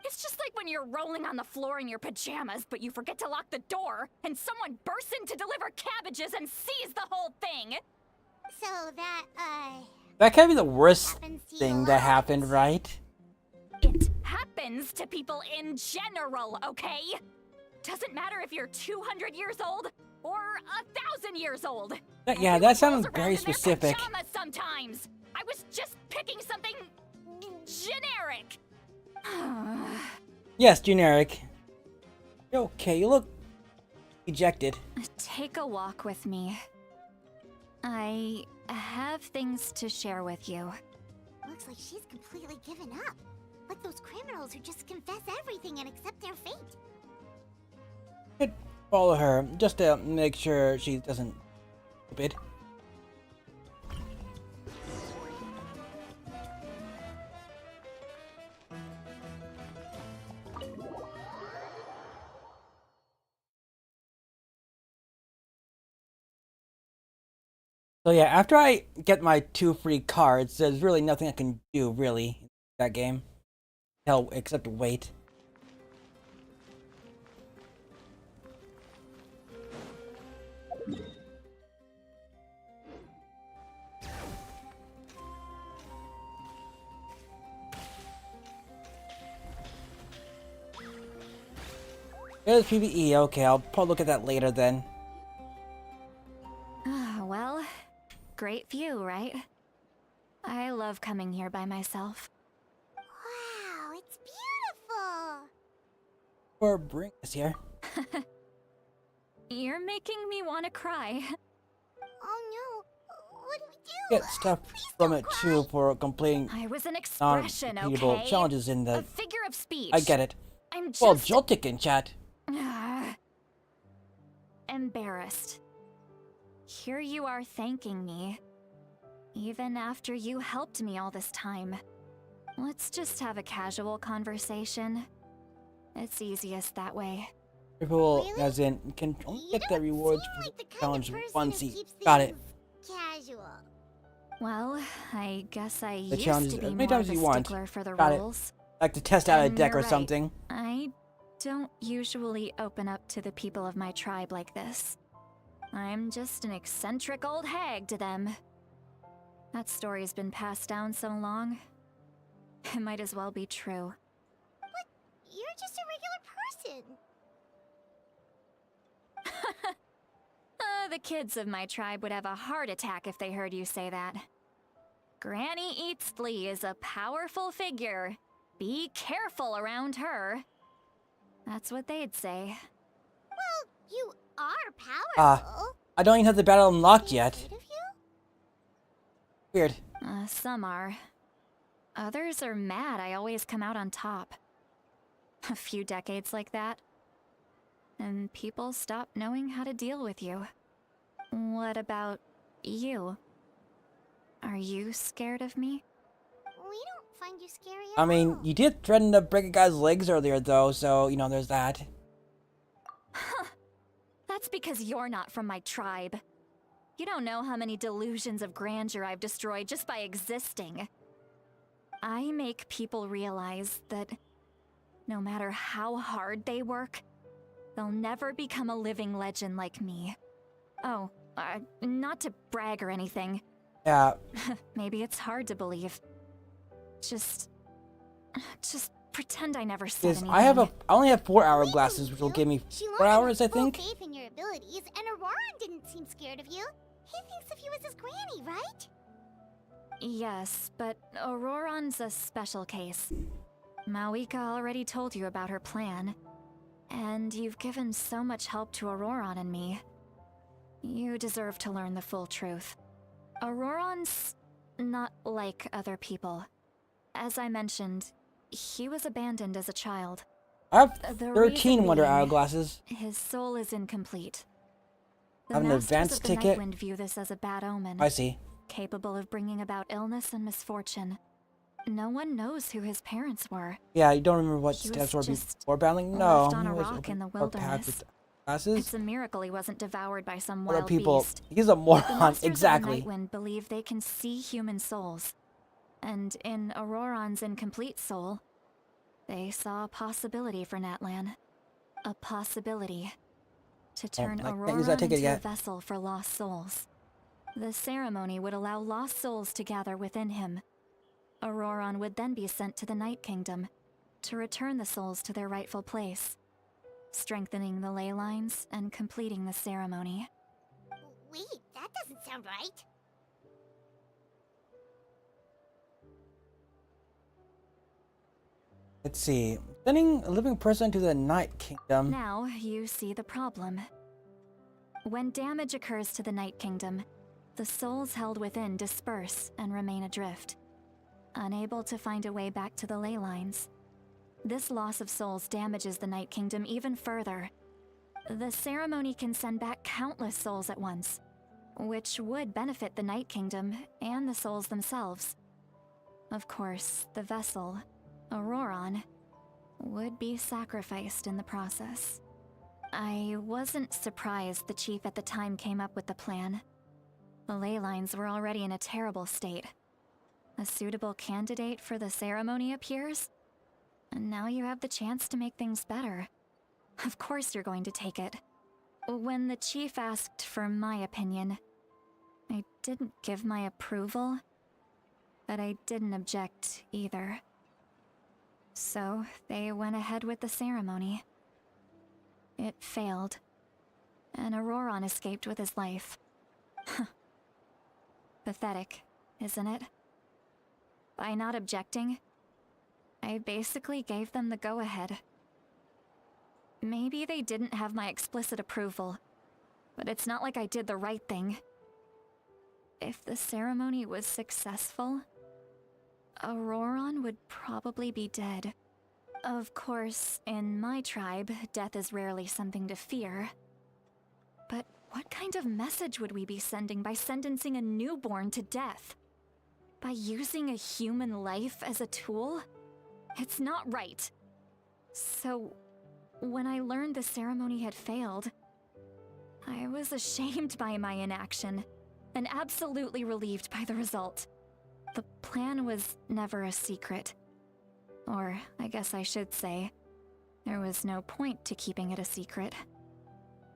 It's just like when you're rolling on the floor in your pajamas, but you forget to lock the door, and someone bursts in to deliver cabbages and sees the whole thing!
So that,
That can't be the worst
happens to you
thing
a
that
lot.
happened, right?
It happens to people in general, okay? Doesn't matter if you're 200 years old or 1,000 years old.
Yeah, that sounded very specific.
Pajamas sometimes. I was just picking something generic.
Yes, generic. You're okay, you look ejected.
Take a walk with me. I have things to share with you.
Looks like she's completely given up. Like those criminals who just confess everything and accept their fate.
Could follow her just to make sure she doesn't stupid. So yeah, after I get my 2 free cards, there's really nothing I can do really in that game. Hell, except wait. There's PvE. Okay, I'll probably look at that later then.
Well, great view, right? I love coming here by myself.
Wow, it's beautiful.
Or bring us here.
You're making me want to cry.
Oh no, what do we do?
Get stuff
Please
from
don't
it
cry.
too for completing
I was an expression,
non-repeatable
okay?
challenges in
A
the.
figure of speech.
I get it.
I'm
Well,
just
Joltik in chat.
embarrassed. Here you are thanking me, even after you helped me all this time. Let's just have a casual conversation. It's easiest that way.
People,
Really?
as in, can only
You
get the
don't
rewards
seem
for
like the kind of
challenge
person
one
who
seat.
keeps
Got it.
things Casual.
Well, I guess I
The
used
challenges
to be
as many
more
times
of a
as you want.
stickler for the
Got it.
rules.
Like to test out a
And
deck
you're
or
right.
something.
I don't usually open up to the people of my tribe like this. I'm just an eccentric old hag to them. That story's been passed down so long. It might as well be true.
You're just a regular person.
The kids of my tribe would have a heart attack if they heard you say that. Granny Eatsley is a powerful figure. Be careful around her. That's what they'd say.
Well, you are
Ah,
powerful.
I don't even have the battle unlocked
Are
yet.
they afraid of you?
Weird.
Some are. Others are mad I always come out on top. A few decades like that, and people stop knowing how to deal with you. What about you? Are you scared of me?
We don't find you scary at
I mean,
all.
you did threaten to break a guy's legs earlier, though, so, you know, there's that.
That's because you're not from my tribe. You don't know how many delusions of grandeur I've destroyed just by existing. I make people realize that no matter how hard they work, they'll never become a living legend like me. Oh, not to brag or anything.
Yeah,
Maybe it's hard to believe. Just pretend I never said
because
anything.
I only have 4
We
hourglasses,
knew
which will
you.
give me
She
4
learned
hours, I
full
think.
faith in your abilities, and Auroran didn't seem scared of you. He thinks of you as his granny, right?
Yes, but Auroran's a special case. Mawika already told you about her plan, and you've given so much help to Auroran and me. You deserve to learn the full truth. Auroran's not like other people. As I mentioned, he was abandoned as a child.
I have
The
13
reason
Wonder
being,
Hourglasses.
His soul is incomplete. The
I have an
Masters
advance
of the
ticket.
Nightwind view this as a bad omen,
I see.
capable of bringing about illness and misfortune. No one knows who his parents were.
Yeah, you don't remember what
He
steps
was
were
just
before battling? No,
left on
he
a
was
rock in the
or packed
wilderness.
with glasses.
It's a miracle he wasn't devoured by some
Other
wild
people.
beast.
He's a
The
moron.
Masters
Exactly.
of the Nightwind believe they can see human souls. And in Auroran's incomplete soul, they saw a possibility for Natlan. A possibility to turn
like, can't use
Auroran
that ticket
into a
yet.
vessel for lost souls. The ceremony would allow lost souls to gather within him. Auroran would then be sent to the Night Kingdom to return the souls to their rightful place, strengthening the ley lines and completing the ceremony.
Wait, that doesn't sound right.
Let's see. Sending a living person to the Night Kingdom.
Now you see the problem. When damage occurs to the Night Kingdom, the souls held within disperse and remain adrift, unable to find a way back to the ley lines. This loss of souls damages the Night Kingdom even further. The ceremony can send back countless souls at once, which would benefit the Night Kingdom and the souls themselves. Of course, the vessel, Auroran, would be sacrificed in the process. I wasn't surprised the chief at the time came up with the plan. The ley lines were already in a terrible state. A suitable candidate for the ceremony appears, and now you have the chance to make things better. Of course you're going to take it. When the chief asked for my opinion, I didn't give my approval, but I didn't object either. So they went ahead with the ceremony. it failed, and Auroron escaped with his life. Pathetic, isn't it? By not objecting, I basically gave them the go-ahead. Maybe they didn't have my explicit approval, but it's not like I did the right thing. If the ceremony was successful, Auroron would probably be dead. Of course, in my tribe, death is rarely something to fear. But what kind of message would we be sending by sentencing a newborn to death? By using a human life as a tool? It's not right. So, when I learned the ceremony had failed, I was ashamed by my inaction, and absolutely relieved by the result. The plan was never a secret. Or, I guess I should say, there was no point to keeping it a secret.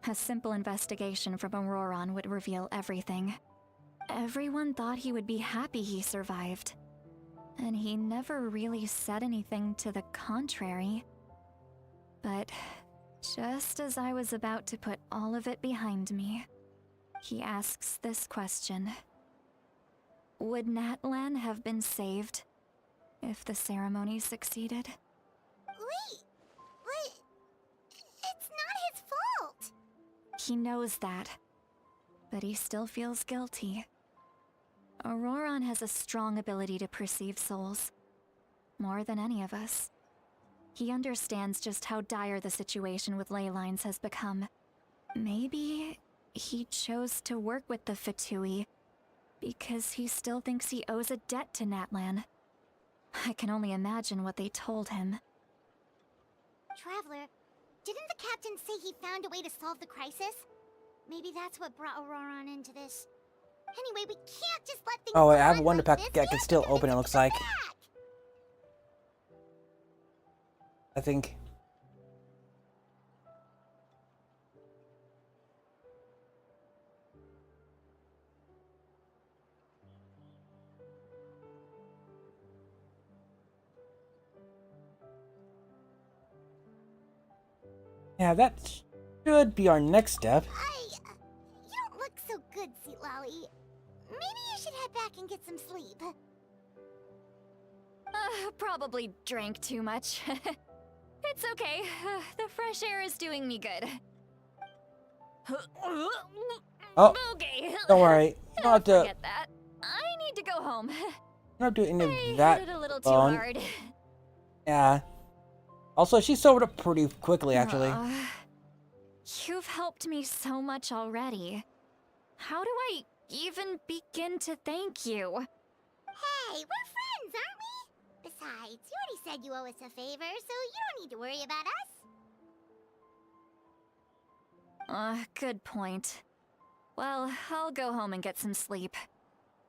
A simple investigation from Auroron would reveal everything. Everyone thought he would be happy he survived. And he never really said anything to the contrary. But just as I was about to put all of it behind me, he asks this question. Would Natlan have been saved if the ceremony succeeded?
Wait, but it's not his fault.
He knows that, but he still feels guilty. Auroron has a strong ability to perceive souls, more than any of us. He understands just how dire the situation with ley lines has become. Maybe he chose to work with the Fatui because he still thinks he owes a debt to Natlan. I can only imagine what they told him.
Traveler, didn't the captain say he found a way to solve the crisis? Maybe that's what brought Auroron into this. Anyway, we can't just let things
Oh wait,
go
I have
on
a wonder
like
pack
this.
I can still open, it looks like. I think. Yeah, that should be our next step.
You don't look so good, Sweet Lolly. Maybe you should head back and get some sleep.
Probably drank too much. It's okay. The fresh air is doing me good.
Oh,
Okay.
don't worry. You don't have to.
Forget that. I need to go home.
You don't have to do any of
I
that.
hit it a little too
alone.
hard.
Yeah. Also, she sobered up pretty quickly, actually.
You've helped me so much already. How do I even begin to thank you?
Hey, we're friends, aren't we? Besides, you already said you owe us a favor, so you don't need to worry about us.
Good point. Well, I'll go home and get some sleep.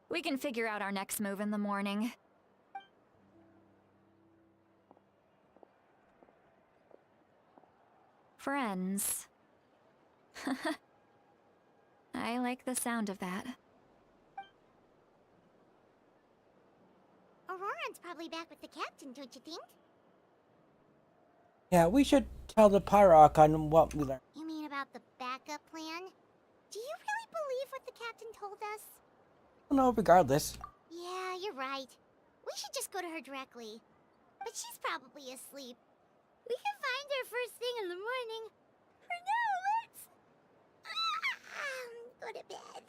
We can figure out our next move in the morning. Friends. I like the sound of that.
Auroron's probably back with the captain, don't you think?
Yeah, we should tell the Pyroarchon what we learned.
You mean about the backup plan? Do you really believe what the captain told us?
No, regardless.
Yeah, you're right. We should just go to her directly. But she's probably asleep. We can find her first thing in the morning. For now, let's... go to bed.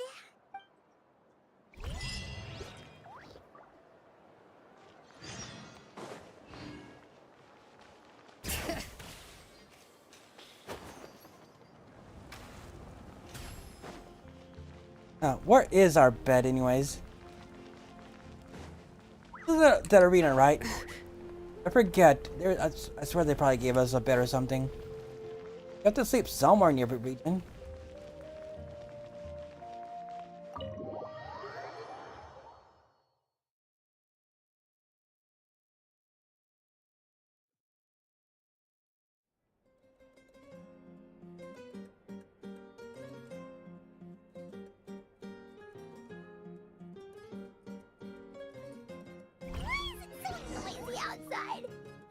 Where is our bed, anyways? This is that arena, right? I forget. I swear they probably gave us a bed or something. You have to sleep somewhere in your region.
Outside.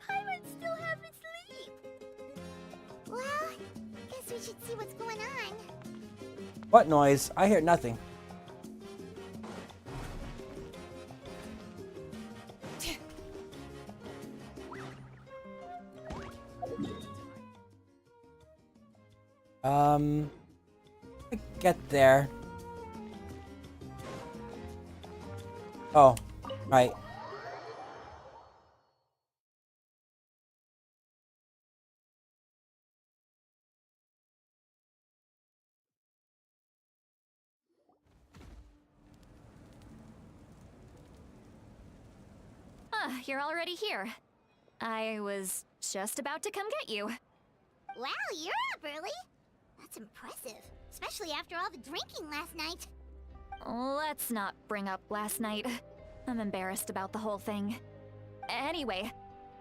Pirates still haven't sleep. Well,
What noise? I hear nothing. Get there. Oh, right.
Ah, you're already here. I was just about to come get you.
Wow, you're up early. That's impressive, especially after all the drinking last night.
Let's not bring up last night. I'm embarrassed about the whole thing. Anyway,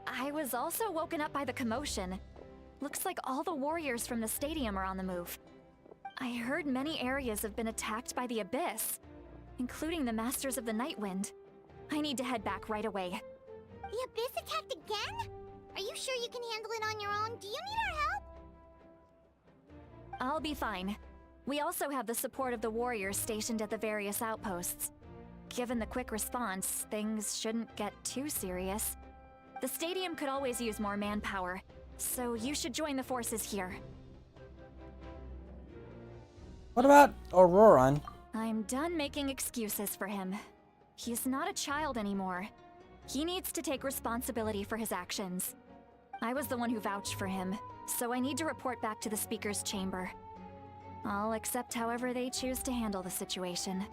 I was also woken up by the commotion. Looks like all the warriors from the stadium are on the move. I heard many areas have been attacked by the Abyss, including the Masters of the Nightwind. I need to head back right away.
The Abyss attacked again? Are you sure you can handle it on your own? Do you need our help?
I'll be fine. We also have the support of the warriors stationed at the various outposts. Given the quick response, things shouldn't get too serious. The stadium could always use more manpower, so you should join the forces here.
What about Auroran?
I'm done making excuses for him. He's not a child anymore. He needs to take responsibility for his actions. I was the one who vouched for him, so I need to report back to the Speaker's chamber. I'll accept however they choose to handle the situation.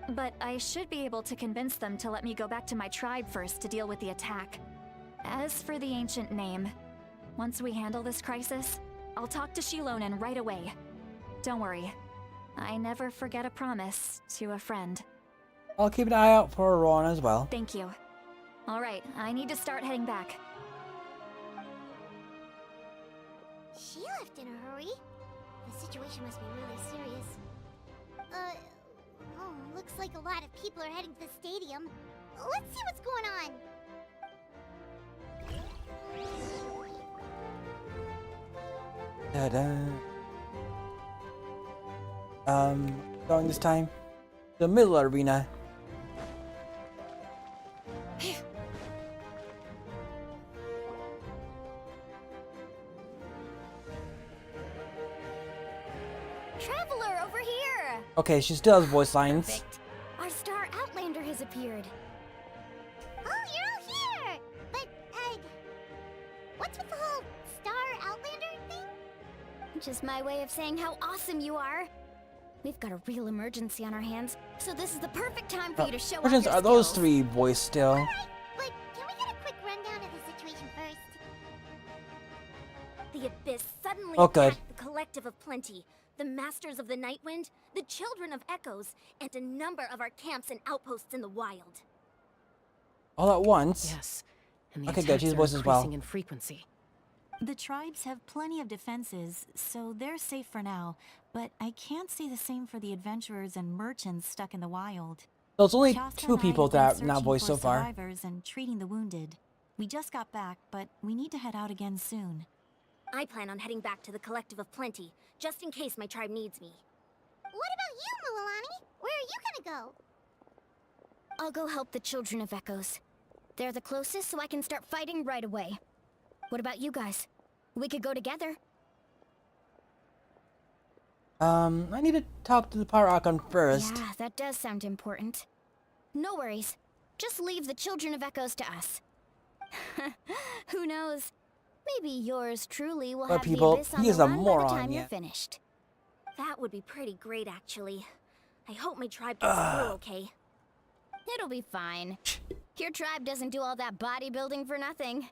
But I should be able to convince them to let me go back to my tribe first to deal with the attack. As for the ancient name, once we handle this crisis, I'll talk to Shilonen right away. Don't worry, I never forget a promise to a friend.
I'll keep an eye out for Auroran as well.
Thank you. Alright, I need to start heading back.
She left in a hurry. The situation must be really serious. Looks like a lot of people are heading to the stadium. Let's see what's going
on. Going this time? The middle arena.
Traveler, over here!
Okay, she still has voice lines.
Perfect. Our star Outlander has appeared. Oh, you're all here! But, what's with the whole star Outlander thing? Just my way of saying how awesome you are. We've got a real emergency on our hands, so this is the perfect time for you to show off your skills.
Are those three voiced still?
Alright, but can we get a quick rundown of the situation first? The Abyss suddenly attacked the Collective of Plenty, the Masters of the Nightwind, the Children of Echoes, and a number of our camps and outposts in the wild.
All at once?
Yes. And the
Okay, good.
attacks
She's
are
voiced as well.
increasing in frequency.
The tribes have plenty of defenses, so they're safe for now, but I can't say the same for the adventurers and merchants stuck in the wild.
So it's only
Shasta
two
and I
people
have been
that are not
searching
voiced
for
so far.
survivors and treating the wounded. We just got back, but we need to head out again soon.
I plan on heading back to the Collective of Plenty, just in case my tribe needs me. What about you, Mualani? Where are you gonna go? I'll go help the Children of Echoes. They're the closest, so I can start fighting right away. What about you guys? We could go together.
I need to talk to the Pyro Archon first.
Yeah, that does sound important. No worries. Just leave the Children of Echoes to us. Who knows? Maybe yours truly will have the Abyss on the run by the time you're finished. That would be pretty great, actually. I hope my tribe gets through okay. It'll be fine. Your tribe doesn't do all that bodybuilding for nothing.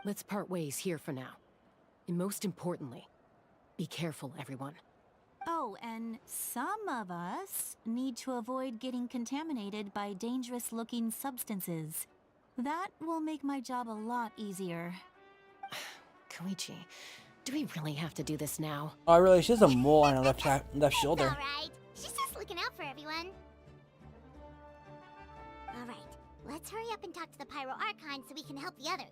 Let's part ways here for now. And most importantly, be careful, everyone.
Oh, and some of us need to avoid getting contaminated by dangerous-looking substances. That will make my job a lot easier.
Koichi, do we really have to do this now?
Oh, really? She has a mole on her left shoulder.
Alright. She's just looking out for everyone. Alright. Let's hurry up and talk to the Pyro Archon so we can help the others.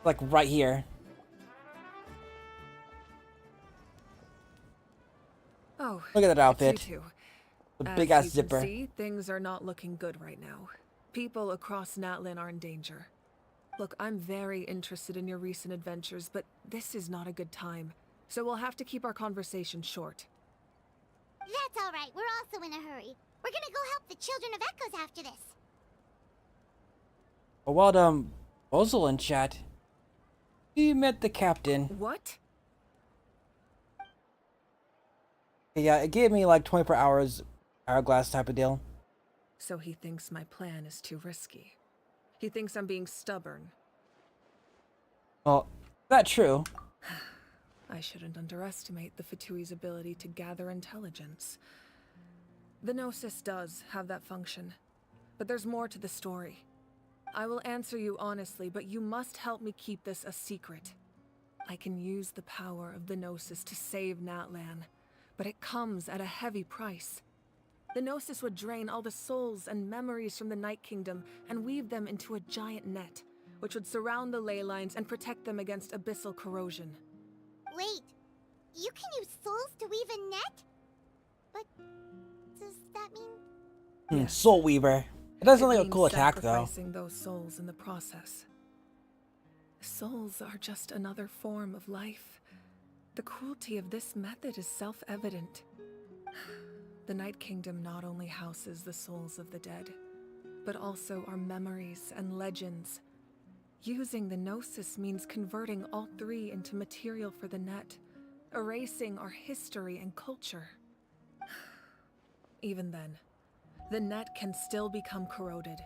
Like right here.
Oh,
Look at that outfit.
you two.
The
As
big ass
you
zipper.
can see, things are not looking good right now. People across Natlin are in danger. Look, I'm very interested in your recent adventures, but this is not a good time. So we'll have to keep our conversation short.
That's alright, we're also in a hurry. We're gonna go help the Children of Echoes after this.
Oh, well done, Bozel in chat. You met the captain.
What?
Yeah, it gave me like 24 hours hourglass type of deal.
So he thinks my plan is too risky. He thinks I'm being stubborn.
Well, that's true.
I shouldn't underestimate the Fatui's ability to gather intelligence. The Gnosis does have that function, but there's more to the story. I will answer you honestly, but you must help me keep this a secret. I can use the power of the Gnosis to save Natlan, but it comes at a heavy price. The Gnosis would drain all the souls and memories from the Night Kingdom and weave them into a giant net, which would surround the ley lines and protect them against abyssal corrosion.
Wait, you can use souls to weave a net? But does that mean...
Yes.
Soul Weaver. It does sound like a
means
cool attack though.
sacrificing those souls in the process. Souls are just another form of life. The cruelty of this method is self-evident. The Night Kingdom not only houses the souls of the dead, but also our memories and legends. Using the Gnosis means converting all three into material for the net, erasing our history and culture. Even then, the net can still become corroded.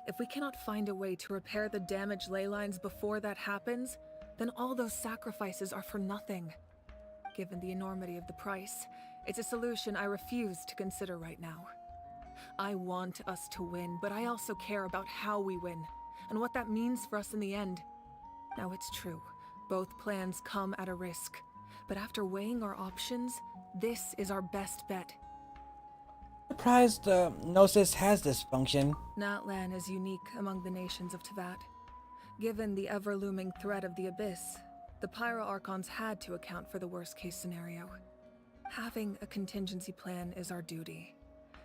If we cannot find a way to repair the damaged ley lines before that happens, then all those sacrifices are for nothing. Given the enormity of the price, it's a solution I refuse to consider right now. I want us to win, but I also care about how we win, and what that means for us in the end. Now it's true, both plans come at a risk, but after weighing our options, this is our best bet.
Surprised the Gnosis has this function.
Natlan is unique among the nations of Teyvat. Given the ever-looming threat of the Abyss, the Pyro Archons had to account for the worst-case scenario. Having a contingency plan is our duty,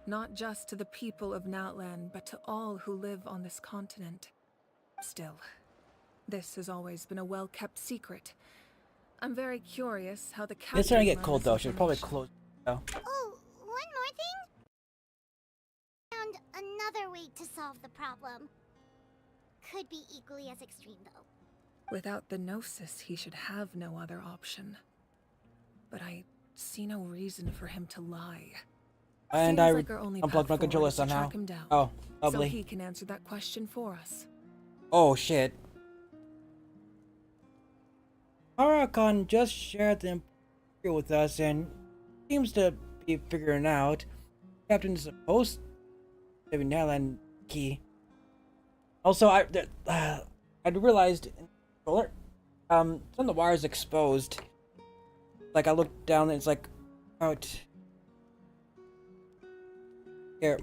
not just to the people of Natlan, but to all who live on this continent. Still, this has always been a well-kept secret. I'm very curious how the captain...
It's starting to get
learned
cold
this
though. Should probably
information.
close. Oh.
Oh, one more thing? Found another way to solve the problem. Could be equally as extreme, though.
Without the Gnosis, he should have no other option. But I see no reason for him to lie.
And
Seems
I
like our only path
unplugged my
forward
controller
is to
somehow.
track him down,
Oh,
so
lovely.
he can answer that question for us.
Oh shit. Archon just shared the information with us and seems to be figuring out Captain is supposed to be Nalan key. Also, I realized in the controller, some of the wires exposed. Like I looked down and it's like out here.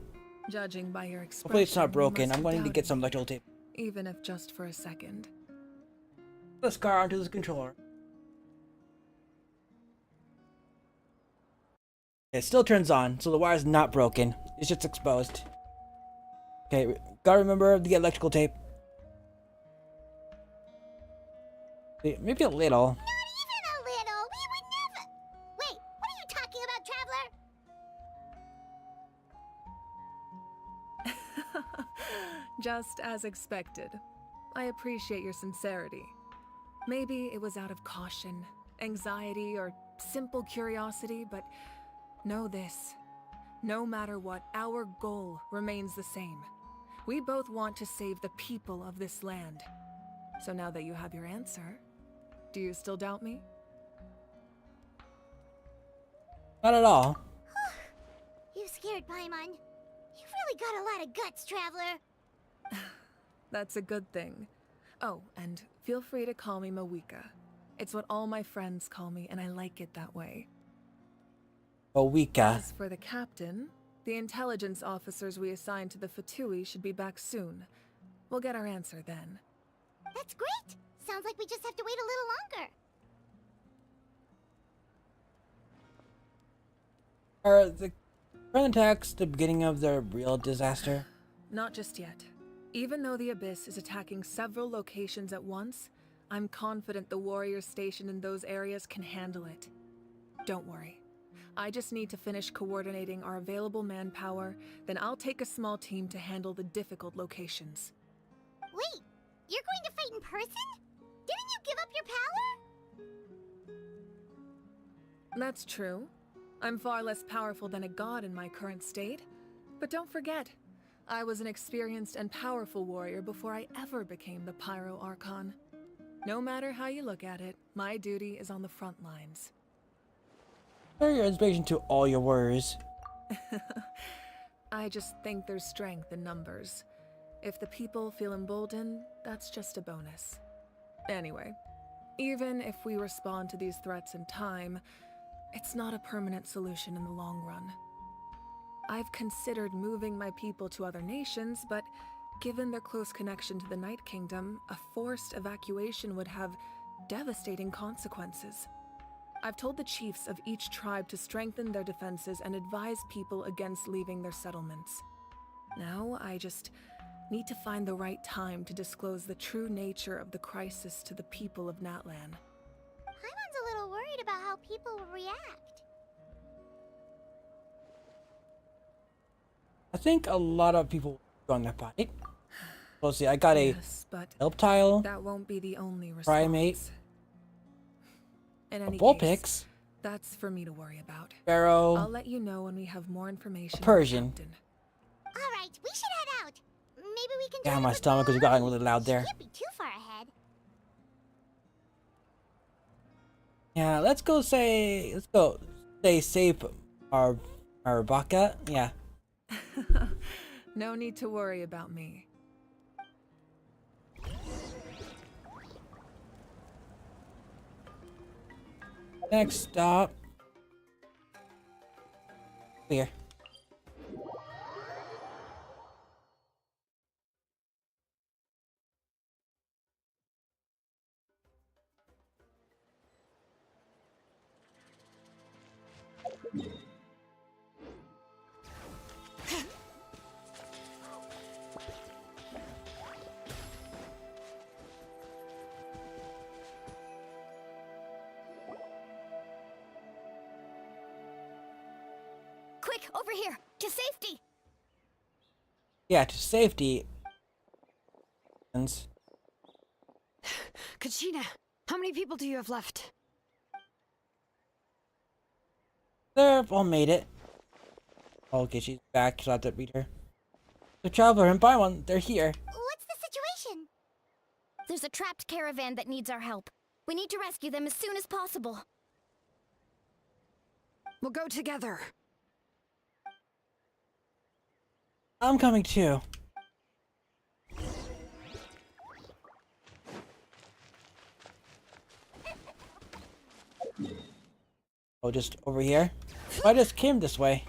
Judging by your expression,
Hopefully it's not
you
broken.
must
I'm
have
going to get
doubted
some
me,
electrical tape.
even if just for a second.
Put the scar onto this controller. It still turns on, so the wire's not broken. It's just exposed. Okay, gotta remember the electrical tape. Maybe a little.
Not even a little! We would never... Wait, what are you talking about, Traveler?
Just as expected. I appreciate your sincerity. Maybe it was out of caution, anxiety, or simple curiosity, but know this. No matter what, our goal remains the same. We both want to save the people of this land. So now that you have your answer, do you still doubt me?
Not at all.
You scared Paimon. You've really got a lot of guts, Traveler.
That's a good thing. Oh, and feel free to call me Mawika. It's what all my friends call me, and I like it that way.
Mawika.
As for the captain, the intelligence officers we assigned to the Fatui should be back soon. We'll get our answer then.
That's great! sounds like we just have to wait a little longer.
Are the current attacks the beginning of the real disaster?
Not just yet. Even though the Abyss is attacking several locations at once, I'm confident the warriors stationed in those areas can handle it. Don't worry. I just need to finish coordinating our available manpower, then I'll take a small team to handle the difficult locations.
Wait, you're going to fight in person? Didn't you give up your power?
That's true. I'm far less powerful than a god in my current state. But don't forget, I was an experienced and powerful warrior before I ever became the Pyro Archon. No matter how you look at it, my duty is on the front lines.
Share your inspiration to all your warriors.
I just think there's strength in numbers. If the people feel emboldened, that's just a bonus. Anyway, even if we respond to these threats in time, it's not a permanent solution in the long run. I've considered moving my people to other nations, but given their close connection to the Night Kingdom, a forced evacuation would have devastating consequences. I've told the chiefs of each tribe to strengthen their defenses and advise people against leaving their settlements. Now, I just need to find the right time to disclose the true nature of the crisis to the people of Natlan.
Paimon's a little worried about how people will react.
I think a lot of people go on that fight. Let's see, I got
Yes, but
a Reptile,
that won't be the only response.
Primate,
In
a
any
Vulpix,
case, that's for me to worry about.
Pharaoh,
I'll let you know when we have more information.
a Persian.
Captain.
Alright, we should head out. Maybe we can
Yeah,
join
my
up with
stomach is
Mom.
getting really loud there.
She can't be too far ahead.
Yeah, let's go stay safe, our Baka. Yeah.
No need to worry about me.
Next stop. Here.
Quick, over here, to safety!
Yeah, to safety.
Kachina, how many people do you have left?
They've all made it. Okay, she's back, so I have to beat her. The Traveler and Paimon, they're here.
What's the situation?
There's a trapped caravan that needs our help. We need to rescue them as soon as possible.
We'll go together.
I'm coming too. Oh, just over here? I just came this way.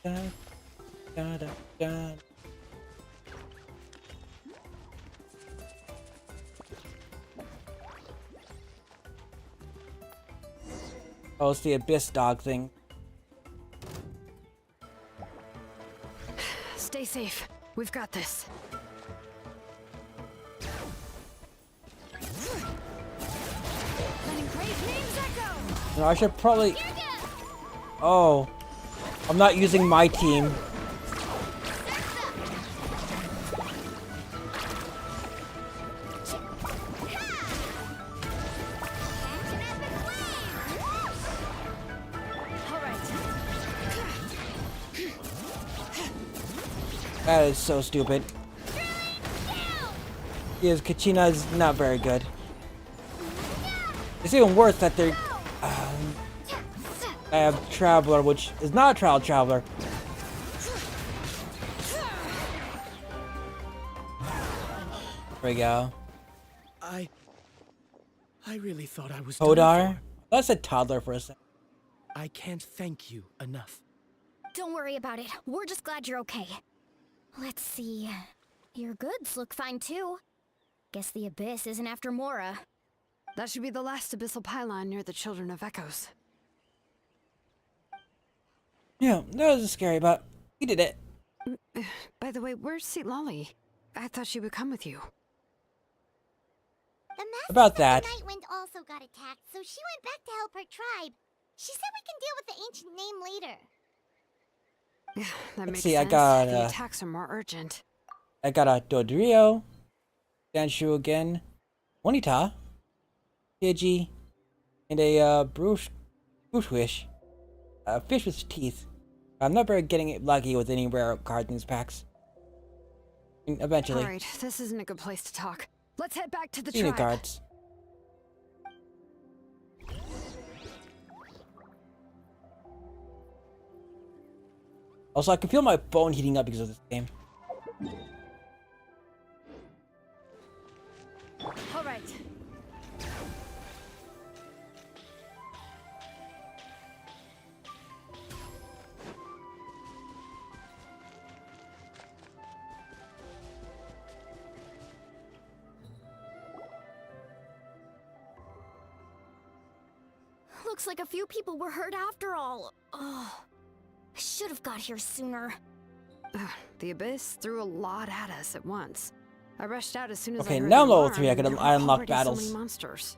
Da, da, da, da. Oh, it's the Abyss dog thing.
Stay safe. We've got this. Letting great names echo!
No, I should probably... Oh. I'm not using my team. That is so stupid. Yes, Kachina is not very good. It's even worse that they're... I have Traveler, which is not a Traveler. There we go.
I really thought I was
Hodar?
done for.
That's a toddler for a second.
I can't thank you enough.
Don't worry about it. We're just glad you're okay. Let's see. Your goods look fine too. Guess the Abyss isn't after Mora.
That should be the last abyssal pylon near the Children of Echoes.
Yeah, that was scary, but we did it.
By the way, where's St. Lolly? I thought she would come with you.
The Masters
About
of
that.
the Nightwind also got attacked, so she went back to help her tribe. She said we can deal with the ancient name later.
Yeah, that
Let's
makes
see, I
sense.
got,
The attacks are more urgent.
I got a Dodrio, Danshu again, Monita, Pidgey, and a Brushwish. A fish with teeth. I'm not very getting lucky with any rare cards in these packs. Eventually.
Alright, this isn't a good place to talk. Let's head back to the
Any
tribe.
cards. Also, I can feel my phone heating up because of this game.
Alright.
Looks like a few people were hurt after all. Oh, I should have got here sooner.
The Abyss threw a lot at us at once. I rushed out as soon as I
Okay,
heard
now
the
I'm level
alarm,
3, I
and
can
there were
unlock
already
battles.
So many monsters.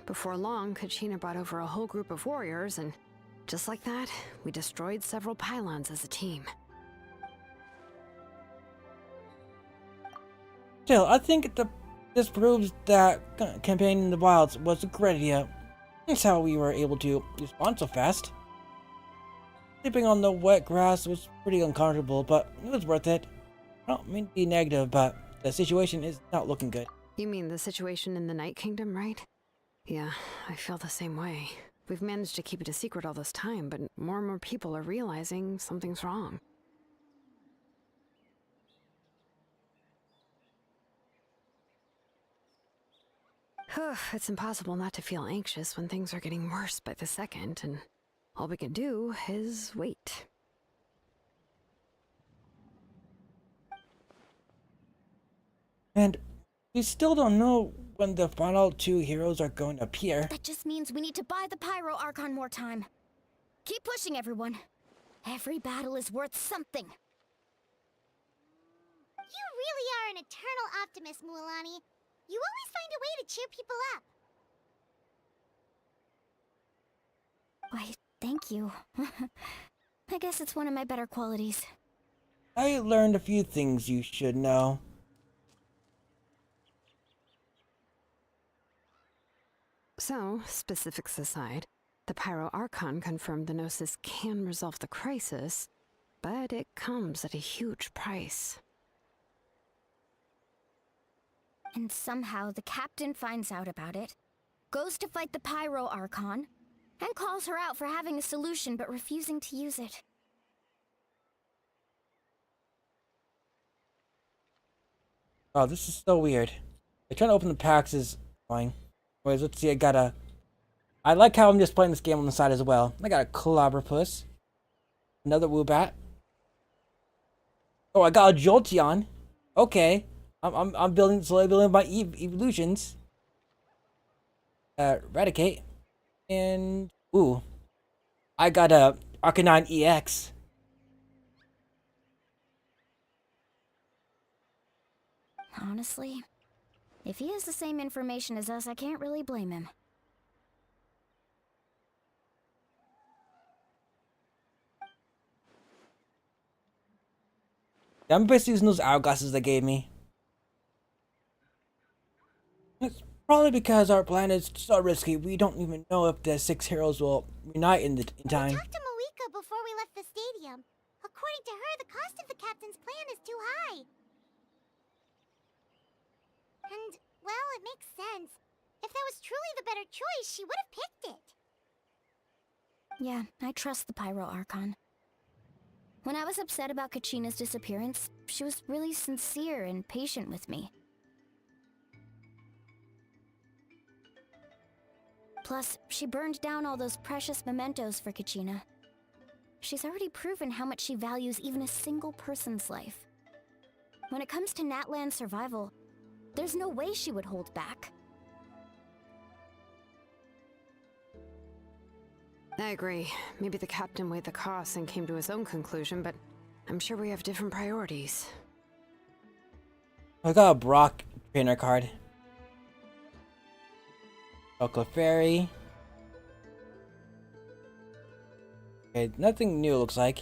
Before long, Kachina brought over a whole group of warriors, and just like that, we destroyed several pylons as a team.
Still, I think this proves that campaigning in the wilds was a great idea. That's how we were able to respond so fast. Sleeping on the wet grass was pretty uncomfortable, but it was worth it. I don't mean to be negative, but the situation is not looking good.
You mean the situation in the Night Kingdom, right? Yeah, I feel the same way. We've managed to keep it a secret all this time, but more and more people are realizing something's wrong. It's impossible not to feel anxious when things are getting worse by the second, and all we can do is wait.
And we still don't know when the final two heroes are going to appear.
That just means we need to buy the Pyro Archon more time. Keep pushing, everyone. Every battle is worth something.
You really are an eternal optimist, Mualani. You always find a way to cheer people up.
Why, thank you. I guess it's one of my better qualities.
I learned a few things you should know.
So, specifics aside, the Pyro Archon confirmed the Gnosis can resolve the crisis, but it comes at a huge price.
And somehow the captain finds out about it, goes to fight the Pyro Archon, and calls her out for having a solution but refusing to use it.
Oh, this is so weird. Like, trying to open the packs is annoying. Anyways, let's see, I like how I'm just playing this game on the side as well. I got a Clobberpuss. Another Woobat. Oh, I got a Jolteon. Okay. I'm slowly building my evolutions. Eradicate. And ooh. I got a Arcanine EX.
Honestly, if he has the same information as us, I can't really blame him.
I'm basically using those hourglasses they gave me. It's probably because our plan is so risky, we don't even know if the 6 heroes will unite in time.
We talked to Moika before we left the stadium. According to her, the cost of the captain's plan is too high. And, well, it makes sense. If that was truly the better choice, she would have picked it.
Yeah, I trust the Pyro Archon. When I was upset about Kachina's disappearance, she was really sincere and patient with me. Plus, she burned down all those precious mementos for Kachina. She's already proven how much she values even a single person's life.
When it comes to Natlan's survival, there's no way she would hold back.
I agree. Maybe the captain weighed the costs and came to his own conclusion, but I'm sure we have different priorities.
I got a Brock trainer card. Clefairy. Okay, nothing new looks like.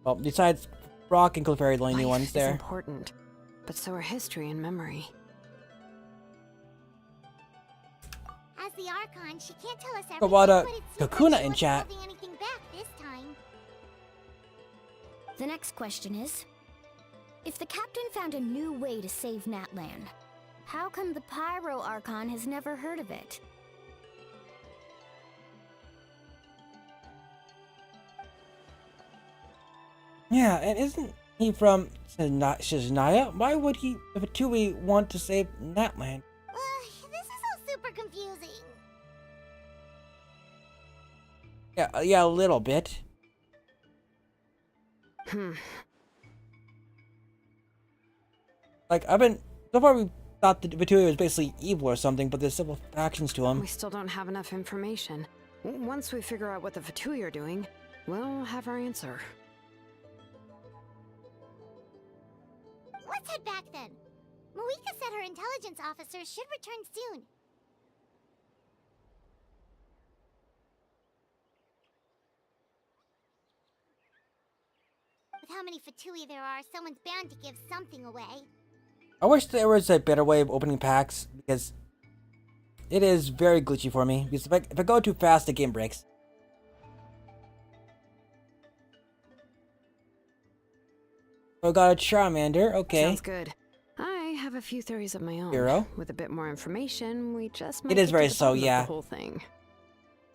Well, besides Brock and Clefairy, the only new ones there.
Life is important, but so are history and memory.
As the Archon, she can't tell us everything,
Got a lot of
but it seems
Kakuna
like she
in
wasn't
chat.
holding anything back this time.
The next question is, if the captain found a new way to save Natlan, how come the Pyro Archon has never heard of it?
Yeah, and isn't he from Shiznaya? Why would he, if Fatui, want to save Natlan?
This is all super confusing.
Yeah, a little bit. Like, so far we thought that Fatui was basically evil or something, but there's several factions to him.
We still don't have enough information. Once we figure out what the Fatui are doing, we'll have our answer.
Let's head back then. Moika said her intelligence officers should return soon. With how many Fatui there are, someone's bound to give something away.
I wish there was a better way of opening packs, because it is very glitchy for me. Because if I go too fast, the game breaks. So I got a Charmander, okay.
Sounds good. I have a few theories of my own.
Hero?
With a bit more information, we just might
It is
get to
very
the
slow,
bottom of
yeah.
the whole thing.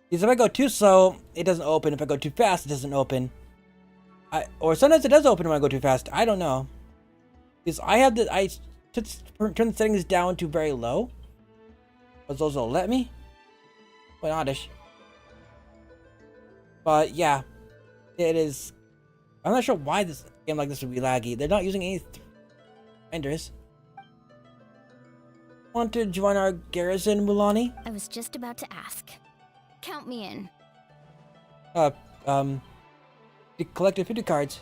Because if I go too slow, it doesn't open. If I go too fast, it doesn't open. Or sometimes it does open when I go too fast. I don't know. Because I turn the settings down to very low. But those will let me. Quite oddish. But yeah, it is. I'm not sure why this game like this would be laggy. They're not using any renders. Want to join our garrison, Mulani?
I was just about to ask. Count me in.
The collected 50 cards.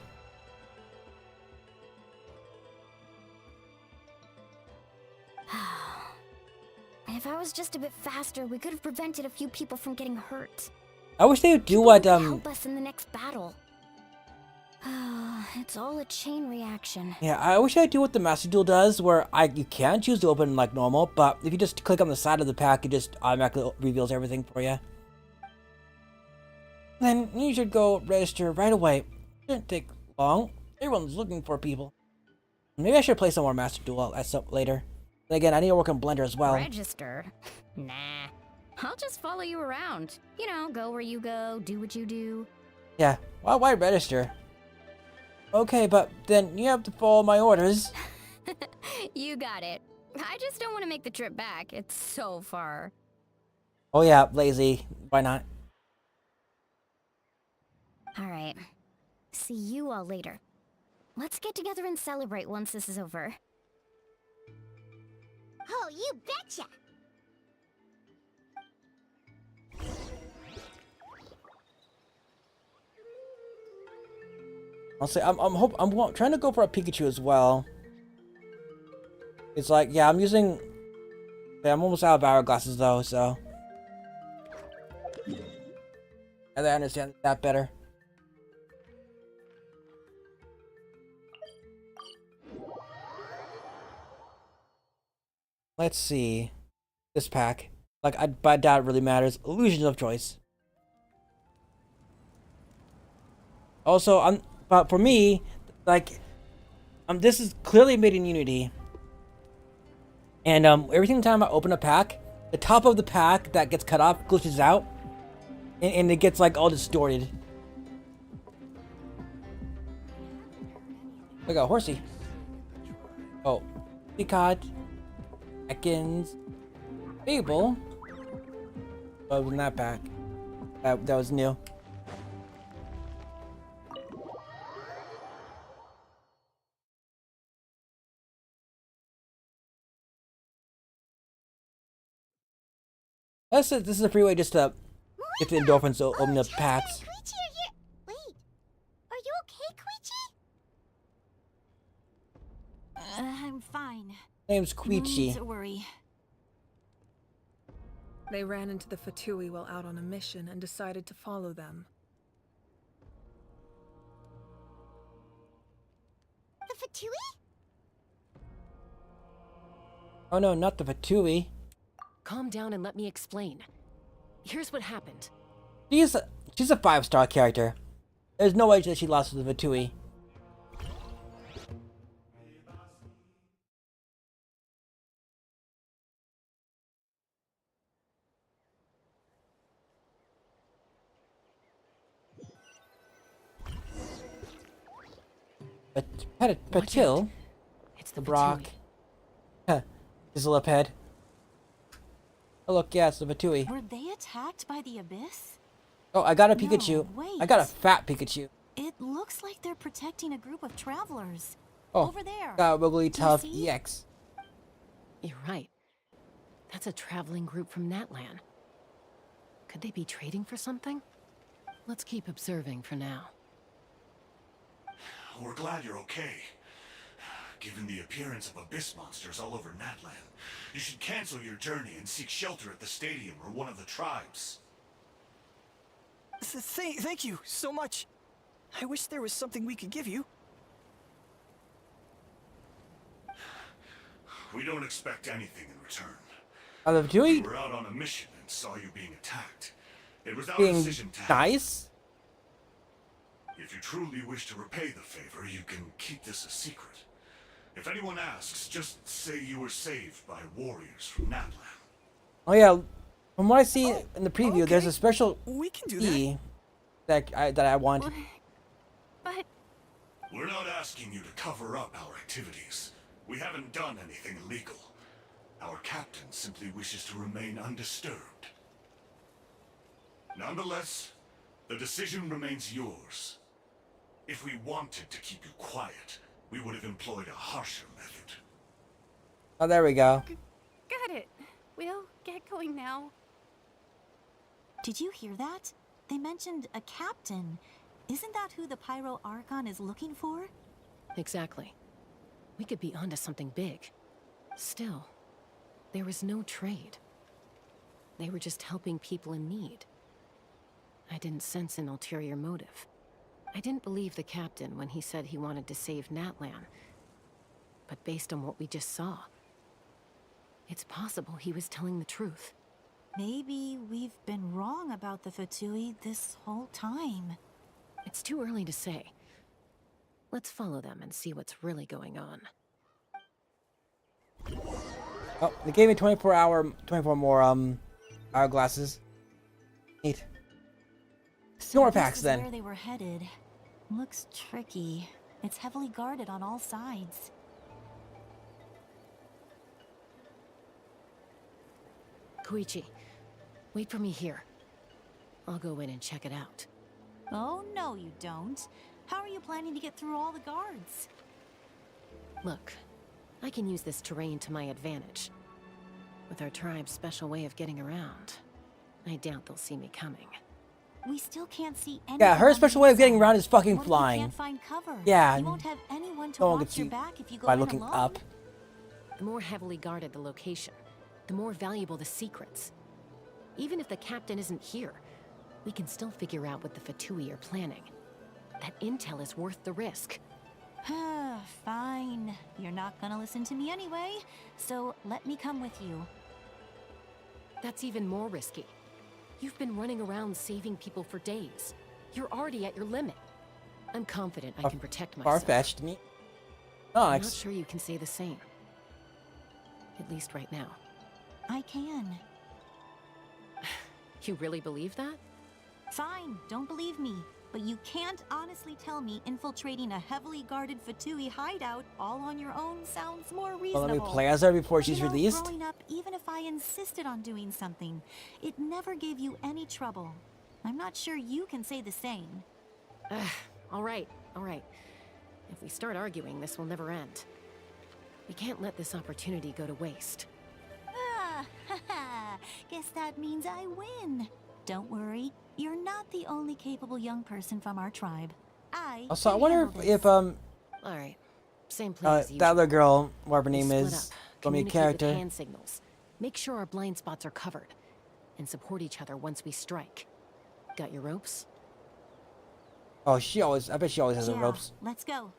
If I was just a bit faster, we could have prevented a few people from getting hurt.
I wish they would do
People
what
who could help us in the next battle. It's all a chain reaction.
Yeah, I wish I'd do what the Master Duel does, where you can choose to open like normal, but if you just click on the side of the pack, it just automatically reveals everything for you. Then you should go register right away. Shouldn't take long. Everyone's looking for people. Maybe I should play some more Master Duel at some later. Then again, I need to work on Blender as well.
Register? Nah. I'll just follow you around. You know, go where you go, do what you do.
Yeah, why register? Okay, but then you have to follow my orders.
You got it. I just don't want to make the trip back. It's so far.
Oh yeah, lazy. Why not?
Alright. See you all later. Let's get together and celebrate once this is over.
Oh, you betcha!
I'll say I'm trying to go for a Pikachu as well. It's like, yeah, I'm almost out of hourglasses though, so I understand that better. Let's see this pack. Like, I doubt it really matters. Illusions of choice. Also, but for me, like, this is clearly made in Unity. And every single time I open a pack, the top of the pack that gets cut off glitches out, and it gets like all distorted. Look at Horsey. Oh, Picard, Ekans, Fable. Oh, it was in that pack. That was new. This is a free way just to get the endorphins to open up packs.
And Koichi are here. Wait, are you okay, Koichi?
I'm fine.
Name's
No need
Koichi.
to worry.
They ran into the Fatui while out on a mission and decided to follow them.
The Fatui?
Oh no, not the Fatui.
Calm down and let me explain. Here's what happened.
She's a 5-star character. There's no way that she lost to the Fatui. Patil?
It's the
Brock.
Fatui.
Huh. Isolaped. Oh look, yeah, it's the Fatui.
Were they attacked by the Abyss?
Oh, I got a
No,
Pikachu.
wait.
I got a fat Pikachu.
It looks like they're protecting a group of travelers.
Oh,
Over there.
got Wiggly
Do you
Tough
see?
EX.
You're right. That's a traveling group from Natlan. Could they be trading for something? Let's keep observing for now.
We're glad you're okay. Given the appearance of abyss monsters all over Natlan, you should cancel your journey and seek shelter at the stadium or one of the tribes.
Thank you so much. I wish there was something we could give you.
We don't expect anything in return.
The
We
Fatui
were out on a mission and saw you being attacked. It was our
being
decision to help.
nice?
If you truly wish to repay the favor, you can keep this a secret. If anyone asks, just say you were saved by warriors from Natlan.
Oh yeah, from what I see in the preview, there's a special
We can do
key that I want.
But
We're not asking you to cover up our activities. We haven't done anything illegal. Our captain simply wishes to remain undisturbed. Nonetheless, the decision remains yours. If we wanted to keep you quiet, we would have employed a harsher method.
Oh, there we go.
Got it. We'll get going now.
did you hear that? They mentioned a captain. Isn't that who the Pyro Archon is looking for?
Exactly. We could be onto something big. Still, there was no trade. They were just helping people in need. I didn't sense an ulterior motive. I didn't believe the captain when he said he wanted to save Natlan. But based on what we just saw, it's possible he was telling the truth.
Maybe we've been wrong about the Fatui this whole time.
It's too early to say. Let's follow them and see what's really going on.
Oh, they gave me 24 more hourglasses. Neat.
So
More
this
packs
is
then.
where they were headed. Looks tricky. It's heavily guarded on all sides.
Koichi, wait for me here. I'll go in and check it out.
Oh, no, you don't. How are you planning to get through all the guards?
Look, I can use this terrain to my advantage. With our tribe's special way of getting around, I doubt they'll see me coming.
We still can't see anyone.
Yeah, her
on the
special way of getting
inside.
around is fucking
What if you
flying.
can't find cover?
Yeah,
You won't have anyone to
no one
watch
gets
your
you
back if you go
by
in
looking
alone.
up.
The more heavily guarded the location, the more valuable the secrets. Even if the captain isn't here, we can still figure out what the Fatui are planning. That intel is worth the risk.
Fine. You're not gonna listen to me anyway, so let me come with you.
That's even more risky. You've been running around saving people for days. You're already at your limit. I'm confident I can protect myself.
Far-fetched me.
I'm not
Nice.
sure you can say the same. At least right now.
I can.
You really believe that?
Fine, don't believe me. But you can't honestly tell me infiltrating a heavily guarded Fatui hideout all on your own sounds more
Well,
reasonable.
let me play as her before she's
You know,
released.
Growing up, even if I insisted on doing something, it never gave you any trouble. I'm not sure you can say the same.
All right. If we start arguing, this will never end. We can't let this opportunity go to waste.
Haha. Guess that means I win. Don't worry, you're not the only capable young person from our tribe.
Also, I
can
wonder
handle
if
this.
Alright. Same plan as
the
usual.
other girl, whatever her
We
name
split
is,
up,
gonna be a
communicate with
character.
hand signals. Make sure our blind spots are covered. And support each other once we strike. Got your ropes?
Oh, I bet she always has the
Yeah,
ropes.
let's go.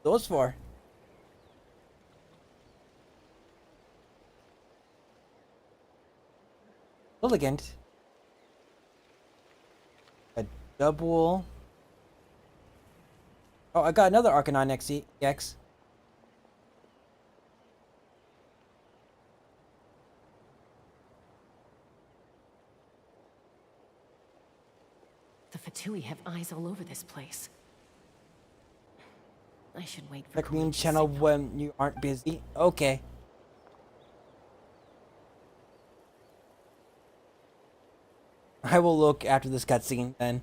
Those four. Elegant. A double. Oh, I got another Arcanon X.
The Fatui have eyes all over this place. I should wait for
Like me
Koichi's
channel
signal.
when you aren't busy. Okay. I will look after this cutscene then.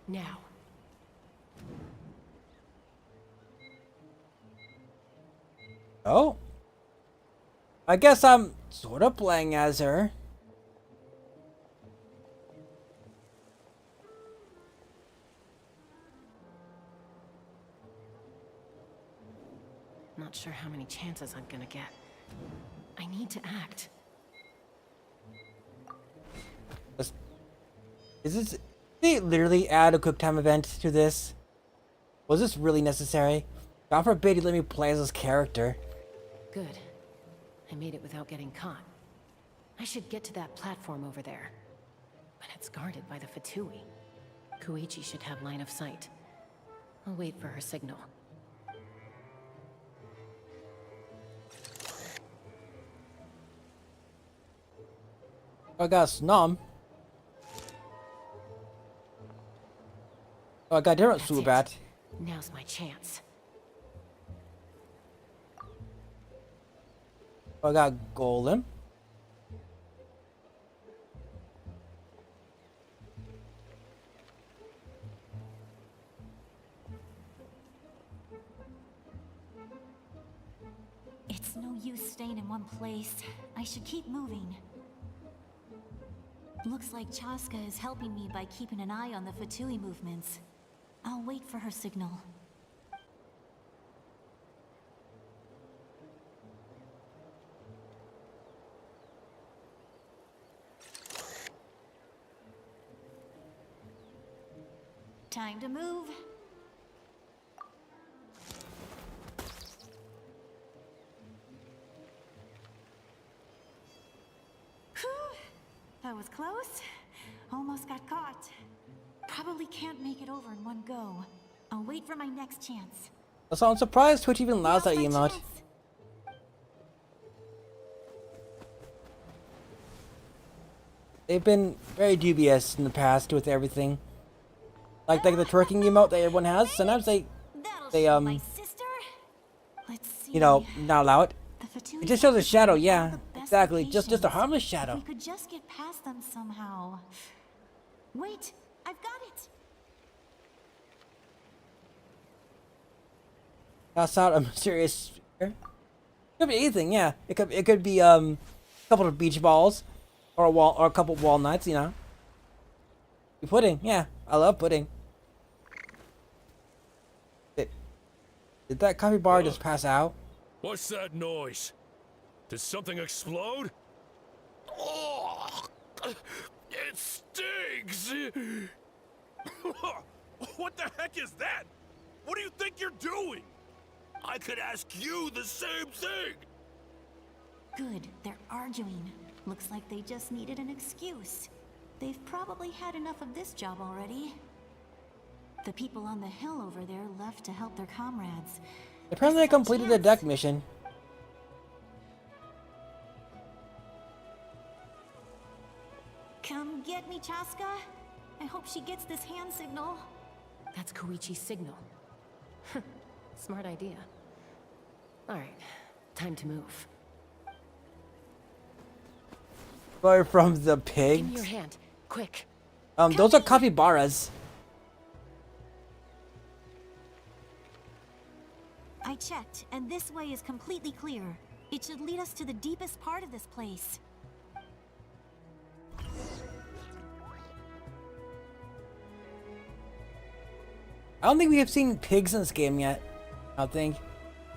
Now.
Oh. I guess I'm sort of playing as her.
Not sure how many chances I'm gonna get. I need to act.
Is this... Did they literally add a quick time event to this? Was this really necessary? God forbid you let me play as this character.
Good. I made it without getting caught. I should get to that platform over there. But it's guarded by the Fatui. Koichi should have line of sight. I'll wait for her signal.
I got Snom. Oh, I got a different
That's it.
Subat.
Now's my chance.
I got Golem.
It's no use staying in one place. I should keep moving. Looks like Chaska is helping me by keeping an eye on the Fatui movements. I'll wait for her signal. Time to move. Whew. That was close. Almost got caught. Probably can't make it over in one go. I'll wait for my next chance.
So I'm surprised Twitch even allows that
Now's my
emote.
chance.
They've been very dubious in the past with everything. Like the twerking emote that everyone has. Sometimes they
My sister? Let's see.
you know, not allow it.
The Fatui
It just shows a
have
shadow,
all
yeah.
the best
Exactly. Just a
locations.
harmless
If
shadow.
we could just get past them somehow. Wait, I've got it.
Pass out a mysterious sphere. Could be anything, yeah. It could be a couple of beach balls. Or a couple walnuts, you know. Pudding, yeah. I love pudding. Did that coffee bar just pass out?
What's that noise? Did something explode? Oh, it stinks!
What the heck is that? What do you think you're doing?
I could ask you the same thing!
Good, they're arguing. Looks like they just needed an excuse. They've probably had enough of this job already. The people on the hill over there left to help their comrades.
Apparently I completed the deck mission.
Come get me, Chaska. I hope she gets this hand signal.
That's Koichi's signal. Smart idea. Alright, time to move.
Or from the
Give me your
pigs.
hand, quick.
Those are capybaras.
I checked, and this way is completely clear. It should lead us to the deepest part of this place.
I don't think we have seen pigs in this game yet. I don't think.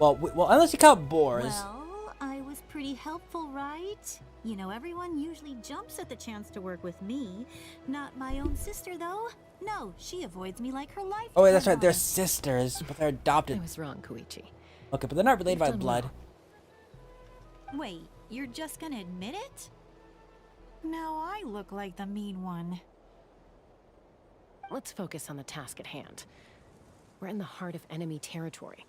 Well, unless you count boars.
Well, I was pretty helpful, right? You know, everyone usually jumps at the chance to work with me. Not my own sister, though. No, she avoids me like her life.
Oh wait, that's right. They're sisters, but they're adopted.
I was wrong, Koichi.
Okay, but they're not related by blood.
Wait, you're just gonna admit it? Now I look like the mean one.
Let's focus on the task at hand. We're in the heart of enemy territory.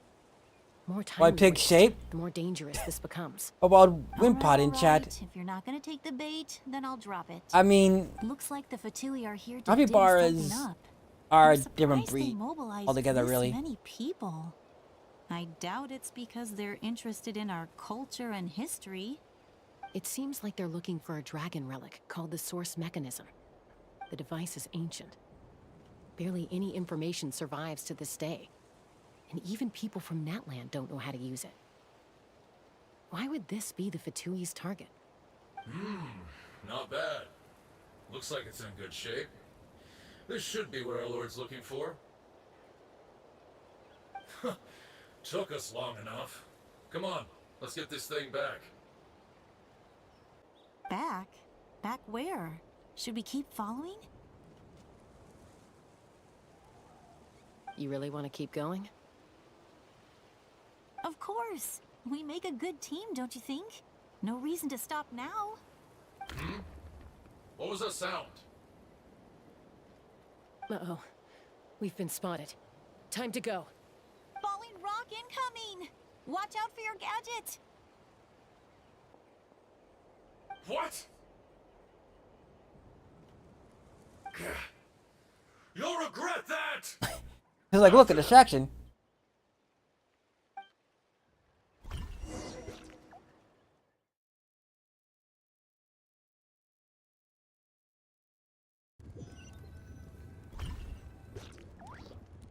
More time
Why pig shape?
the more dangerous this becomes.
About Wimpod in chat.
If you're not gonna take the bait, then I'll drop it.
I mean,
looks like the Fatui are here to
capybaras are a different
they
breed
mobilized
altogether,
this
really.
many people. I doubt it's because they're interested in our culture and history.
It seems like they're looking for a dragon relic called the Source Mechanism. The device is ancient. Barely any information survives to this day. And even people from Natland don't know how to use it. Why would this be the Fatui's target?
Not bad. Looks like it's in good shape. This should be what our Lord's looking for. Took us long enough. Come on, let's get this thing back.
Back? Back where? Should we keep following?
You really want to keep going?
Of course. We make a good team, don't you think? No reason to stop now.
What was that sound?
Uh-oh. We've been spotted. Time to go.
Falling rock incoming! Watch out for your gadget!
What? You'll regret that!
He's like, look, a distraction.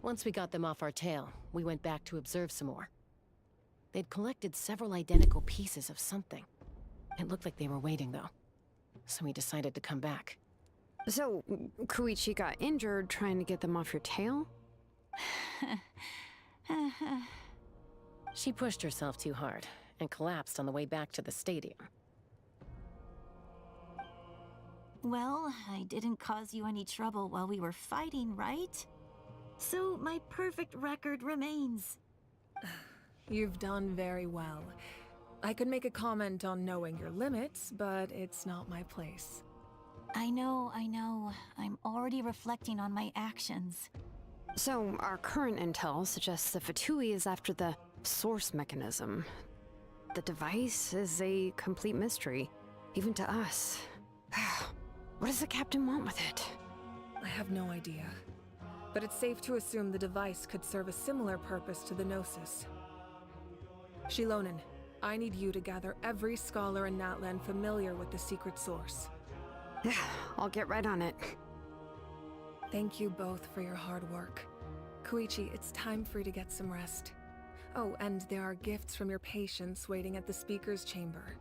Once we got them off our tail, we went back to observe some more. They'd collected several identical pieces of something. It looked like they were waiting, though. So we decided to come back.
So, Koichi got injured trying to get them off your tail?
She pushed herself too hard and collapsed on the way back to the stadium.
Well, I didn't cause you any trouble while we were fighting, right? So my perfect record remains.
You've done very well. I could make a comment on knowing your limits, but it's not my place.
I know. I'm already reflecting on my actions.
So, our current intel suggests the Fatui is after the source mechanism. The device is a complete mystery, even to us. What does the captain want with it?
I have no idea. But it's safe to assume the device could serve a similar purpose to the Gnosis. Shilonen, I need you to gather every scholar in Natland familiar with the secret source.
Yeah, I'll get right on it.
Thank you both for your hard work. Koichi, it's time for you to get some rest. Oh, and there are gifts from your patients waiting at the speaker's chamber.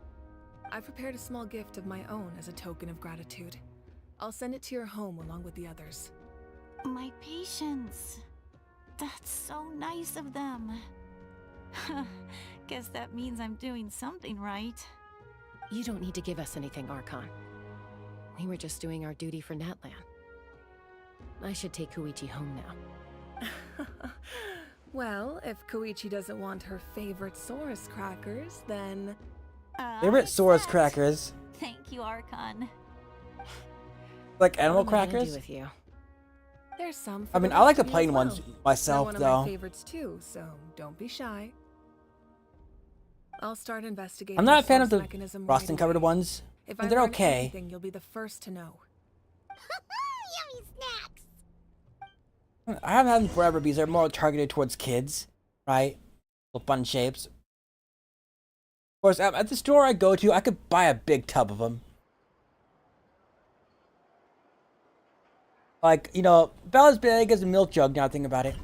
I've prepared a small gift of my own as a token of gratitude. I'll send it to your home along with the others.
My patience. That's so nice of them. Guess that means I'm doing something right.
You don't need to give us anything, Archon. We were just doing our duty for Natland. I should take Koichi home now.
Well, if Koichi doesn't want her favorite Saurus crackers, then...
Favorite Saurus crackers?
Thank you, Archon.
Like animal
What am I gonna
crackers?
do with you? There's some for
I mean,
the
I like the
rest of you
plain
as
ones
well.
myself,
They're one
though.
of my favorites too, so don't be shy. I'll start investigating.
I'm not a fan of
source
the
mechanism right
frosting covered
away.
ones.
If
I mean,
I
they're
learn
okay.
anything, you'll be the first to know.
Yummy snacks!
I haven't had them forever because they're more targeted towards kids, right? Little fun shapes. Of course, at the store I go to, I could buy a big tub of them. Like, you know, about as big as a milk jug now I think about it.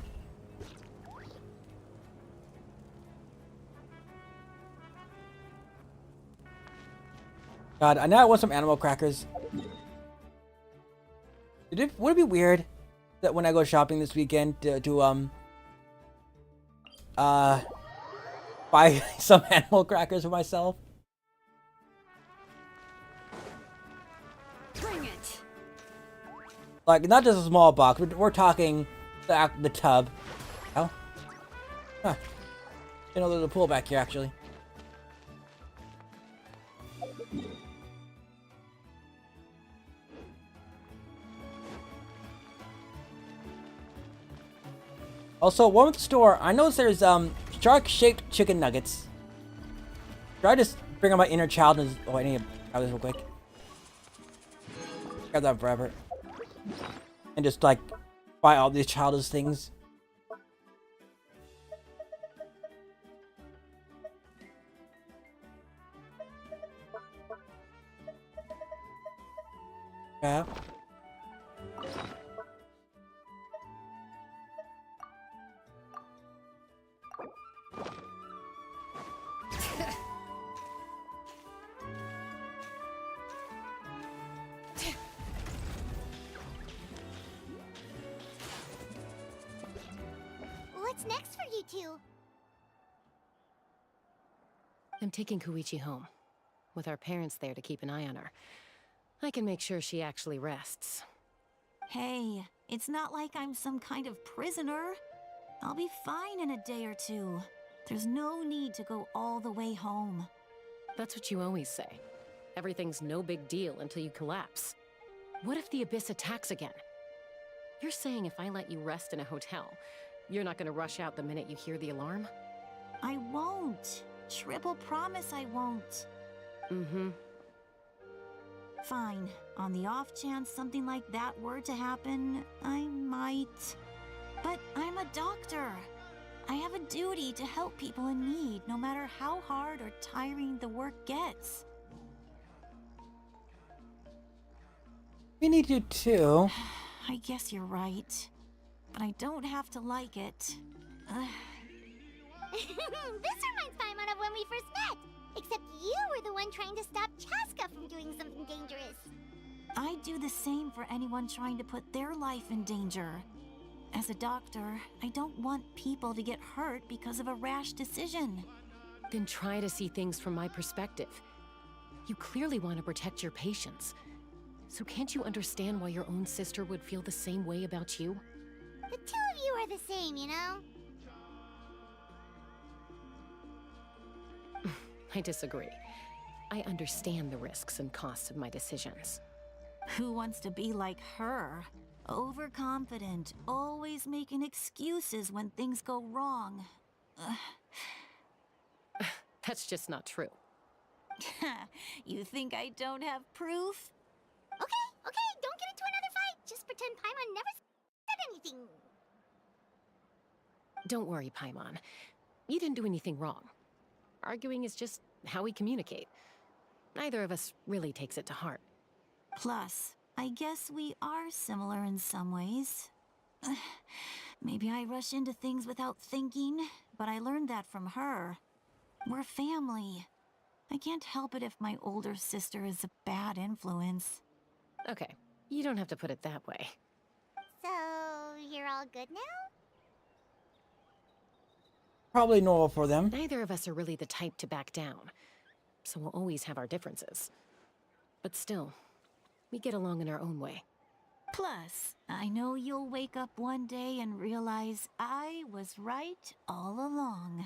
God, I know I want some animal crackers. Would it be weird that when I go shopping this weekend to buy some animal crackers for myself?
Bring it.
Like, not just a small box, but we're talking the tub. Oh. Huh. You know, there's a pool back here, actually. Also, one with the store, I noticed there's shark-shaped chicken nuggets. Should I just bring on my inner child and oh, I need to grab this real quick. Grab that forever. And just like buy all these childish things. Yeah.
What's next for you two?
I'm taking Koichi home, with our parents there to keep an eye on her. I can make sure she actually rests.
Hey, it's not like I'm some kind of prisoner. I'll be fine in a day or two. There's no need to go all the way home.
That's what you always say. Everything's no big deal until you collapse. What if the Abyss attacks again? You're saying if I let you rest in a hotel, you're not gonna rush out the minute you hear the alarm?
I won't. Triple promise I won't.
Mm-hmm.
Fine. On the off chance something like that were to happen, I might. But I'm a doctor. I have a duty to help people in need, no matter how hard or tiring the work gets.
We need you too.
I guess you're right. But I don't have to like it.
This reminds Paimon of when we first met. Except you were the one trying to stop Chaska from doing something dangerous.
I'd do the same for anyone trying to put their life in danger. As a doctor, I don't want people to get hurt because of a rash decision.
Then try to see things from my perspective. You clearly want to protect your patients. So can't you understand why your own sister would feel the same way about you?
The two of you are the same, you know?
I disagree. I understand the risks and costs of my decisions.
Who wants to be like her? Overconfident, always making excuses when things go wrong.
That's just not true.
You think I don't have proof?
Okay, don't get into another fight. Just pretend Paimon never said anything.
Don't worry, Paimon. You didn't do anything wrong. Arguing is just how we communicate. Neither of us really takes it to heart.
Plus, I guess we are similar in some ways. Maybe I rush into things without thinking, but I learned that from her. We're family. I can't help it if my older sister is a bad influence.
Okay, you don't have to put it that way.
So, you're all good now?
Probably normal for them.
Neither of us are really the type to back down, so we'll always have our differences. But still, we get along in our own way.
Plus, I know you'll wake up one day and realize I was right all along.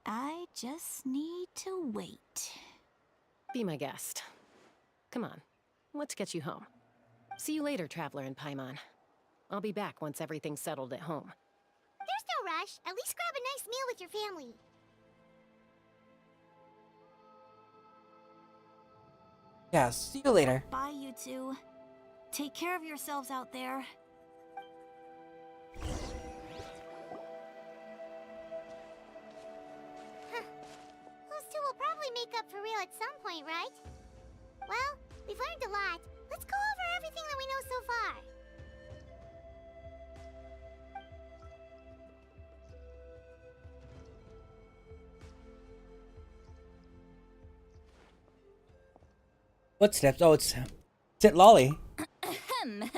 I just need to wait.
Be my guest. Come on, let's get you home. See you later, Traveler and Paimon. I'll be back once everything's settled at home.
There's no rush. At least grab a nice meal with your family.
Yeah, see you later.
Bye, you two. Take care of yourselves out there.
Those two will probably make up for real at some point, right? Well, we've learned a lot. Let's go over everything that we know so far.
Footsteps. Oh, it's Lolly.
Ahem.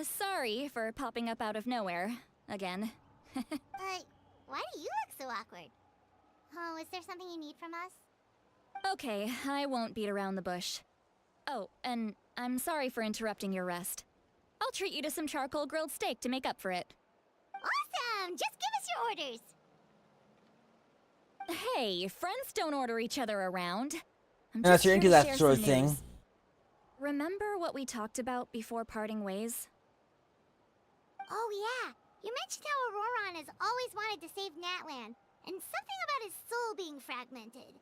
Sorry for popping up out of nowhere. Again.
Why do you look so awkward? Oh, is there something you need from us?
Okay, I won't beat around the bush. Oh, and I'm sorry for interrupting your rest. I'll treat you to some charcoal grilled steak to make up for it.
Awesome! Just give us your orders!
Hey, friends don't order each other around. I'm
Unless
just
you're
here
into
to
that
share
sort of
some
thing.
news. Remember what we talked about before parting ways?
Oh yeah, you mentioned how Auroron has always wanted to save Natlan, and something about his soul being fragmented.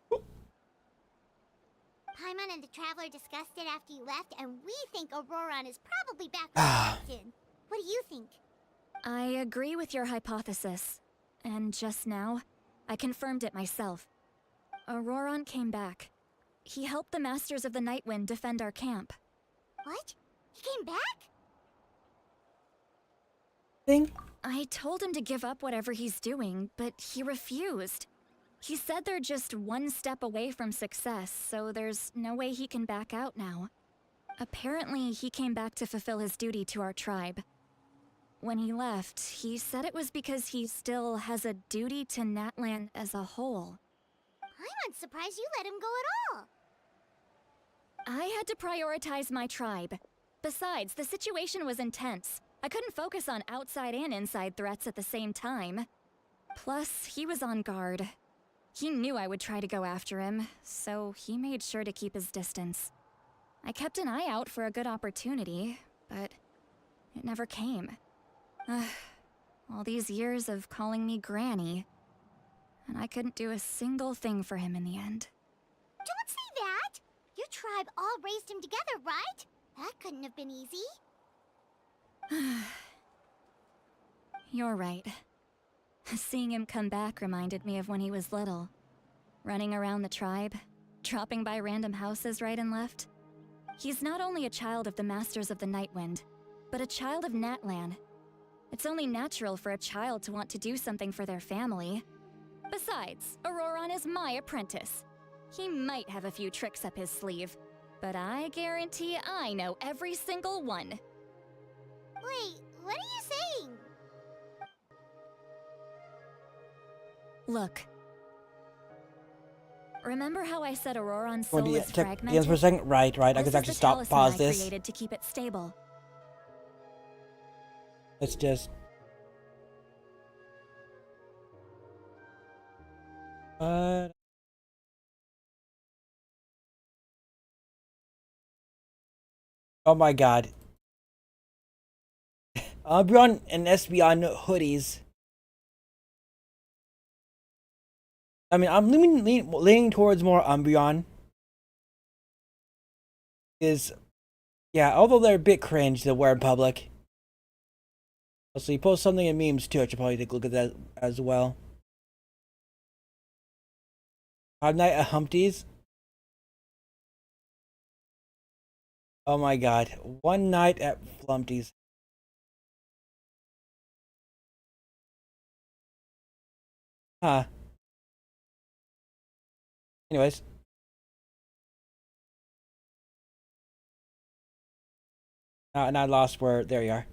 Paimon and the Traveler discussed it after you left, and we think Auroron is probably back with Captain. What do you think?
I agree with your hypothesis. And just now, I confirmed it myself. Auroron came back. He helped the Masters of the Nightwind defend our camp.
What? He came back?
I told him to give up whatever he's doing, but he refused. He said they're just one step away from success, so there's no way he can back out now. Apparently, he came back to fulfill his duty to our tribe. When he left, he said it was because he still has a duty to Natlan as a whole.
I'm surprised you let him go at all.
I had to prioritize my tribe. Besides, the situation was intense. I couldn't focus on outside and inside threats at the same time. Plus, he was on guard. He knew I would try to go after him, so he made sure to keep his distance. I kept an eye out for a good opportunity, but it never came. All these years of calling me Granny, and I couldn't do a single thing for him in the end.
Don't say that! Your tribe all raised him together, right? That couldn't have been easy.
You're right. Seeing him come back reminded me of when he was little. Running around the tribe, dropping by random houses right and left. He's not only a child of the Masters of the Nightwind, but a child of Natlan. It's only natural for a child to want to do something for their family. Besides, Auroron is my apprentice. He might have a few tricks up his sleeve, but I guarantee I know every single one.
Wait, what are you saying?
Look. Remember how I said Auroron's soul is
Check
fragmented?
yes for a second. Right. I
This
can
is
actually
the
stop,
talisman
pause
I
this.
created to keep it stable.
Let's just. Oh my god. Umbreon and Espeon hoodies. I mean, I'm leaning towards more Umbreon. Yeah, although they're a bit cringe to wear in public. So you post something in memes too, I should probably take a look at that as well. Five Night at Humpty's. Oh my god. One night at Flumpty's. Huh. Anyways. And I lost where. There you are.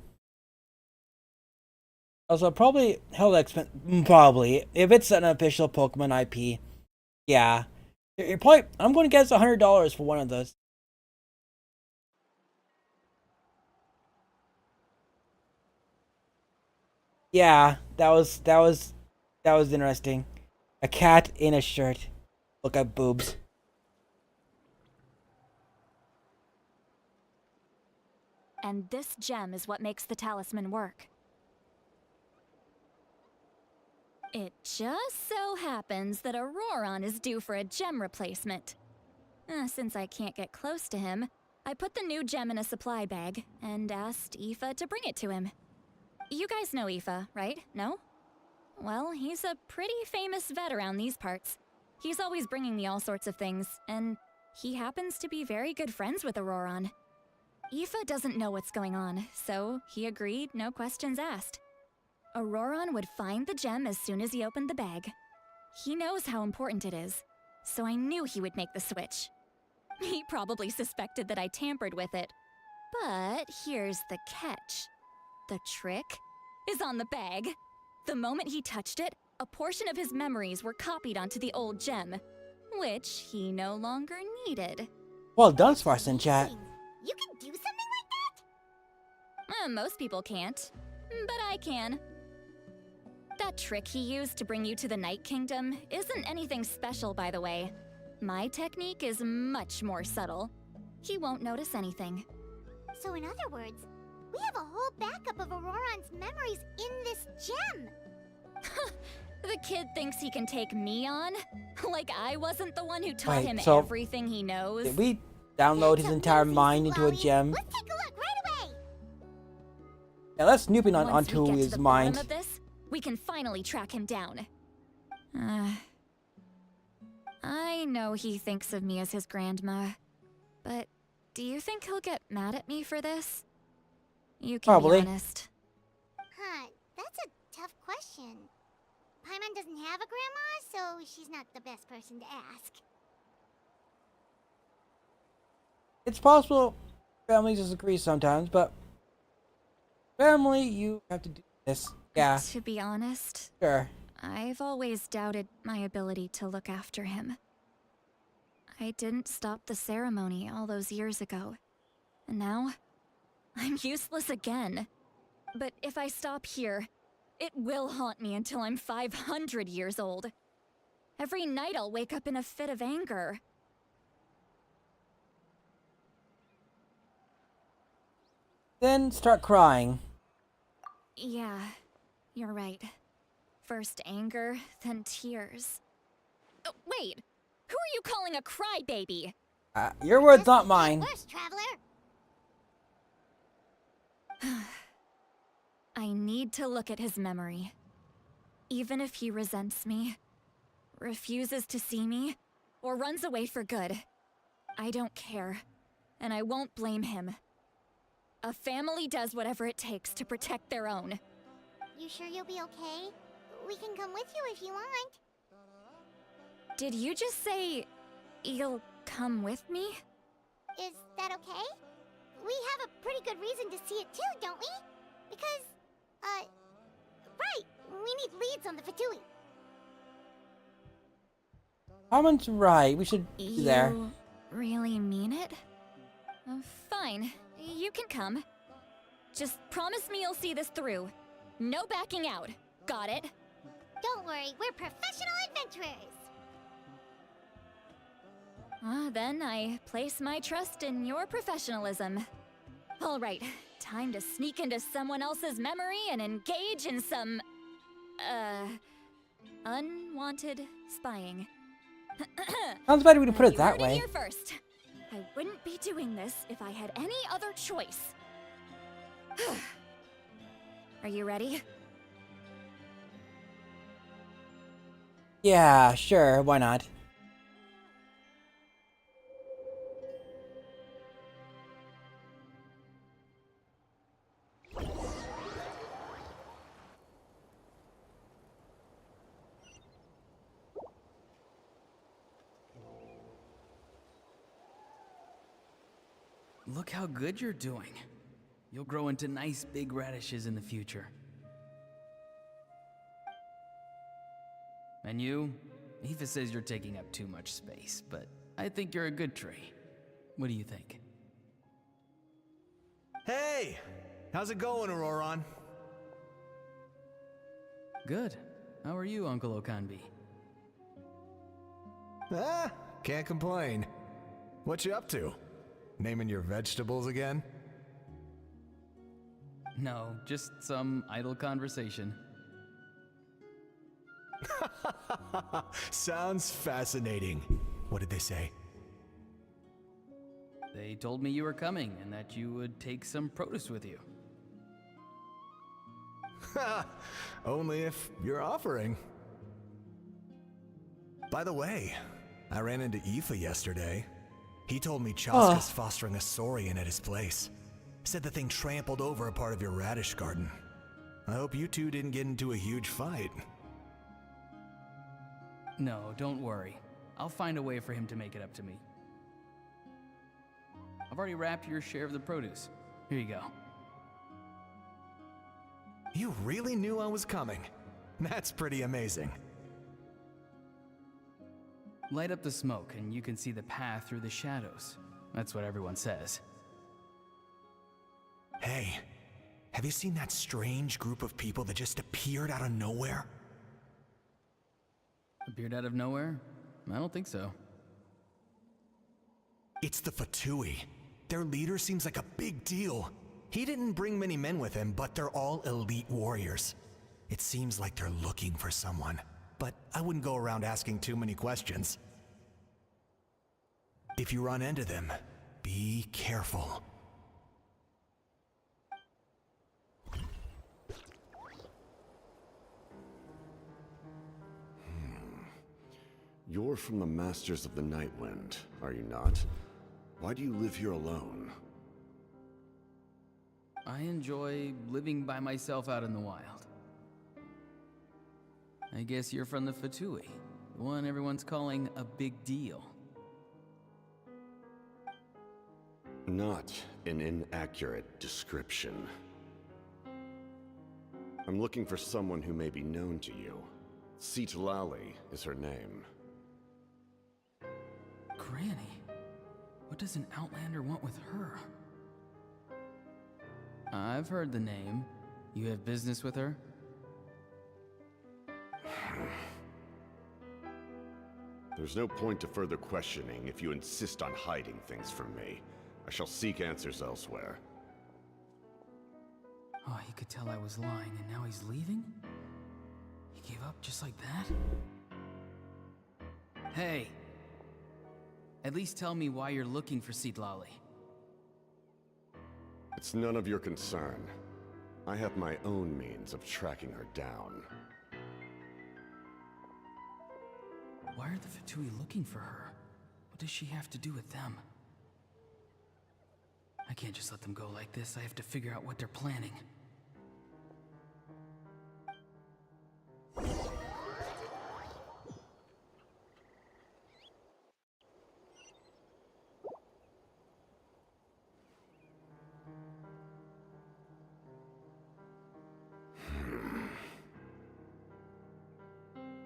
Also, probably hell expensive. Probably. If it's an official Pokemon IP. Yeah. You're probably. I'm going to guess $100 for one of those. Yeah, that was interesting. A cat in a shirt. Look at boobs.
And this gem is what makes the talisman work. It just so happens that Auroron is due for a gem replacement. Since I can't get close to him, I put the new gem in a supply bag and asked Aoife to bring it to him. You guys know Aoife, right? No? Well, he's a pretty famous vet around these parts. He's always bringing me all sorts of things, and he happens to be very good friends with Auroron. Aoife doesn't know what's going on, so he agreed, no questions asked. Auroron would find the gem as soon as he opened the bag. He knows how important it is, so I knew he would make the switch. He probably suspected that I tampered with it. But here's the catch. The trick is on the bag. The moment he touched it, a portion of his memories were copied onto the old gem, which he no longer needed.
Well done, Sparsen Chat.
You can do something like that?
Most people can't, but I can. That trick he used to bring you to the Night Kingdom isn't anything special, by the way. My technique is much more subtle. He won't notice anything.
So in other words, we have a whole backup of Auroron's memories in this gem.
The kid thinks he can take me on? Like I wasn't the one who taught
Wait,
him
so
everything he knows?
Did we download his entire mind into a gem?
Let's take a look right away.
Yeah, let's snooping
Once
onto
we get
his
to the
mind.
bottom of this, we can finally track him down. I know he thinks of me as his grandma, but do you think he'll get mad at me for this? You can
Probably.
be honest.
Huh, that's a tough question. Paimon doesn't have a grandma, so she's not the best person to ask.
It's possible families disagree sometimes, but family, you have to do this. Yeah,
To be honest,
sure.
I've always doubted my ability to look after him. I didn't stop the ceremony all those years ago, and now I'm useless again. But if I stop here, it will haunt me until I'm 500 years old. Every night I'll wake up in a fit of anger.
Then start crying.
Yeah, you're right. First anger, then tears. Oh, wait! Who are you calling a crybaby?
Your words, not mine.
Worse, traveler.
I need to look at his memory. Even if he resents me, refuses to see me, or runs away for good, I don't care, and I won't blame him. A family does whatever it takes to protect their own.
You sure you'll be okay? We can come with you if you want.
Did you just say you'll come with me?
Is that okay? We have a pretty good reason to see it too, don't we? Because, right, we need leads on the Fatui.
Harmon's right. We should be there.
You really mean it? Fine, you can come. Just promise me you'll see this through. No backing out. Got it?
Don't worry, we're professional adventurers.
Then I place my trust in your professionalism. All right, time to sneak into someone else's memory and engage in some, unwanted spying.
Sounds better when you put it
You
that
heard
way.
here first. I wouldn't be doing this if I had any other choice. Are you ready?
Yeah, sure. Why not?
Look how good you're doing. You'll grow into nice big radishes in the future. And you? Aoife says you're taking up too much space, but I think you're a good tree. What do you think?
Hey! How's it going, Auroron?
Good. How are you, Uncle Okanbi?
Can't complain. What you up to? Naming your vegetables again?
No, just some idle conversation.
Sounds fascinating. What did they say?
They told me you were coming and that you would take some produce with you.
Only if you're offering. By the way, I ran into Aoife yesterday. He told me Chaska's fostering a saurian at his place. Said the thing trampled over a part of your radish garden. I hope you two didn't get into a huge fight.
No, don't worry. I'll find a way for him to make it up to me. I've already wrapped your share of the produce. Here you go.
You really knew I was coming. That's pretty amazing.
Light up the smoke and you can see the path through the shadows. That's what everyone says.
Hey, have you seen that strange group of people that just appeared out of nowhere?
Appeared out of nowhere? I don't think so.
It's the Fatui. Their leader seems like a big deal. He didn't bring many men with him, but they're all elite warriors. It seems like they're looking for someone, but I wouldn't go around asking too many questions. If you run into them, be careful.
You're from the Masters of the Nightwind, are you not? Why do you live here alone?
I enjoy living by myself out in the wild. I guess you're from the Fatui, the one everyone's calling a big deal.
Not an inaccurate description. I'm looking for someone who may be known to you. Citlali is her name.
Granny? What does an Outlander want with her? I've heard the name. You have business with her?
There's no point to further questioning if you insist on hiding things from me. I shall seek answers elsewhere.
Oh, he could tell I was lying and now he's leaving? He gave up just like that? Hey! At least tell me why you're looking for Citlali.
It's none of your concern. I have my own means of tracking her down.
Why are the Fatui looking for her? What does she have to do with them? I can't just let them go like this. I have to figure out what they're planning.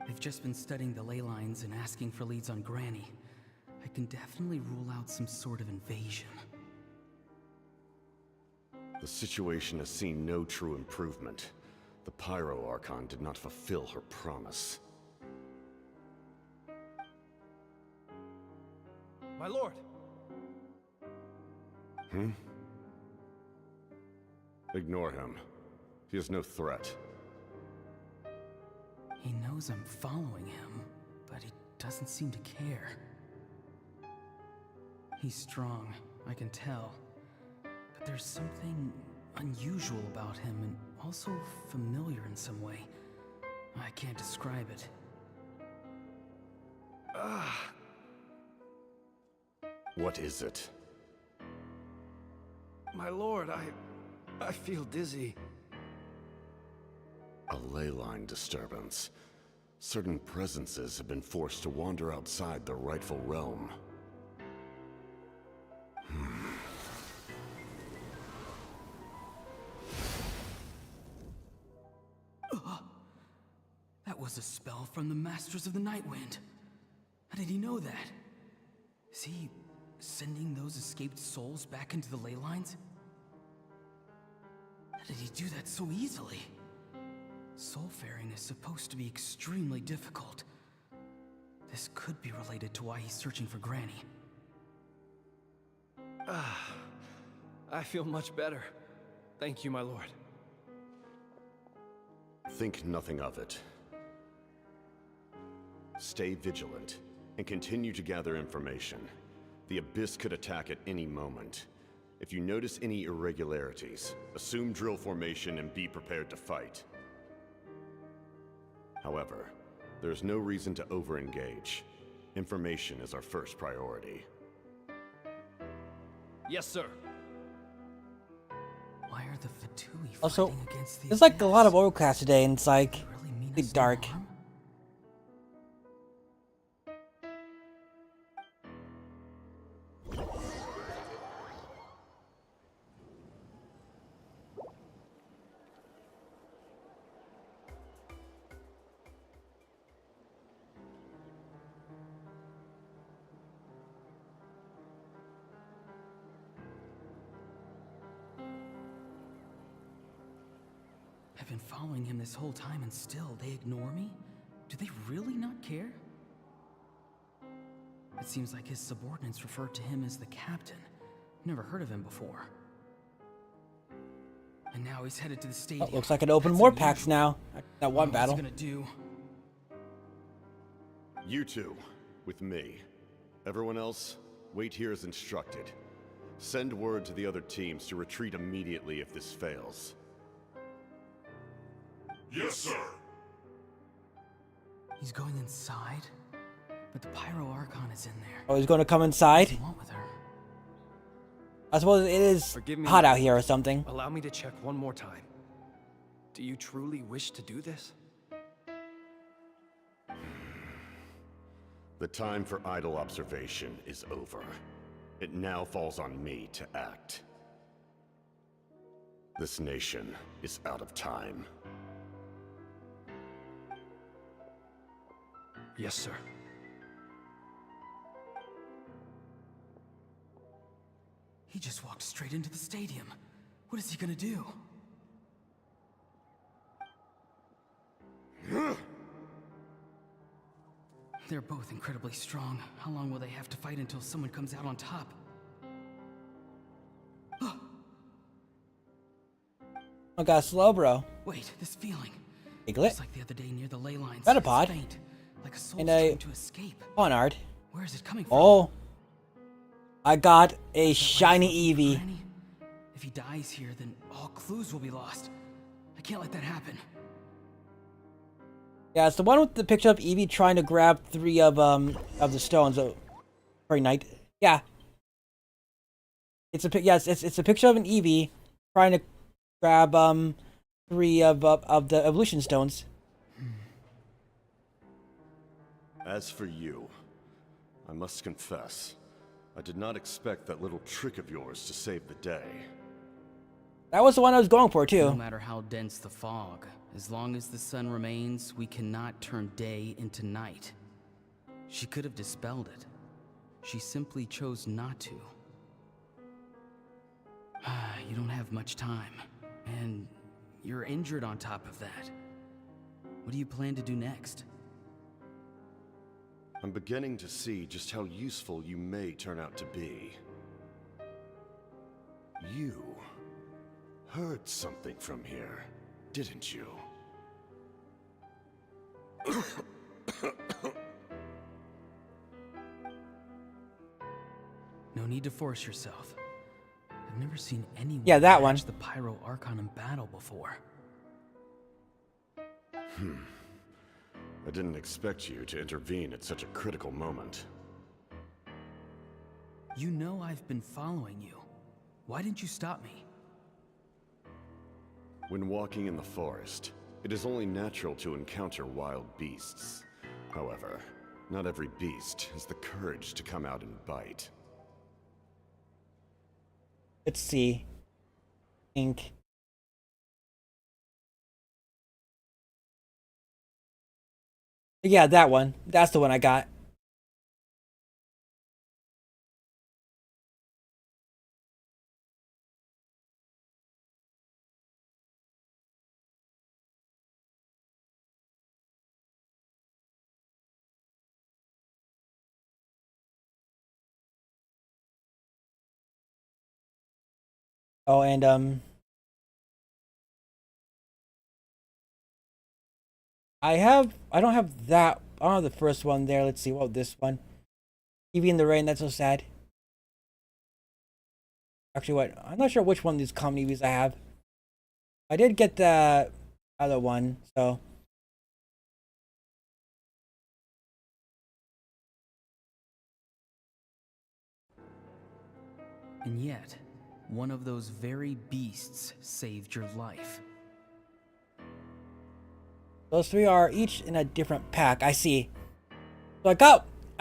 I've just been studying the ley lines and asking for leads on Granny. I can definitely rule out some sort of invasion.
The situation has seen no true improvement. The Pyro Archon did not fulfill her promise.
My lord!
Ignore him. He is no threat.
He knows I'm following him, but he doesn't seem to care. He's strong, I can tell. But there's something unusual about him and also familiar in some way. I can't describe it.
What is it?
My lord, I feel dizzy.
A ley line disturbance. Certain presences have been forced to wander outside their rightful realm.
That was a spell from the Masters of the Nightwind. How did he know that? Is he sending those escaped souls back into the ley lines? How did he do that so easily? Soulfaring is supposed to be extremely difficult. This could be related to why he's searching for Granny.
I feel much better. Thank you, my lord.
Think nothing of it. Stay vigilant, and continue to gather information. The Abyss could attack at any moment. If you notice any irregularities, assume drill formation and be prepared to fight. However, there's no reason to over-engage. Information is our first priority.
Yes, sir.
Why are the Fatui
Also,
fighting against the
there's like a
Abyss?
lot of oil class today, and it's like really dark.
I've been following him this whole time and still they ignore me? Do they really not care? It seems like his subordinates referred to him as the captain. Never heard of him before. And now he's headed to the stadium.
Oh, looks like it opened more packs now. That one battle.
What's he gonna do?
You two, with me. Everyone else, wait here as instructed. Send word to the other teams to retreat immediately if this fails.
Yes, sir.
He's going inside? But the Pyro Archon is in there.
Oh, he's going to come inside?
What does he want with her?
I suppose it is hot out here or something.
Allow me to check one more time. Do you truly wish to do this?
The time for idle observation is over. It now falls on me to act. This nation is out of time.
Yes, sir.
He just walked straight into the stadium. What is he gonna do? They're both incredibly strong. How long will they have to fight until someone comes out on top?
Oh god, slow, bro.
Wait, this feeling.
Piglet.
Just like the other day near the ley lines.
Metapod.
It's faint, like a soul
And
trying to escape.
Honard.
Where is it coming from?
Oh. I got a shiny Eevee.
If he dies here, then all clues will be lost. I can't let that happen.
Yeah, it's the one with the picture of Eevee trying to grab 3 of the stones. Very nice. Yeah. It's a it's a picture of an Eevee trying to grab 3 of the evolution stones.
As for you, I must confess, I did not expect that little trick of yours to save the day.
That was the one I was going for too.
No matter how dense the fog, as long as the sun remains, we cannot turn day into night. She could have dispelled it. She simply chose not to. You don't have much time, and you're injured on top of that. What do you plan to do next?
I'm beginning to see just how useful you may turn out to be. You heard something from here, didn't you?
No need to force yourself. I've never seen anyone
that one.
match the Pyro Archon in battle before.
I didn't expect you to intervene at such a critical moment.
You know I've been following you. Why didn't you stop me?
When walking in the forest, it is only natural to encounter wild beasts. However, not every beast has the courage to come out and bite.
Let's see. Ink. Yeah, that one. That's the one I got. Oh, and I don't have that. I don't have the first one there. Let's see. What this one? Eevee in the rain. That's so sad. Actually, what? I'm not sure which one of these common Eevees I have. I did get the other one, so.
And yet, one of those very beasts saved your life.
Those 3 are each in a different pack. I see. So I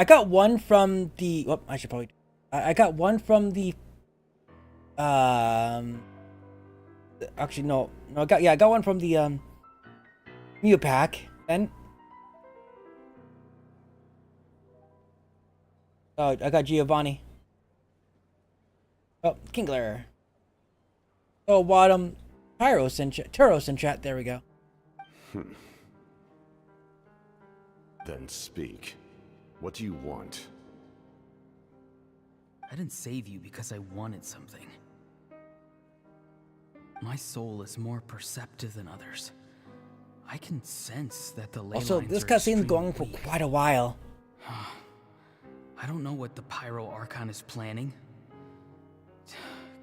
got one from the. Oh, I should probably. I got one from the. Actually, no. I got one from the Mew pack. Then. Oh, I got Giovanni. Oh, Kingler. Oh, Wadham. Pyros in chat. Turos in chat. There we go.
Then speak. What do you want?
I didn't save you because I wanted something. My soul is more perceptive than others. I can sense that the ley
Also,
lines
this
are
cutscene's going
extremely
for
weak.
quite a while.
I don't know what the Pyro Archon is planning.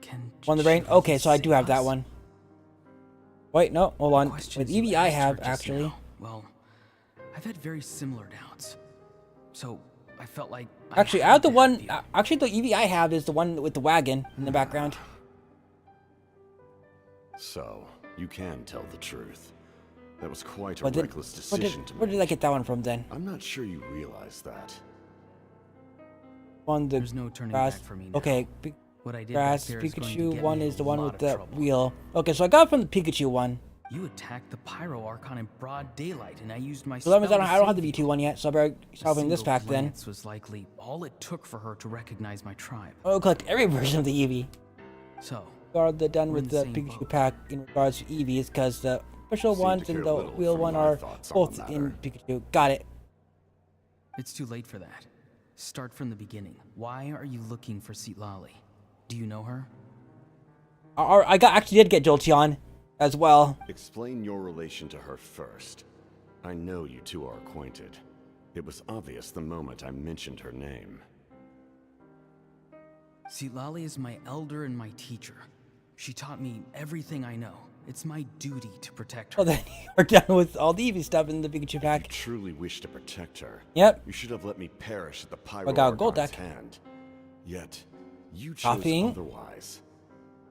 Can
On the brain? Okay, so I do have that one. Wait, no, hold on. With Eevee I have, actually.
Well, I've had very similar doubts. So, I felt like...
Actually, I have the one... Actually, the Eevee I have is the one with the wagon in the background.
So, you can tell the truth. That was quite a
What did-
reckless decision to
Where did I get that one from, then?
I'm not sure you realize that.
On the
There's no turning
grass.
back for me now.
Okay,
What I did
grass
back there is going to
Pikachu
get
one
me in
is the
a
one
lot
with
of
the
trouble.
wheel. Okay, so I got it from the Pikachu one.
You attacked the Pyro Archon in broad daylight, and I used my
So that means
spell to
I don't have
save
the
you.
V2 one yet, so I better
A
start opening this
single
pack then.
glance was likely all it took for her to recognize my tribe.
I'll collect every version of the Eevee.
So,
We are done
we're
with
in
the
the same
Pikachu
boat.
pack in regards to Eevees, because the official
Seem to
ones
care
and the
little
wheel
for
one
my
are
thoughts on
both
the
in
matter.
Pikachu. Got it.
it's too late for that. Start from the beginning. Why are you looking for Seatlali? Do you know her?
Actually did get Jolteon as well.
Explain your relation to her first. I know you two are acquainted. It was obvious the moment I mentioned her name.
Seatlali is my elder and my teacher. She taught me everything I know. It's my duty to protect her.
Oh, then we're done with all the Eevee stuff in the Pikachu
If
pack.
you truly wish to protect her,
Yep.
you should have let me perish at the Pyro
got a gold
Archon's
deck.
hand. Yet, you chose
Copying.
otherwise.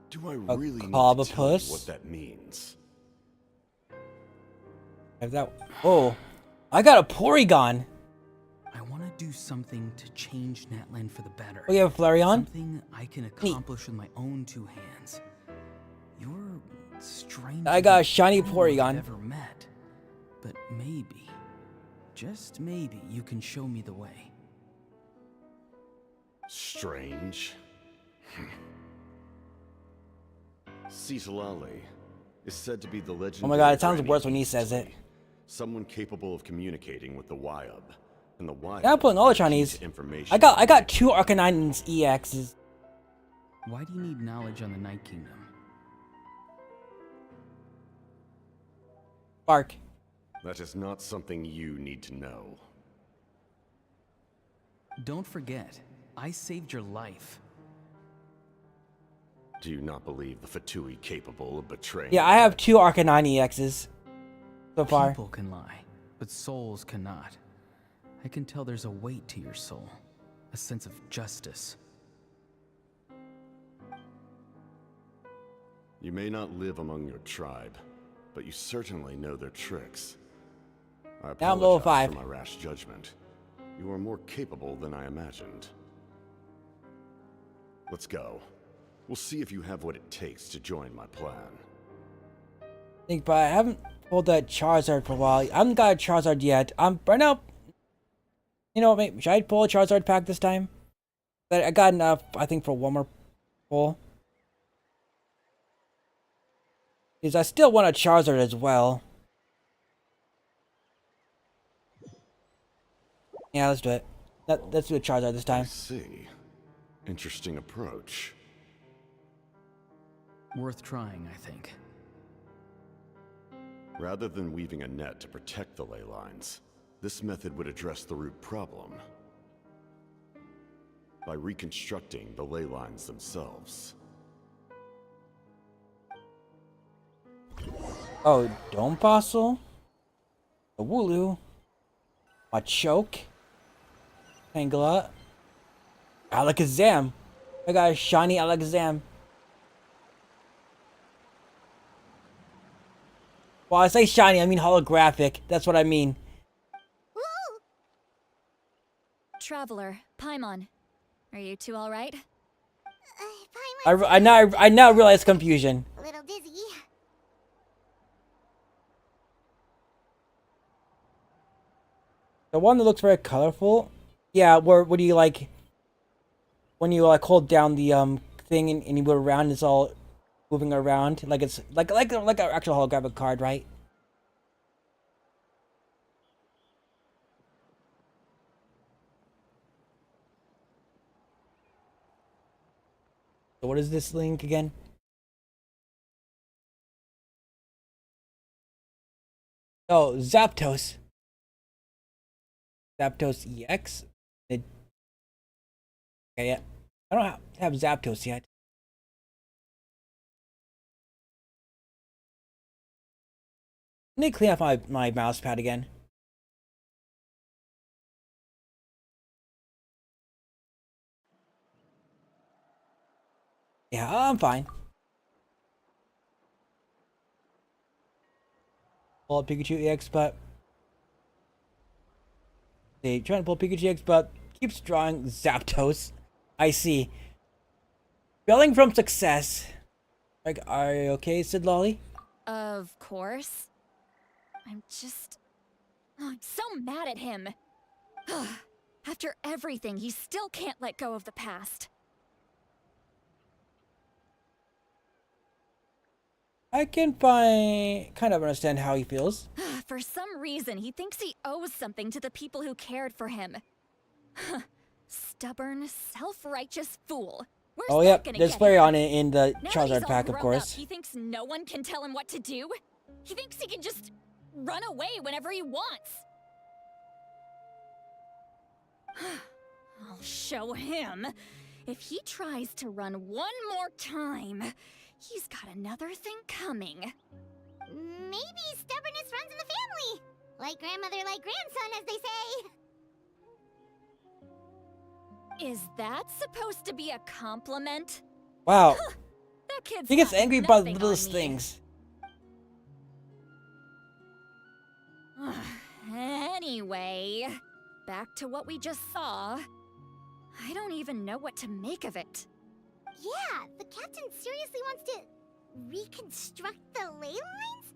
Do I
A
really need to
Cobblpuss.
tell you what that means?
Have that. Oh, I got a Porygon.
I want to do something to change Natlan for the better.
Oh, you have a Flareon?
Something I can accomplish with my own two hands. You're strange.
I got a shiny Porygon.
I've ever met, but maybe, just maybe, you can show me the way.
Strange. Seatlali is said to be the legendary...
Oh my god, it sounds
Granny
worse when he says it.
Someone capable of communicating with the Wyub. And the Wyub...
Yeah, I'm putting all the Chinese. I got two Arcanines EXs.
Why do you need knowledge on the Night Kingdom?
Bark.
That is not something you need to know.
Don't forget, I saved your life.
Do you not believe the Fatui capable of betraying...
Yeah, I have two Arcanine EXs so far.
People can lie, but souls cannot. I can tell there's a weight to your soul, a sense of justice.
You may not live among your tribe, but you certainly know their tricks. I
Now I'm level
apologize
5.
for my rash judgment. You are more capable than I imagined. Let's go. We'll see if you have what it takes to join my plan.
But I haven't pulled that Charizard for a while. I haven't got a Charizard yet. Right now, you know, maybe should I pull a Charizard pack this time? But I got enough, I think, for one more pull. Because I still want a Charizard as well. Yeah, let's do it. Let's do a Charizard this time.
I see. Interesting approach.
Worth trying, I think.
Rather than weaving a net to protect the ley lines, this method would address the root problem by reconstructing the ley lines themselves.
Oh, Dome Fossil? A Wooloo? A Choke? Tangela? Alakazam! I got a shiny Alakazam. Well, I say shiny, I mean holographic. That's what I mean.
Traveler, Paimon, are you two all right?
I now realize confusion.
A little dizzy.
The one that looks very colorful. Yeah, where do you like when you like hold down the thing and you go around, it's all moving around like it's like an actual holographic card, right? So what is this link again? Oh, Zapdos. Zapdos EX. Okay, yeah. I don't have Zapdos yet. Let me clean up my mouse pad again. Yeah, I'm fine. Pull up Pikachu EX, but they trying to pull Pikachu EX, but keeps drawing Zapdos. I see. Failing from success. Like, are you okay, Sid Lolly?
Of course. I'm just... I'm so mad at him. After everything, he still can't let go of the past.
I can kind of understand how he feels.
For some reason, he thinks he owes something to the people who cared for him. Stubborn, self-righteous fool. Where's
Oh,
that
yep,
gonna
there's
get
Flair
him?
on it in the
Now that
Charizard
he's all
pack, of
grown
course.
up, he thinks no one can tell him what to do? He thinks he can just run away whenever he wants. I'll show him. If he tries to run one more time, he's got another thing coming.
Maybe stubbornness runs in the family. Like grandmother, like grandson, as they say.
Is that supposed to be a compliment?
Wow.
That kid's
He gets
got
angry by the
nothing on
littlest
me.
things.
Anyway, back to what we just saw. I don't even know what to make of it.
Yeah, the captain seriously wants to reconstruct the ley lines?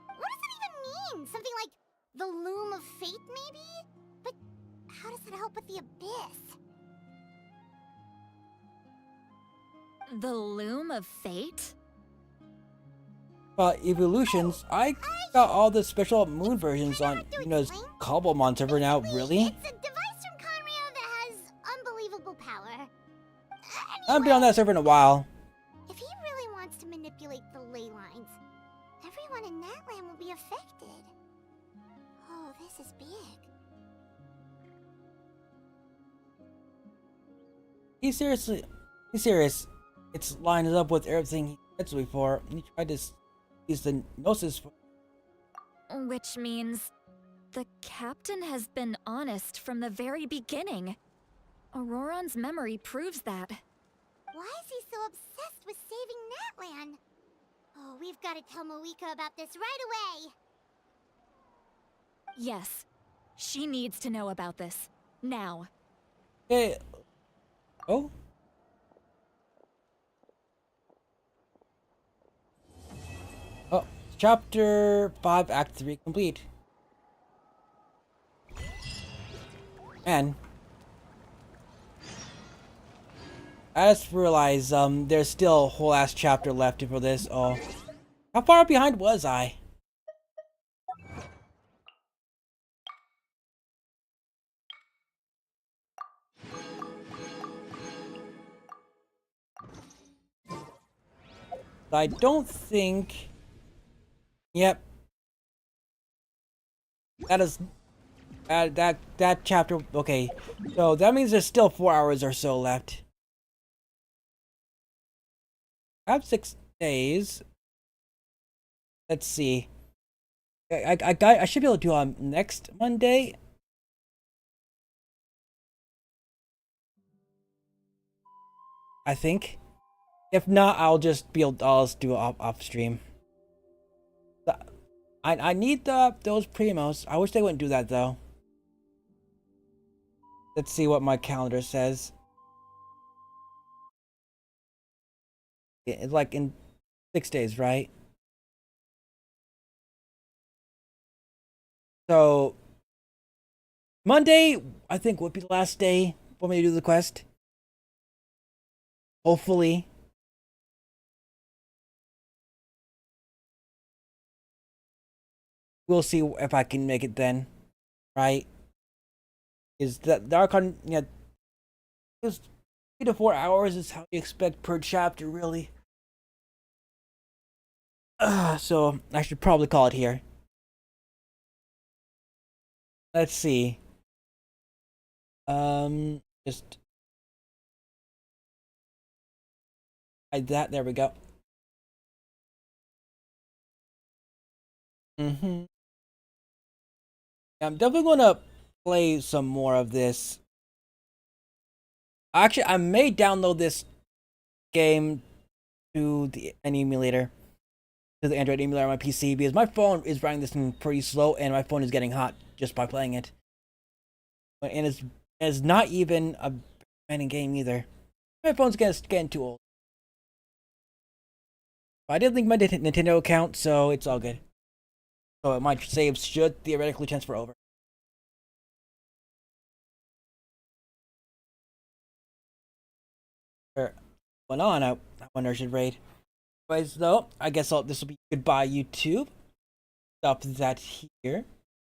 What does that even mean? Something like the loom of fate, maybe? But how does that help with the abyss?
The loom of fate?
Evolutions. I got all the special moon versions on, Cobblemon server now. Really?
It's a device from Conrio that has unbelievable power.
I haven't been on that server in a while.
If he really wants to manipulate the ley lines, everyone in Natlan will be affected. Oh, this is big.
He's serious. It's lined up with everything he said before. He tried to use the Gnosis.
Which means the captain has been honest from the very beginning. Auroron's memory proves that.
Why is he so obsessed with saving Natlan? Oh, we've got to tell Moeka about this right away.
Yes, she needs to know about this. Now.
Hey. Oh? Oh, Chapter 5, Act 3 complete. Man. I just realized, there's still a whole ass chapter left for this. Oh. How far behind was I? I don't think... Yep. That is... that chapter... Okay. So that means there's still 4 hours or so left. I have 6 days. Let's see. I should be able to do on next Monday. I think. If not, I'll just do off stream. I need those primos. I wish they wouldn't do that though. Let's see what my calendar says. It's like in 6 days, right? So Monday, I think, would be the last day for me to do the quest. Hopefully. we'll see if I can make it then, right? Is that the Archon? Yeah, just 3 to 4 hours is how you expect per chapter, really. So I should probably call it here. Let's see. Just hide that. There we go. I'm definitely gonna play some more of this. Actually, I may download this game to an emulator, to the Android emulator on my PC, because my phone is running this thing pretty slow, and my phone is getting hot just by playing it. And it's not even a branding game either. My phone's getting too old. I did link my Nintendo account, so it's all good. So my saves should theoretically transfer over. Went on, I wonder I should raid. Anyways, though, I guess this will be goodbye, YouTube. Stop that here.